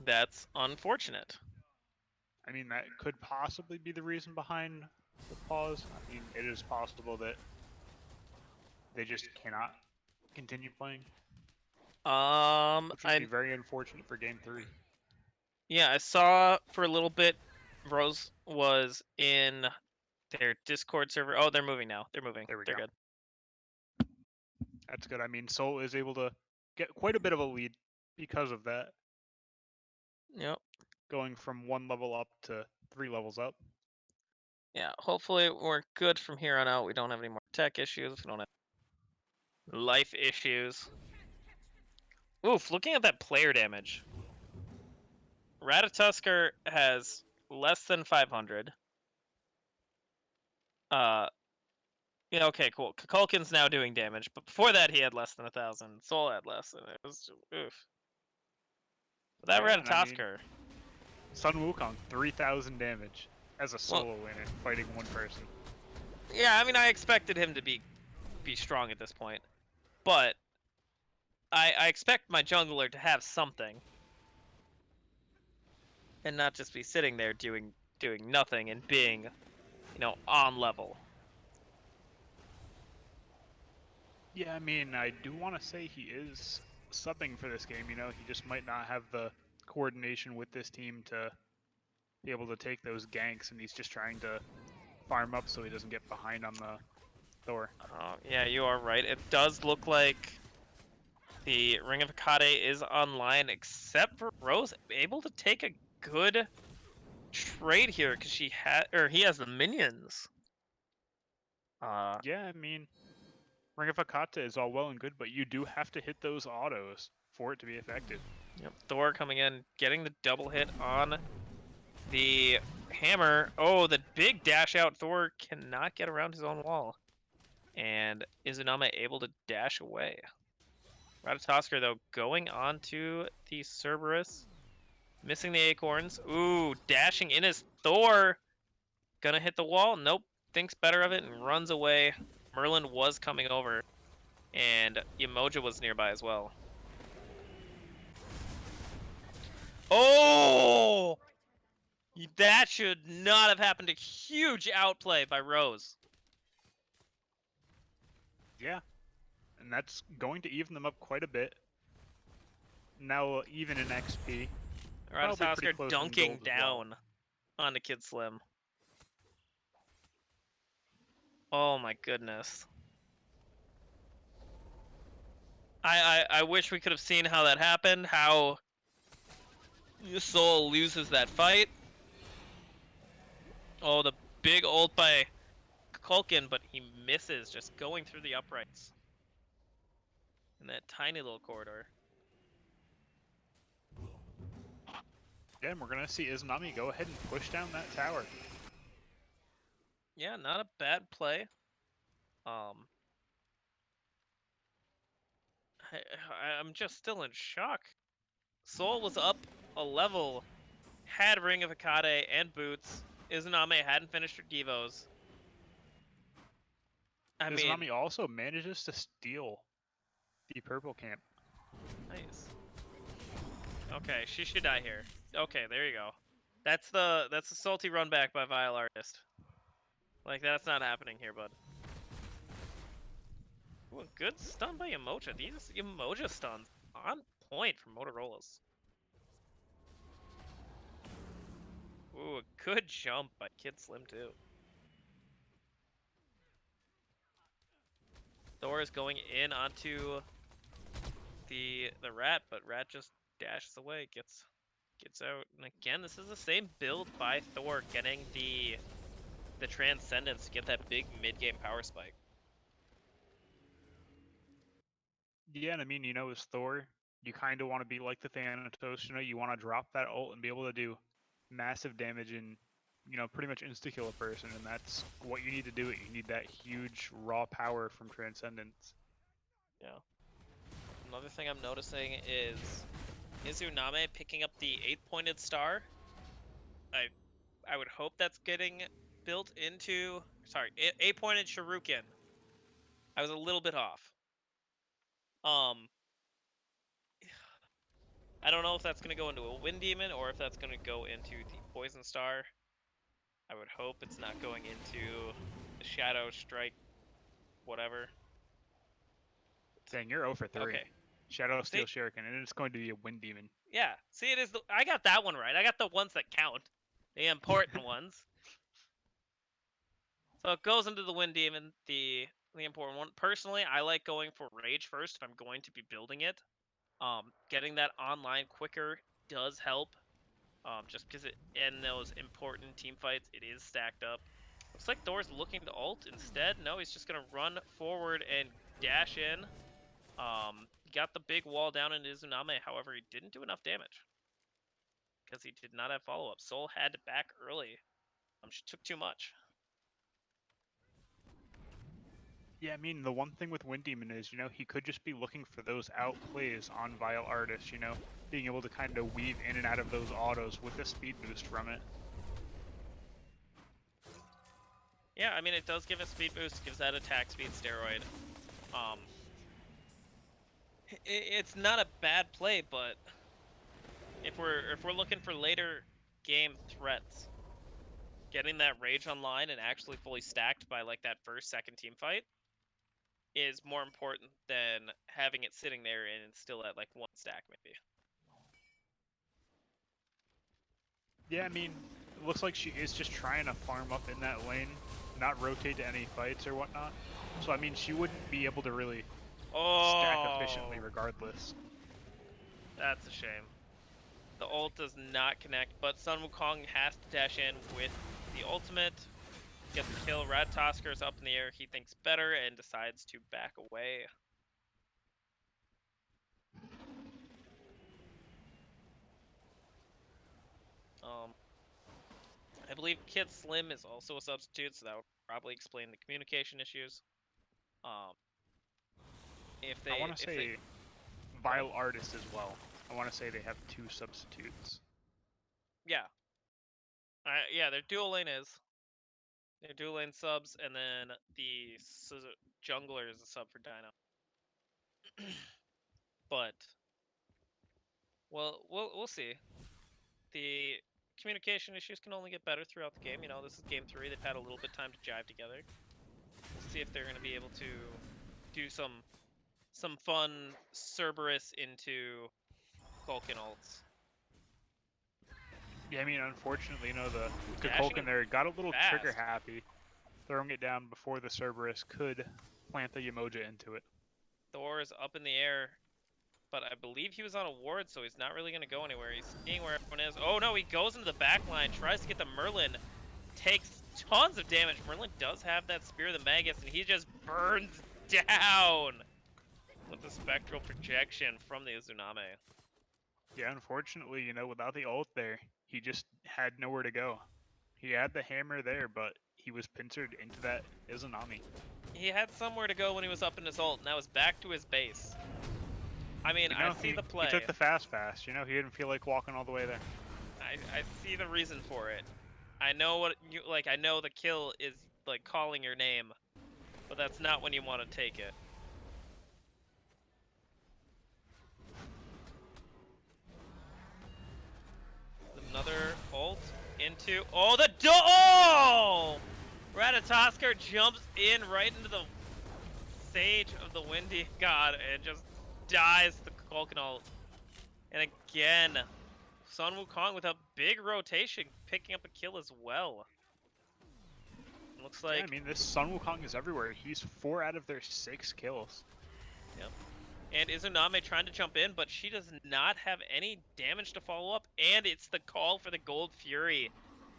That's unfortunate. I mean, that could possibly be the reason behind the pause. I mean, it is possible that they just cannot continue playing, which would be very unfortunate for game 3. Yeah, I saw for a little bit Rose was in their Discord server. Oh, they're moving now. They're moving. There we They're go. good. That's good. I mean, Soul is able to get quite a bit of a lead because of that, Yep. going from 1 level up to 3 levels up. Yeah, hopefully we're good from here on out. We don't have any more tech issues. We don't have life issues. Oof, looking at that player damage. Ratatusker has less than 500. Yeah, okay, cool. Kukulkan's now doing damage, but before that he had less than 1,000. Soul had less, and it was just, oof. But that Yeah, and I mean, Ratatusker. Sun Wukong, 3,000 damage as a solo laner fighting one person. Yeah, I mean, I expected him to be strong at this point, but I expect my jungler to have something, and not just be sitting there doing nothing and being, on level. Yeah, I mean, I do want to say he is subbing for this game. He just might not have the coordination with this team to be able to take those ganks, and he's just trying to farm up so he doesn't get behind on the Thor. Yeah, you are right. It does look like the Ring of Hecate is online, except for Rose able to take a good trade here because he has the minions. Yeah, I mean, Ring of Hecate is all well and good, but you do have to hit those autos for it to be effective. Yep, Thor coming in, getting the double hit on the hammer. Oh, the big dash out. Thor cannot get around his own wall. And Izunami able to dash away. Ratatosker, though, going on to the Cerberus. Missing the acorns. Ooh, dashing in his Thor. Gonna hit the wall. Nope. Thinks better of it and runs away. Merlin was coming over. And Emoja was nearby as well. Oh! That should not have happened. A huge outplay by Rose. Yeah, and that's going to even them up quite a bit. Now even in XP. Ratatosker dunking down onto Kid Slim. Oh my goodness. I wish we could have seen how that happened, how Soul loses that fight. Oh, the big ult by Kulkin, but he misses just going through the uprights. In that tiny little corridor. Yeah, and we're going to see Izunami go ahead and push down that tower. Yeah, not a bad play. I'm just still in shock. Soul was up a level, had Ring of Hecate and Boots. Izunami hadn't finished her Devos. Izunami also manages to steal the purple camp. Nice. Okay, she should die here. Okay, there you go. That's the salty run back by Vile Artist. Like, that's not happening here, bud. Ooh, a good stun by Emoja. These Emoja stuns on point for Motorola's. Ooh, a good jump by Kid Slim, too. Thor is going in onto the rat, but rat just dashes away, gets out. And again, this is the same build by Thor, getting the Transcendence to get that big mid-game power spike. Yeah, and I mean, as Thor, you kind of want to be like the Thanatos, you want to drop that ult and be able to do massive damage and, pretty much insta-kill a person, and that's what you need to do. You need that huge raw power from Transcendence. Yeah. Another thing I'm noticing is Izunami picking up the 8-pointed star. I would hope that's getting built into... Sorry, 8-pointed Shuriken. I was a little bit off. I don't know if that's going to go into a Wind Demon or if that's going to go into the Poison Star. I would hope it's not going into the Shadow Strike, whatever. Dang, you're 0 for 3. Okay. Shadow Steel Shuriken, and it's going to be a Wind Demon. Yeah, see, it is. I got that one right. I got the ones that count, the important ones. So it goes into the Wind Demon, the important one. Personally, I like going for Rage first if I'm going to be building it. Getting that online quicker does help. Just because in those important team fights, it is stacked up. Looks like Thor's looking to ult instead. No, he's just gonna run forward and dash in. He got the big wall down in Izunami, however, he didn't do enough damage. Because he did not have follow-up. Soul had to back early. She took too much. Yeah, I mean, the one thing with Wind Demon is, he could just be looking for those outplays on Vile Artist, being able to kind of weave in and out of those autos with a speed boost from it. Yeah, I mean, it does give a speed boost, gives that attack speed steroid. It's not a bad play, but if we're looking for later game threats, getting that rage online and actually fully stacked by like that second team fight is more important than having it sitting there and still at like 1 stack maybe. Yeah, I mean, it looks like she is just trying to farm up in that lane, not rotate to any fights or whatnot. So, I mean, she wouldn't be able to really stack efficiently regardless. That's a shame. The ult does not connect, but Sun Wukong has to dash in with the ultimate. Gets the kill. Ratatosker's up in the air. He thinks better and decides to back away. I believe Kid Slim is also a substitute, so that would probably explain the communication issues. If they, I want to say Vile Artist as well. I want to say they have 2 substitutes. Yeah. Yeah, their dual lane is. Their dual lane subs, and then the jungler is a sub for Dino. But, well, we'll see. The communication issues can only get better throughout the game. You know, this is game 3. They've had a little bit of time to jive together. We'll see if they're going to be able to do some fun Cerberus into Culkin ults. Yeah, I mean, unfortunately, you know, the Dashing Culkin there got a little fast. trigger happy, throwing it down before the Cerberus could plant the Yemoja into it. Thor is up in the air, but I believe he was on a ward, so he's not really going to go anywhere. He's seeing where everyone is. Oh no, he goes into the back line, tries to get the Merlin, takes tons of damage. Merlin does have that Spear of the Magus, and he just burns down with the Spectral Projection from the Izuname. Yeah, unfortunately, you know, without the ult there, he just had nowhere to go. He had the hammer there, but he was pincered into that Izunami. He had somewhere to go when he was up in his ult, and that was back to his base. I mean, You know, I see the play. He took the fast pass, you know, he didn't feel like walking all the way there. I see the reason for it. I know what you like. I know the kill is like calling your name, but that's not when you want to take it. Another ult into oh! Ratatosker jumps in right into the Sage of the Windy God and just dies the Culkin ult. And again, Sun Wukong with a big rotation, picking up a kill as well. Looks like... Yeah, I mean, this Sun Wukong is everywhere. He's 4 out of their 6 kills. Yep. And Izuname trying to jump in, but she does not have any damage to follow up. And it's the call for the Gold Fury.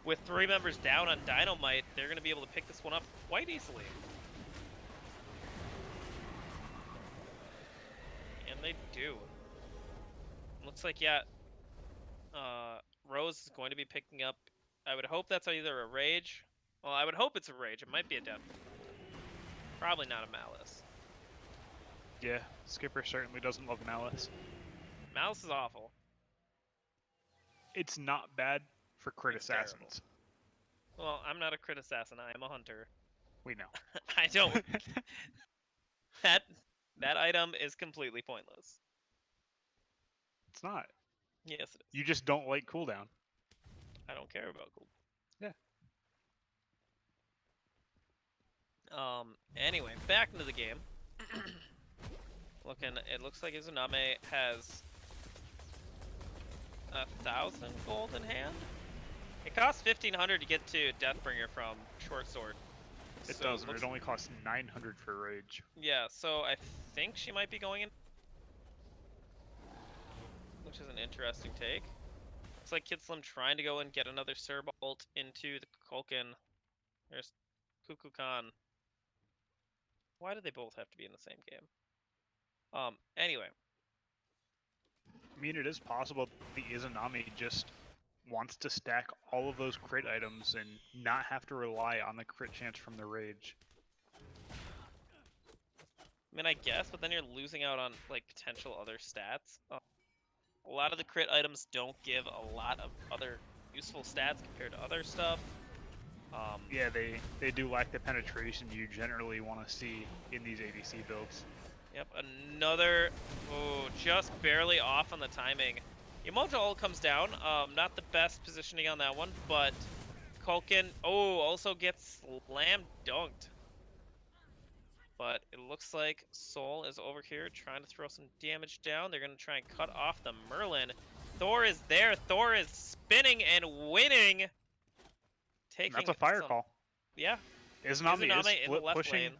With 3 members down on Dino-Might, they're going to be able to pick this one up quite easily. And they do. Looks like, yeah, Rose is going to be picking up... I would hope that's either a Rage. Well, I would hope it's a Rage. It might be a Death. Probably not a Malice. Yeah, Skipper certainly doesn't love Malice. Malice is awful. It's not bad for crit It's assassins. Well, I'm not a crit assassin. I am a hunter. We know. I don't... that item is completely pointless. It's not. Yes, it is. You just don't like cooldown. I don't care about cooldown. Yeah. Anyway, back into the game. It looks like Izuname has 1,000 gold in hand. It costs 1,500 to get to Deathbringer from Short Sword. It doesn't. It only costs 900 for Rage. Yeah, so I think she might be going in, which is an interesting take. Looks like Kid Slim trying to go and get another Serb ult into the Culkin. There's Kukulkan. Why do they both have to be in the same game? Anyway. I mean, it is possible the Izunami just wants to stack all of those crit items and not have to rely on the crit chance from the Rage. I mean, I guess, but then you're losing out on, like, potential other stats. A lot of the crit items don't give a lot of other useful stats compared to other stuff. Yeah, they do lack the penetration you generally want to see in these ADC builds. Yep, another, oh, just barely off on the timing. Yamato ult comes down, not the best positioning on that one, but Kulkin, oh, also gets slam dunked. But it looks like Soul is over here trying to throw some damage down. They're going to try and cut off the Merlin. Thor is there, Thor is spinning and winning. Taking That's a fire some, call. yeah. Izanami is in the left pushing lane.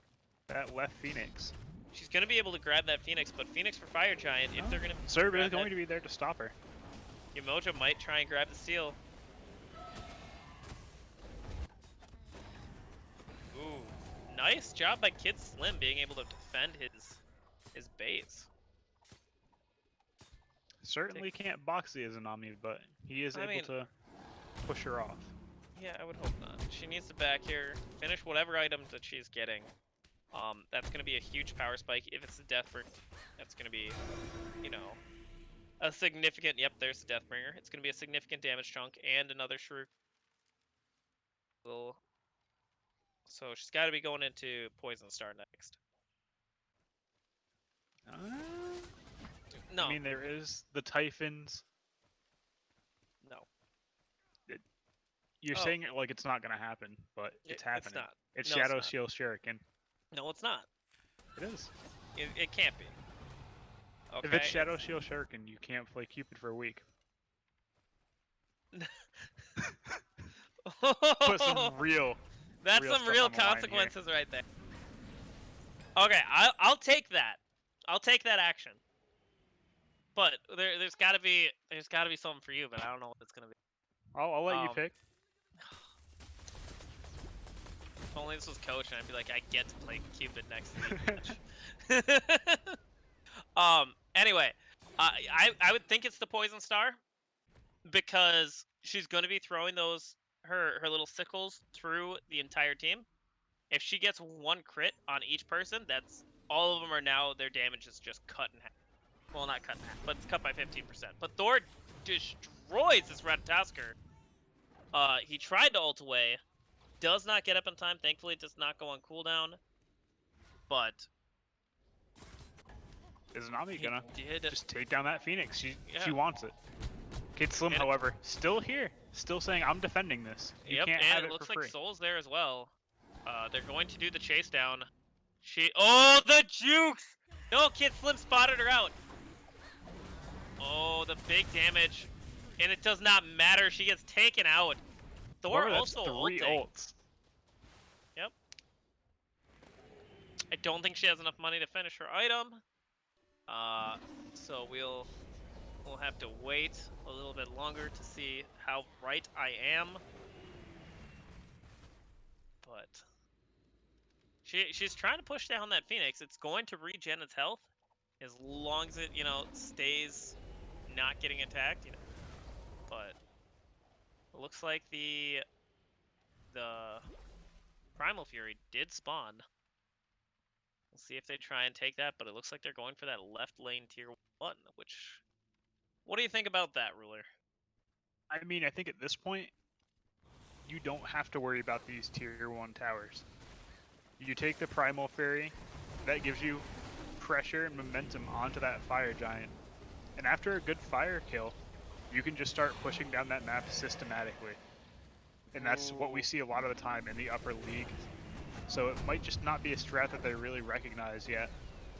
that left Phoenix. She's going to be able to grab that Phoenix, but Phoenix for Fire Giant, if they're going to Serb grab is going that, to be there to stop her. Yamoja might try and grab the steal. Ooh, nice job by Kid Slim being able to defend his base. Certainly can't box the Izanami, but he is able mean, to push her off. Yeah, I would hope not. She needs to back here, finish whatever items that she's getting. That's going to be a huge power spike. If it's the Deathbringer, that's going to be, you know, a significant... Yep, there's the Deathbringer. It's going to be a significant damage chunk and another Shrew. So she's got to be going into Poison Star next. No. I mean, there is the Typhons. No. You're saying it like it's not going to happen, but it's happening. It's not. It's No, Shadow it's not. Shield Shuriken. No, it's not. It is. It can't be. Okay. If it's Shadow Shield Shuriken, you can't play Cupid for a week. Put some real. That's real some stuff real on the line consequences right there. Okay, I'll take that. I'll take that action. But there's got to be something for you, but I don't know what it's gonna be. I'll let you pick. If only this was Coach, and I'd be like, I get to play Cupid next to the match. Anyway, I would think it's the Poison Star because she's going to be throwing her little sickles through the entire team. If she gets one crit on each person, that's all of them are now their damage is just cut in half. Well, not cut in half, but it's cut by 15%. But Thor destroys this Ratatosker. He tried to ult away. Does not get up in time. Thankfully, it does not go on cooldown. But Is Nami gonna did just take down that Phoenix? She Yeah. wants it. Kid Slim, however, still here, still saying I'm defending this. You Yep, can't and have it it looks for like free. Soul's there as well. They're going to do the chase down. Oh, the jukes! No, Kid Slim spotted her out. Oh, the big damage, and it does not matter. She gets taken out. Thor Remember, that's also 3 ulting. ults. Yep. I don't think she has enough money to finish her item. So we'll have to wait a little bit longer to see how right I am. But she's trying to push down that Phoenix. It's going to regen its health as long as it, stays not getting attacked, But it looks like the Primal Fury did spawn. We'll see if they try and take that, but it looks like they're going for that left lane tier 1, which... What do you think about that, Ruler? I mean, I think at this point, you don't have to worry about these tier 1 towers. You take the Primal Fury, that gives you pressure and momentum onto that Fire Giant. And after a good fire kill, you can just start pushing down that map systematically. And that's what we see a lot of the time in the upper league. So it might just not be a strat that they really recognize yet.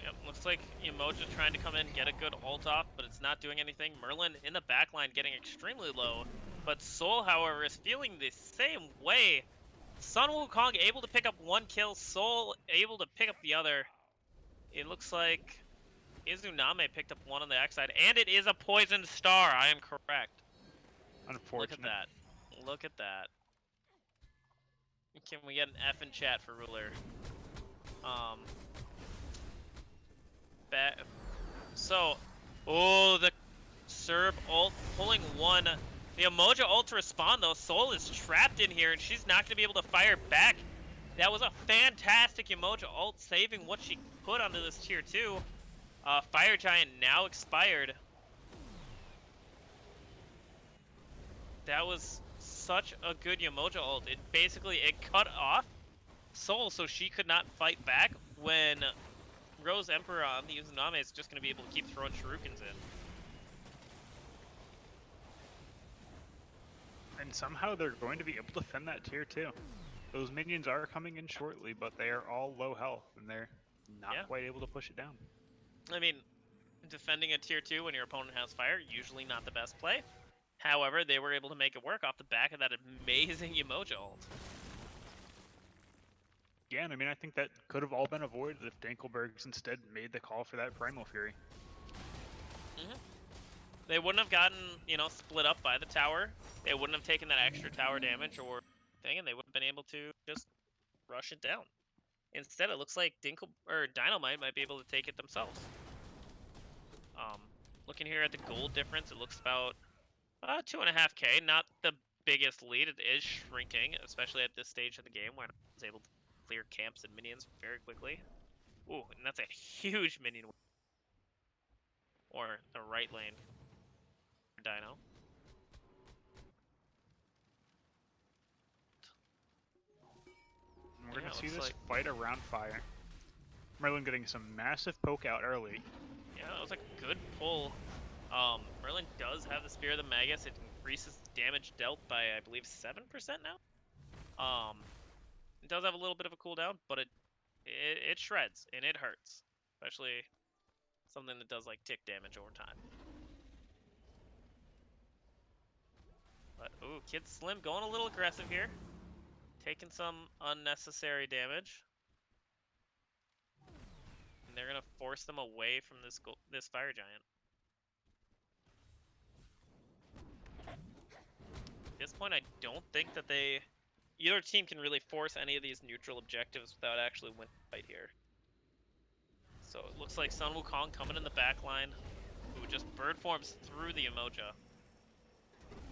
Yep, looks like Emoja trying to come in, get a good ult off, but it's not doing anything. Merlin in the backline getting extremely low. But Soul, however, is feeling the same way. Sun Wukong able to pick up one kill, Soul able to pick up the other. It looks like Izuname picked up one on the X side, and it is a Poison Star. I am correct. Unfortunate. Look at that. Look at that. Can we get an F in chat for Ruler? So, oh, the Serb ult pulling one. The Emoja ult to respond though. Soul is trapped in here, and she's not going to be able to fire back. That was a fantastic Emoja ult, saving what she put onto this tier 2. Fire Giant now expired. That was such a good Yamoja ult. It cut off Soul so she could not fight back when Rose Emperor on the Uzuname is just going to be able to keep throwing shurikens in. And somehow they're going to be able to defend that tier 2. Those minions are coming in shortly, but they are all low health, and they're not quite able to push it down. I mean, defending a tier 2 when your opponent has fire, usually not the best play. However, they were able to make it work off the back of that amazing Yamoja ult. Yeah, and I mean, I think that could have all been avoided if Dinklebergs instead made the call for that Primal Fury. They wouldn't have gotten, split up by the tower. They wouldn't have taken that extra tower damage or thing, and they would have been able to just rush it down. Instead, it looks like Dino-Might might be able to take it themselves. Looking here at the gold difference, it looks about 2.5k. Not the biggest lead. It is shrinking, especially at this stage of the game when I was able to clear camps and minions very quickly. Ooh, and that's a huge minion. Or the right lane for Dino. And we're going to see this fight around fire. Merlin getting some massive poke out early. Yeah, that was a good pull. Merlin does have the Spear of the Magus. It increases damage dealt by, I believe, 7% now. It does have a little bit of a cooldown, but it shreds, and it hurts. Especially something that does, like, tick damage over time. But, ooh, Kid Slim going a little aggressive here. Taking some unnecessary damage. And they're going to force them away from this Fire Giant. At this point, I don't think that either team can really force any of these neutral objectives without actually winning the fight here. So it looks like Sun Wukong coming in the back line, who just bird forms through the Umoja.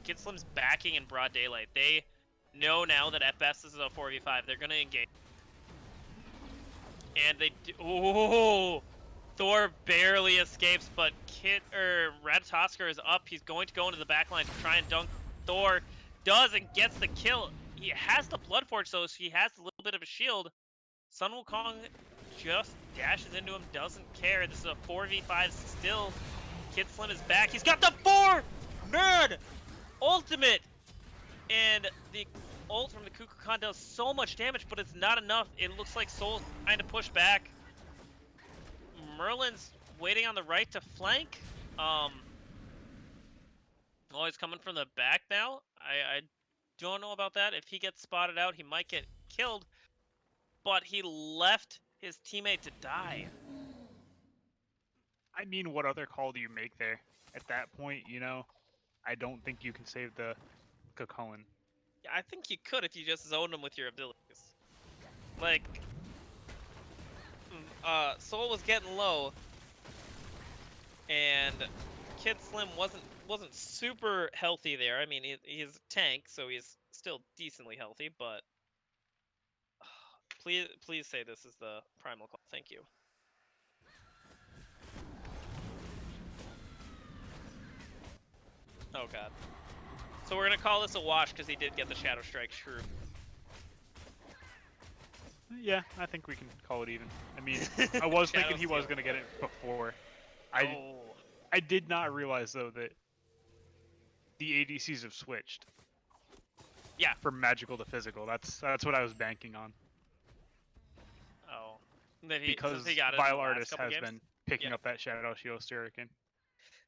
Kid Slim's backing in broad daylight. They know now that at best this is a 4v5. They're going to engage. And they do. Oh! Thor barely escapes, but Ratatoskr is up. He's going to go into the back line to try and dunk. Thor does and gets the kill. He has the Bloodforge, though, so he has a little bit of a shield. Sun Wukong just dashes into him, doesn't care. This is a 4v5 still. Kid Slim is back. He's got the 4-man ultimate! And the ult from the Kukulkan does so much damage, but it's not enough. It looks like Soul's trying to push back. Merlin's waiting on the right to flank. Oh, he's coming from the back now. I don't know about that. If he gets spotted out, he might get killed. But he left his teammate to die. I mean, what other call do you make there? At that point, I don't think you can save the Kukulkan. Yeah, I think you could if you just zoned him with your abilities. Like, Soul was getting low, and Kid Slim wasn't super healthy there. I mean, he's a tank, so he's still decently healthy, but please say this is the primal call. Thank you. Oh god. So we're gonna call this a wash because he did get the Shadow Strike Shrew. Yeah, I think we can call it even. I mean, I was thinking he was gonna get it before. I did not realize though that the ADCs have switched. Yeah. From magical to physical. That's what I was banking on. Oh. Because Vile Artist has been picking up that Shadow Shield Shuriken.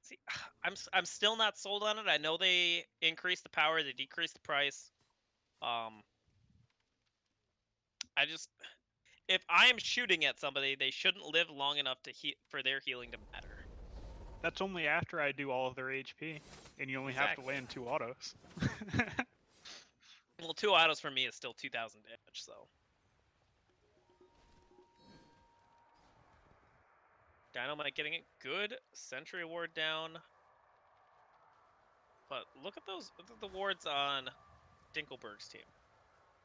See, I'm still not sold on it. I know they increased the power, they decreased the price. If I am shooting at somebody, they shouldn't live long enough for their healing to matter. That's only after I do all of their HP, and you only have to land 2 autos. Well, 2 autos for me is still 2,000 damage, so. Dino-Might getting a good sentry ward down. But look at the wards on Dinklebergs' team.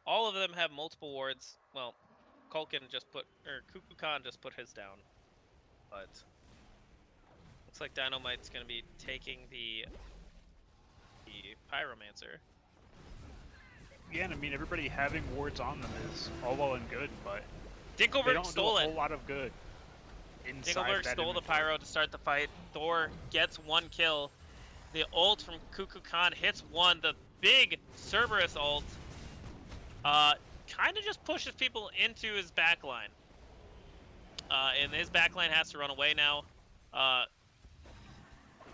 All of them have multiple wards. Well, Kukulkan just put his down. But looks like Dino-Might's going to be taking the Pyromancer. Yeah, and I mean, everybody having wards on them is all well and good, but they Dinkleberg don't do stole a it. whole lot of good inside Dinkleberg that stole the inventory. pyro to start the fight. Thor gets 1 kill. The ult from Cuckoo Khan hits 1. The big Cerberus ult kind of just pushes people into his backline. And his backline has to run away now.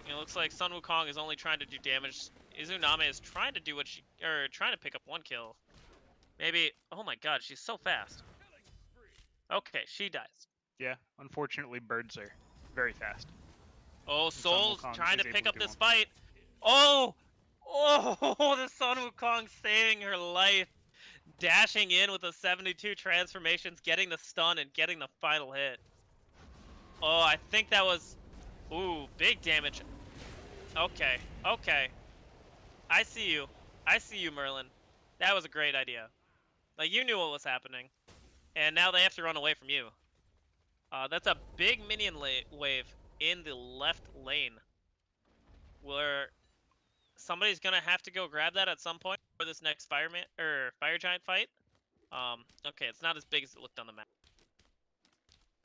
It looks like Sun Wukong is only trying to do damage. Izuname is trying to do what trying to pick up 1 kill. Maybe, oh my god, she's so fast. Okay, she dies. Yeah, unfortunately, birds are very fast. Oh, Sun Soul's Wukong trying is to able pick to up do this one. fight. Oh! Oh, the Sun Wukong saving her life. Dashing in with the 72 transformations, getting the stun, and getting the final hit. Oh, I think that was... Ooh, big damage. Okay, okay. I see you. I see you, Merlin. That was a great idea. Like, you knew what was happening. And now they have to run away from you. That's a big minion wave in the left lane. Where somebody's gonna have to go grab that at some point for this next fire giant fight. Okay, it's not as big as it looked on the map.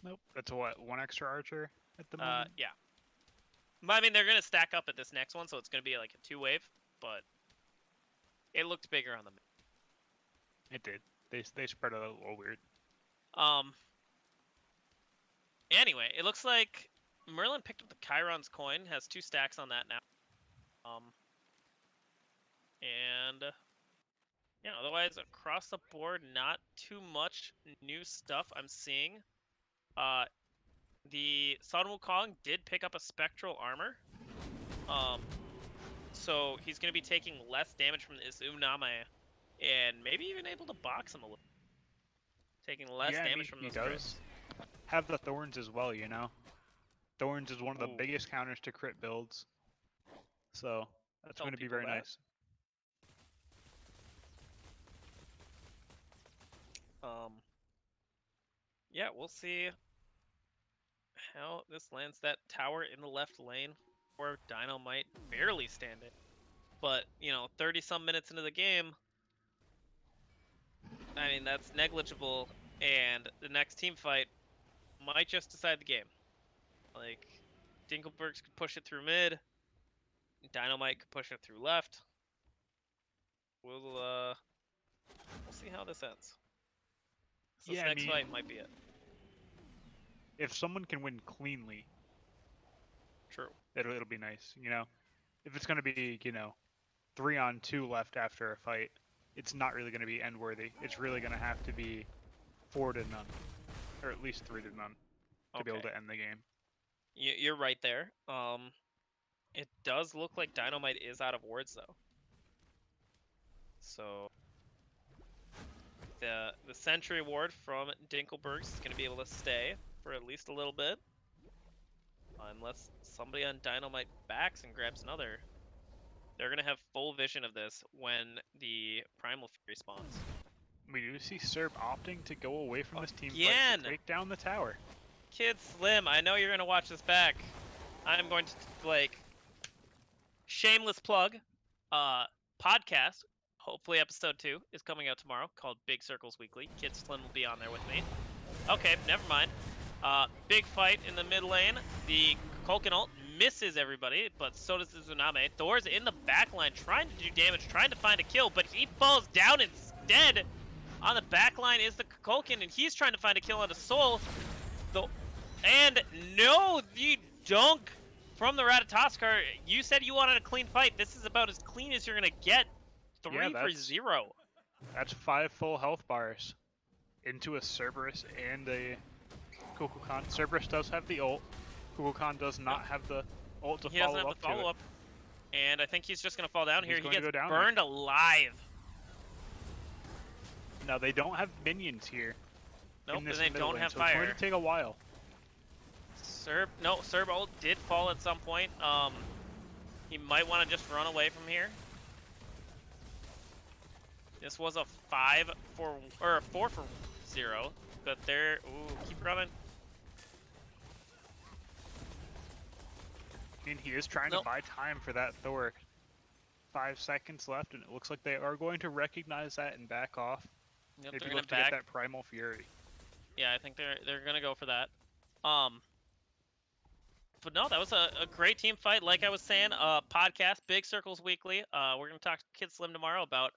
Nope. That's what, 1 extra archer at the moment? Yeah. But, I mean, they're gonna stack up at this next one, so it's gonna be like a 2-wave. But it looked bigger on the map. It did. They spread it out a little weird. Anyway, it looks like Merlin picked up the Chiron's coin, has 2 stacks on that now. And yeah, otherwise across the board, not too much new stuff I'm seeing. The Sun Wukong did pick up a spectral armor. So he's gonna be taking less damage from this Uname, and maybe even able to box him a little. Taking less Yeah, I mean, damage from he those does crits. have the thorns as well, you know? Thorns is one of the Ooh. biggest counters to crit builds. So, that's Tell going to be people very that. nice. Yeah, we'll see how this lands. That tower in the left lane where Dino-Might barely standing. But, 30-some minutes into the game, I mean, that's negligible, and the next team fight might just decide the game. Like, Dinklebergs could push it through mid, Dino-Might could push it through left. We'll see how this ends. So Yeah, this I next mean, fight might be it. if someone can win cleanly, True. it'll be nice, you know? If it's going to be, 3-on-2 left after a fight, it's not really going to be end-worthy. It's really going to have to be 4-0, or at least 3-0 to be able to end the game. You're right there. It does look like Dino-Might is out of wards though. So the Sentry ward from Dinklebergs is going to be able to stay for at least a little bit, unless somebody on Dino-Might backs and grabs another. They're going to have full vision of this when the Primal Fury spawns. We do see Serb opting to go away from this team fight Again! to take down the tower. Kid Slim, I know you're going to watch this back. I'm going to, shameless plug, podcast, hopefully episode 2, is coming out tomorrow, called Big Circles Weekly. Kid Slim will be on there with me. Okay, never mind. Big fight in the mid lane. The Kulkin ult misses everybody, but so does the Tsuname. Thor's in the back line trying to do damage, trying to find a kill, but he falls down instead. On the back line is the Kulkin, and he's trying to find a kill on the Soul. And no, the dunk from the Ratatoskar. You said you wanted a clean fight. This is about as clean as you're going to get. 3 for 0. That's 5 full health bars into a Cerberus and a Kukulkan. Cerberus does have the ult. Kukulkan does not have the ult to He follow doesn't have up the follow-up. And I think he's just going to fall down here. He gets burned alive. No, they don't have minions here. Nope, in and this they middle don't lane, have so fire. It's going to take a while. Serb ult did fall at some point. He might want to just run away from here. This was a 4 for 0, but they're keep running. I mean, he is trying to buy time for that Thor. 5 seconds left, and it looks like they are going to recognize that and back off. Yep, Maybe they're gonna look to get back. that Primal Fury. Yeah, I think they're gonna go for that. But no, that was a great team fight. Like I was saying, podcast, Big Circles Weekly. We're gonna talk to Kid Slim tomorrow about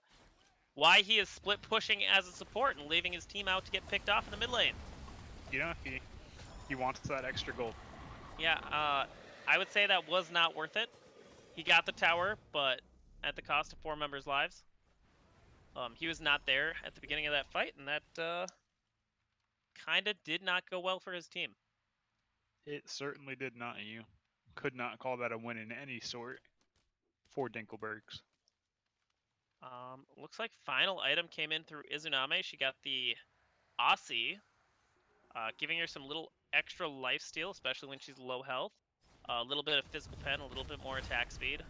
why he is split pushing as a support and leaving his team out to get picked off in the mid lane. You know, he wants that extra gold. Yeah, I would say that was not worth it. He got the tower, but at the cost of 4 members' lives. He was not there at the beginning of that fight, and that kind of did not go well for his team. It certainly did not. You could not call that a win in any sort for Dinklebergs. Looks like final item came in through Izuname. She got the Aussie, giving her some little extra lifesteal, especially when she's low health. A little bit of physical pen, a little bit more attack speed.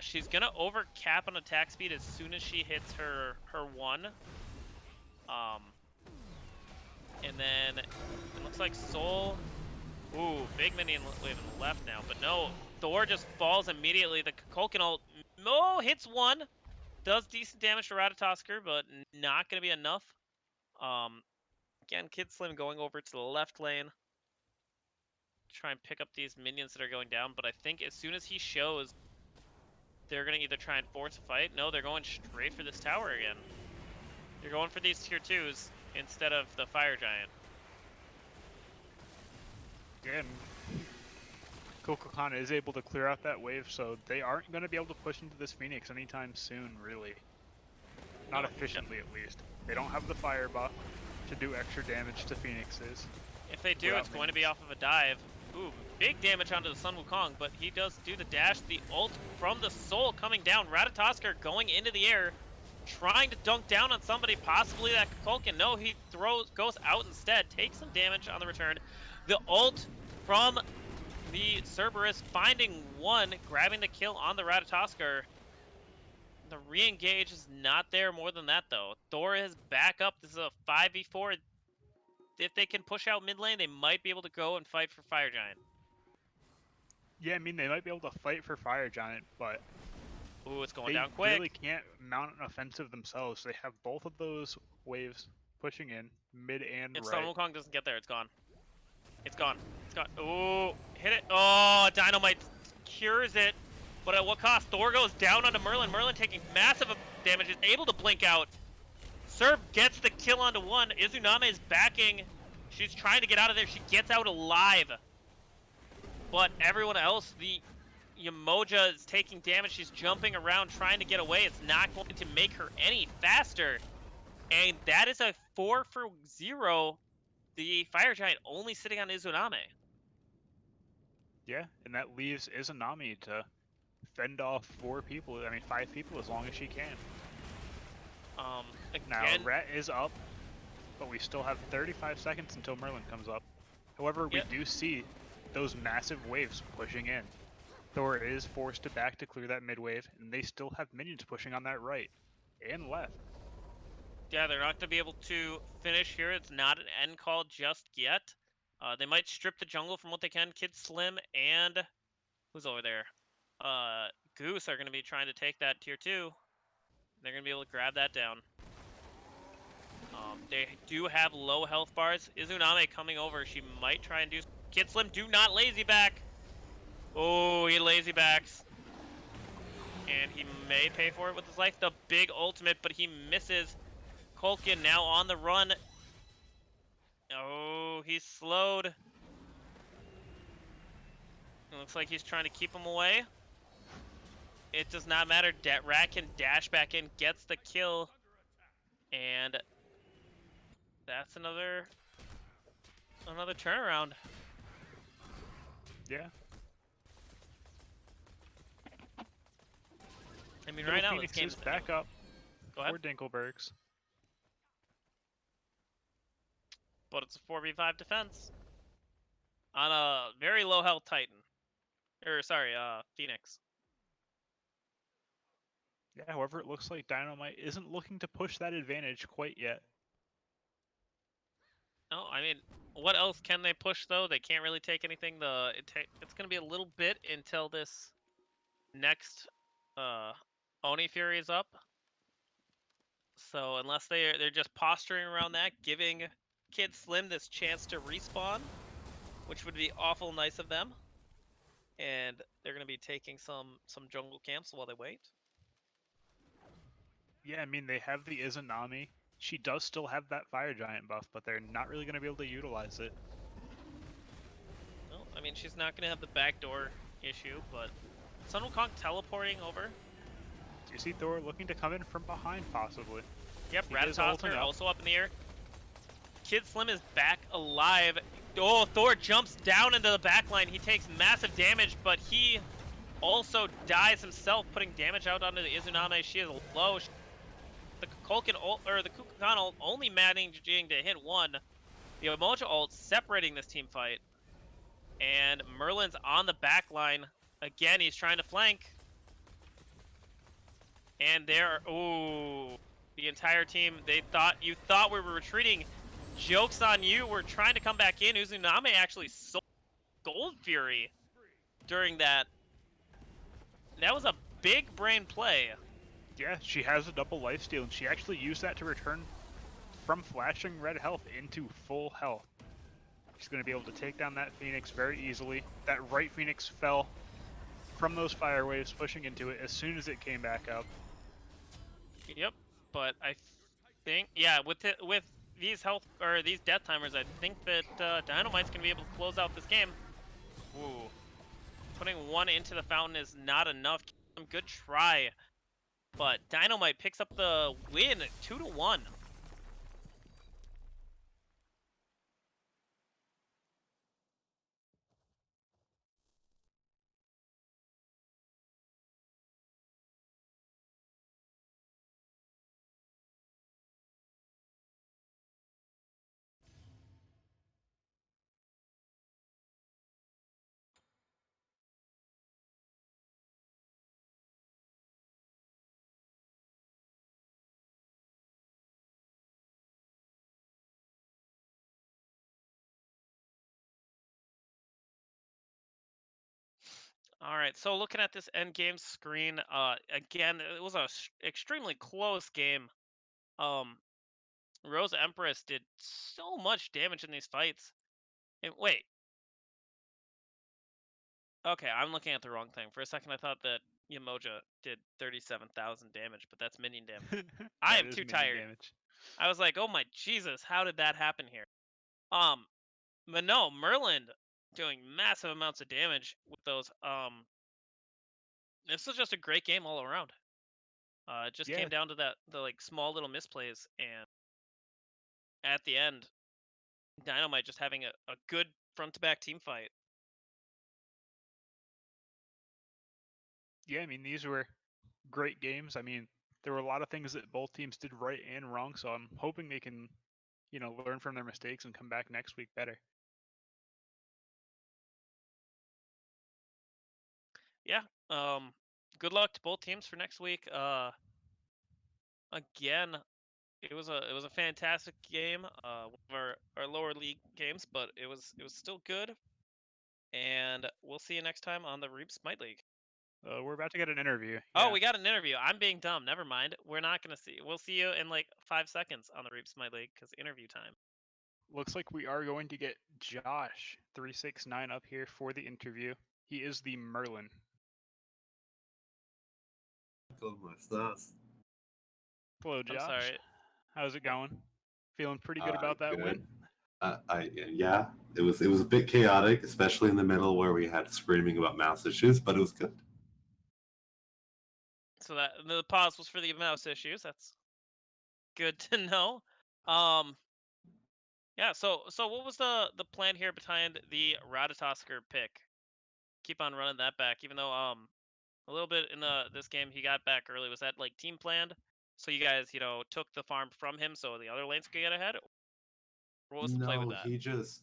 She's gonna over cap on attack speed as soon as she hits her 1. And then it looks like Soul. Ooh, big minion wave on the left now, but no, Thor just falls immediately. The Kukulkan ult, hits 1, does decent damage to Ratatosker, but not gonna be enough. Again, Kid Slim going over to the left lane, try and pick up these minions that are going down, but I think as soon as he shows, they're gonna either try and force a fight. No, they're going straight for this tower again. They're going for these tier 2s instead of the Fire Giant. Again, Kukulkan is able to clear out that wave, so they aren't going to be able to push into this Phoenix anytime soon, really. Not efficiently, at least. They don't have the fire buff to do extra damage to Phoenixes. If they do, it's going to be off of a dive. Ooh, big damage onto the Sun Wukong, but he does do the dash. The ult from the Soul coming down. Ratatosker going into the air, trying to dunk down on somebody, possibly that Kukulkan. No, he goes out instead, takes some damage on the return. The ult from the Cerberus finding 1, grabbing the kill on the Ratatosker. The re-engage is not there more than that, though. Thor is back up. This is a 5v4. If they can push out mid lane, they might be able to go and fight for Fire Giant. Yeah, I mean, they might be able to fight for Fire Giant, but Ooh, it's going they down quick. really can't mount an offensive themselves. They have both of those waves pushing in, mid and If right. Sun Wukong doesn't get there, it's gone. It's gone. It's gone. Ooh, hit it. Oh, Dino-Might cures it. But at what cost? Thor goes down onto Merlin. Merlin taking massive damage, is able to blink out. Serb gets the kill onto 1. Izuname is backing. She's trying to get out of there. She gets out alive. But everyone else, the Yamoja is taking damage. She's jumping around trying to get away. It's not going to make her any faster. And that is a 4 for 0. The Fire Giant only sitting on Izuname. Yeah, and that leaves Izunami to fend off 5 people as long as she can. Now, Again, Rat is up, but we still have 35 seconds until Merlin comes up. However, we do see those massive waves pushing in. Thor is forced to back to clear that mid wave, and they still have minions pushing on that right and left. yeah, they're not going to be able to finish here. It's not an end call just yet. They might strip the jungle from what they can. Kid Slim and who's over there? Goose are going to be trying to take that tier 2. They're going to be able to grab that down. They do have low health bars. Izuname coming over. She might try and do... Kid Slim, do not lazy back. Oh, he lazy backs. And he may pay for it with his life. The big ultimate, but he misses. Kulkin now on the run. Oh, he's slowed. It looks like he's trying to keep him away. It does not matter. Rat can dash back in, gets the kill. And that's another turnaround. Yeah. I mean, right now this Phoenix game's is back up Go ahead. for Dinklebergs. But it's a 4v5 defense on a very low health Titan. Phoenix. Yeah, however, it looks like Dino-Might isn't looking to push that advantage quite yet. No, I mean, what else can they push though? They can't really take anything. It's going to be a little bit until this next Oni Fury is up. So unless they're just posturing around that, giving Kid Slim this chance to respawn, which would be awful nice of them. And they're gonna be taking some jungle camps while they wait. Yeah, I mean, they have the Izanami. She does still have that Fire Giant buff, but they're not really going to be able to utilize it. No, I mean she's not gonna have the backdoor issue, but Sun Wukong teleporting over. Do you see Thor looking to come in from behind, possibly? Yep, He is ulting Ratatosker up. also up in the air. Kid Slim is back alive. Oh, Thor jumps down into the backline. He takes massive damage, but he also dies himself, putting damage out onto the Izanami. She is low. The Kukulkan ult only managing to hit one. The Umoja ult separating this team fight. And Merlin's on the back line. Again, he's trying to flank. And there, ooh, the entire team, you thought we were retreating. Joke's on you, we're trying to come back in. Uzuname actually sold Gold Fury during that. That was a big brain play. Yeah, she has a double lifesteal, and she actually used that to return from flashing red health into full health. She's going to be able to take down that Phoenix very easily. That right Phoenix fell from those fire waves, pushing into it as soon as it came back up. Yep, but I think, yeah, with these these death timers, I think that Dino-Might's gonna be able to close out this game. Ooh, putting one into the fountain is not enough. Good try, but Dino-Might picks up the win, 2-1. All right, so looking at this end game screen, again, it was a extremely close game. Rose Empress did so much damage in these fights. And wait, okay, I'm looking at the wrong thing. For a second, I thought that Yamoja did 37,000 damage, but that's minion damage. I That am is too minion tired. damage. I was like, oh my Jesus, how did that happen here? But no, Merlin doing massive amounts of damage with those. This was just a great game all around. It just Yeah, came down to the like small little misplays, and at the end, Dynamite just having a good front to back team fight. yeah, I mean, these were great games. I mean, there were a lot of things that both teams did right and wrong, so I'm hoping they can, learn from their mistakes and come back next week better. Yeah. Good luck to both teams for next week. Again, it was a fantastic game. One of our lower league games, but it was still good. And we'll see you next time on the Reap Smite League. We're about to get an interview. Oh, Yeah. we got an interview. I'm being dumb. Never mind. We're not gonna see. We'll see you in like 5 seconds on the Reap Smite League because interview time. Looks like we are going to get Josh369 up here for the interview. He is the Merlin. ¿Cómo estás? Hello, Josh. I'm sorry. How's it going? Feeling pretty good about that Good. win? Yeah, it was a bit chaotic, especially in the middle where we had screaming about mouse issues, but it was good. So that the pause was for the mouse issues. That's good to know. Yeah. So what was the plan here behind the Ratatosker pick? Keep on running that back, even though a little bit in this game he got back early. Was that like team planned? So you guys took the farm from him so the other lanes could get ahead. What was the play with No, that? he just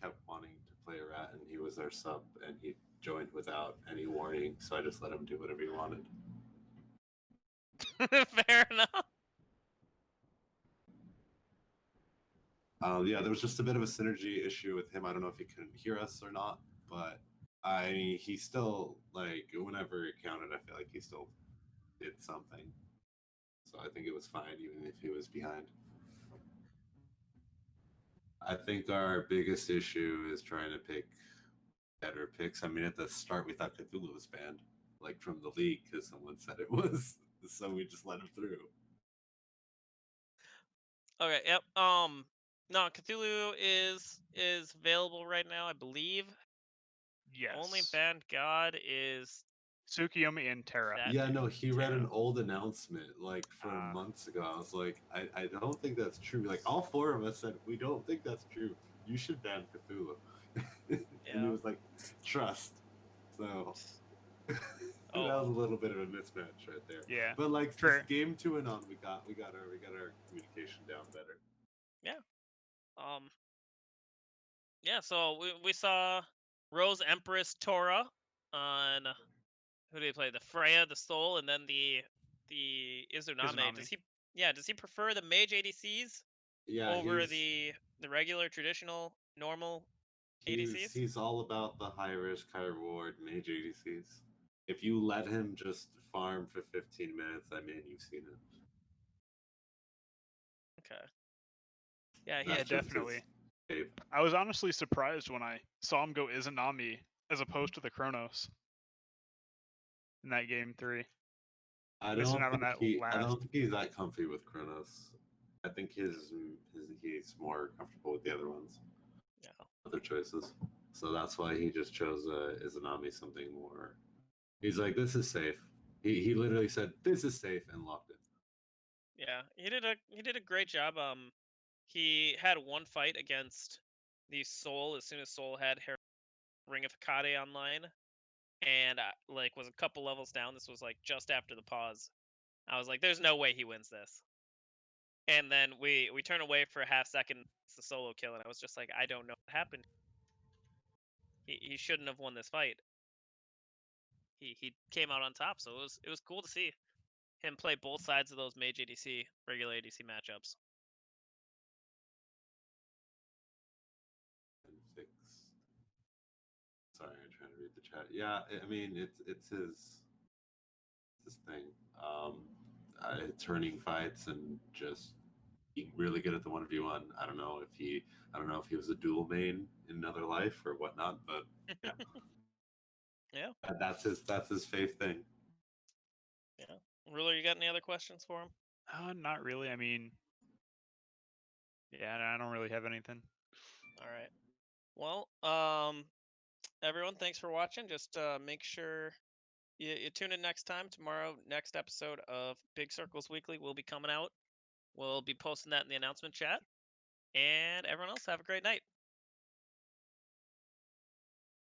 kept wanting to play a rat, and he was our sub, and he joined without any warning, so I just let him do whatever he wanted. Fair enough. Yeah, there was just a bit of a synergy issue with him. I don't know if he couldn't hear us or not, but I mean, he still, like, whenever it counted, I feel like he still did something. So I think it was fine, even if he was behind. I think our biggest issue is trying to pick better picks. I mean, at the start, we thought Cthulhu was banned, like, from the league, because someone said it was. So we just let him through. Okay. Yep. No, Cthulhu is available right now, I believe. Yes. Only banned god is Tsukiyomi and Terra. that Yeah, no, he read an Terra. old announcement like from months ago. I was like, I don't think that's true. Like all four of us said, we don't think that's true. You should ban Cthulhu. And he Yeah. was like, trust. So that Oh, was a well. little bit of a mismatch right there. Yeah. But like True. this game 2 and on, we got our communication down better. Yeah. Yeah. So we saw Rose Empress Tora on who did he play? The Freya, the Soul, and then the Izunami. Does he prefer the mage ADCs Yeah, over the regular traditional normal ADCs? he's all about the high risk, high reward mage ADCs. If you let him just farm for 15 minutes, I mean, you've seen it. Okay. Yeah, Yeah, That's just his definitely. fave. I was honestly surprised when I saw him go Izanami as opposed to the Chronos in that game 3. I Missing out on don't that think last. he's that comfy with Kronos. I think he's more comfortable with the other ones, Yeah. other choices. So that's why he just chose Izanami, something more. He's like, this is safe. He literally said, this is safe, and locked it. Yeah, he did a great job. He had one fight against the Soul as soon as Soul had her Ring of Hecate online, and like was a couple levels down. This was like just after the pause. I was like, "There's no way he wins this." And then we turn away for a half second. It's the solo kill, and I was just like, "I don't know what happened. He shouldn't have won this fight. He came out on top, so it was cool to see him play both sides of those mage ADC regular ADC matchups." And fixed. Sorry, I'm trying to read the chat. Yeah, I mean, it's his thing. Turning fights and just being really good at the 1v1. I don't know if he was a dual main in another life or whatnot, but yeah. Yeah. That's his faith thing. Yeah. Ruler, you got any other questions for him? Not really. I mean, yeah, I don't really have anything. All right. Well, everyone, thanks for watching. Just make sure you tune in next time. Tomorrow, next episode of Big Circles Weekly will be coming out. We'll be posting that in the announcement chat. And everyone else, have a great night.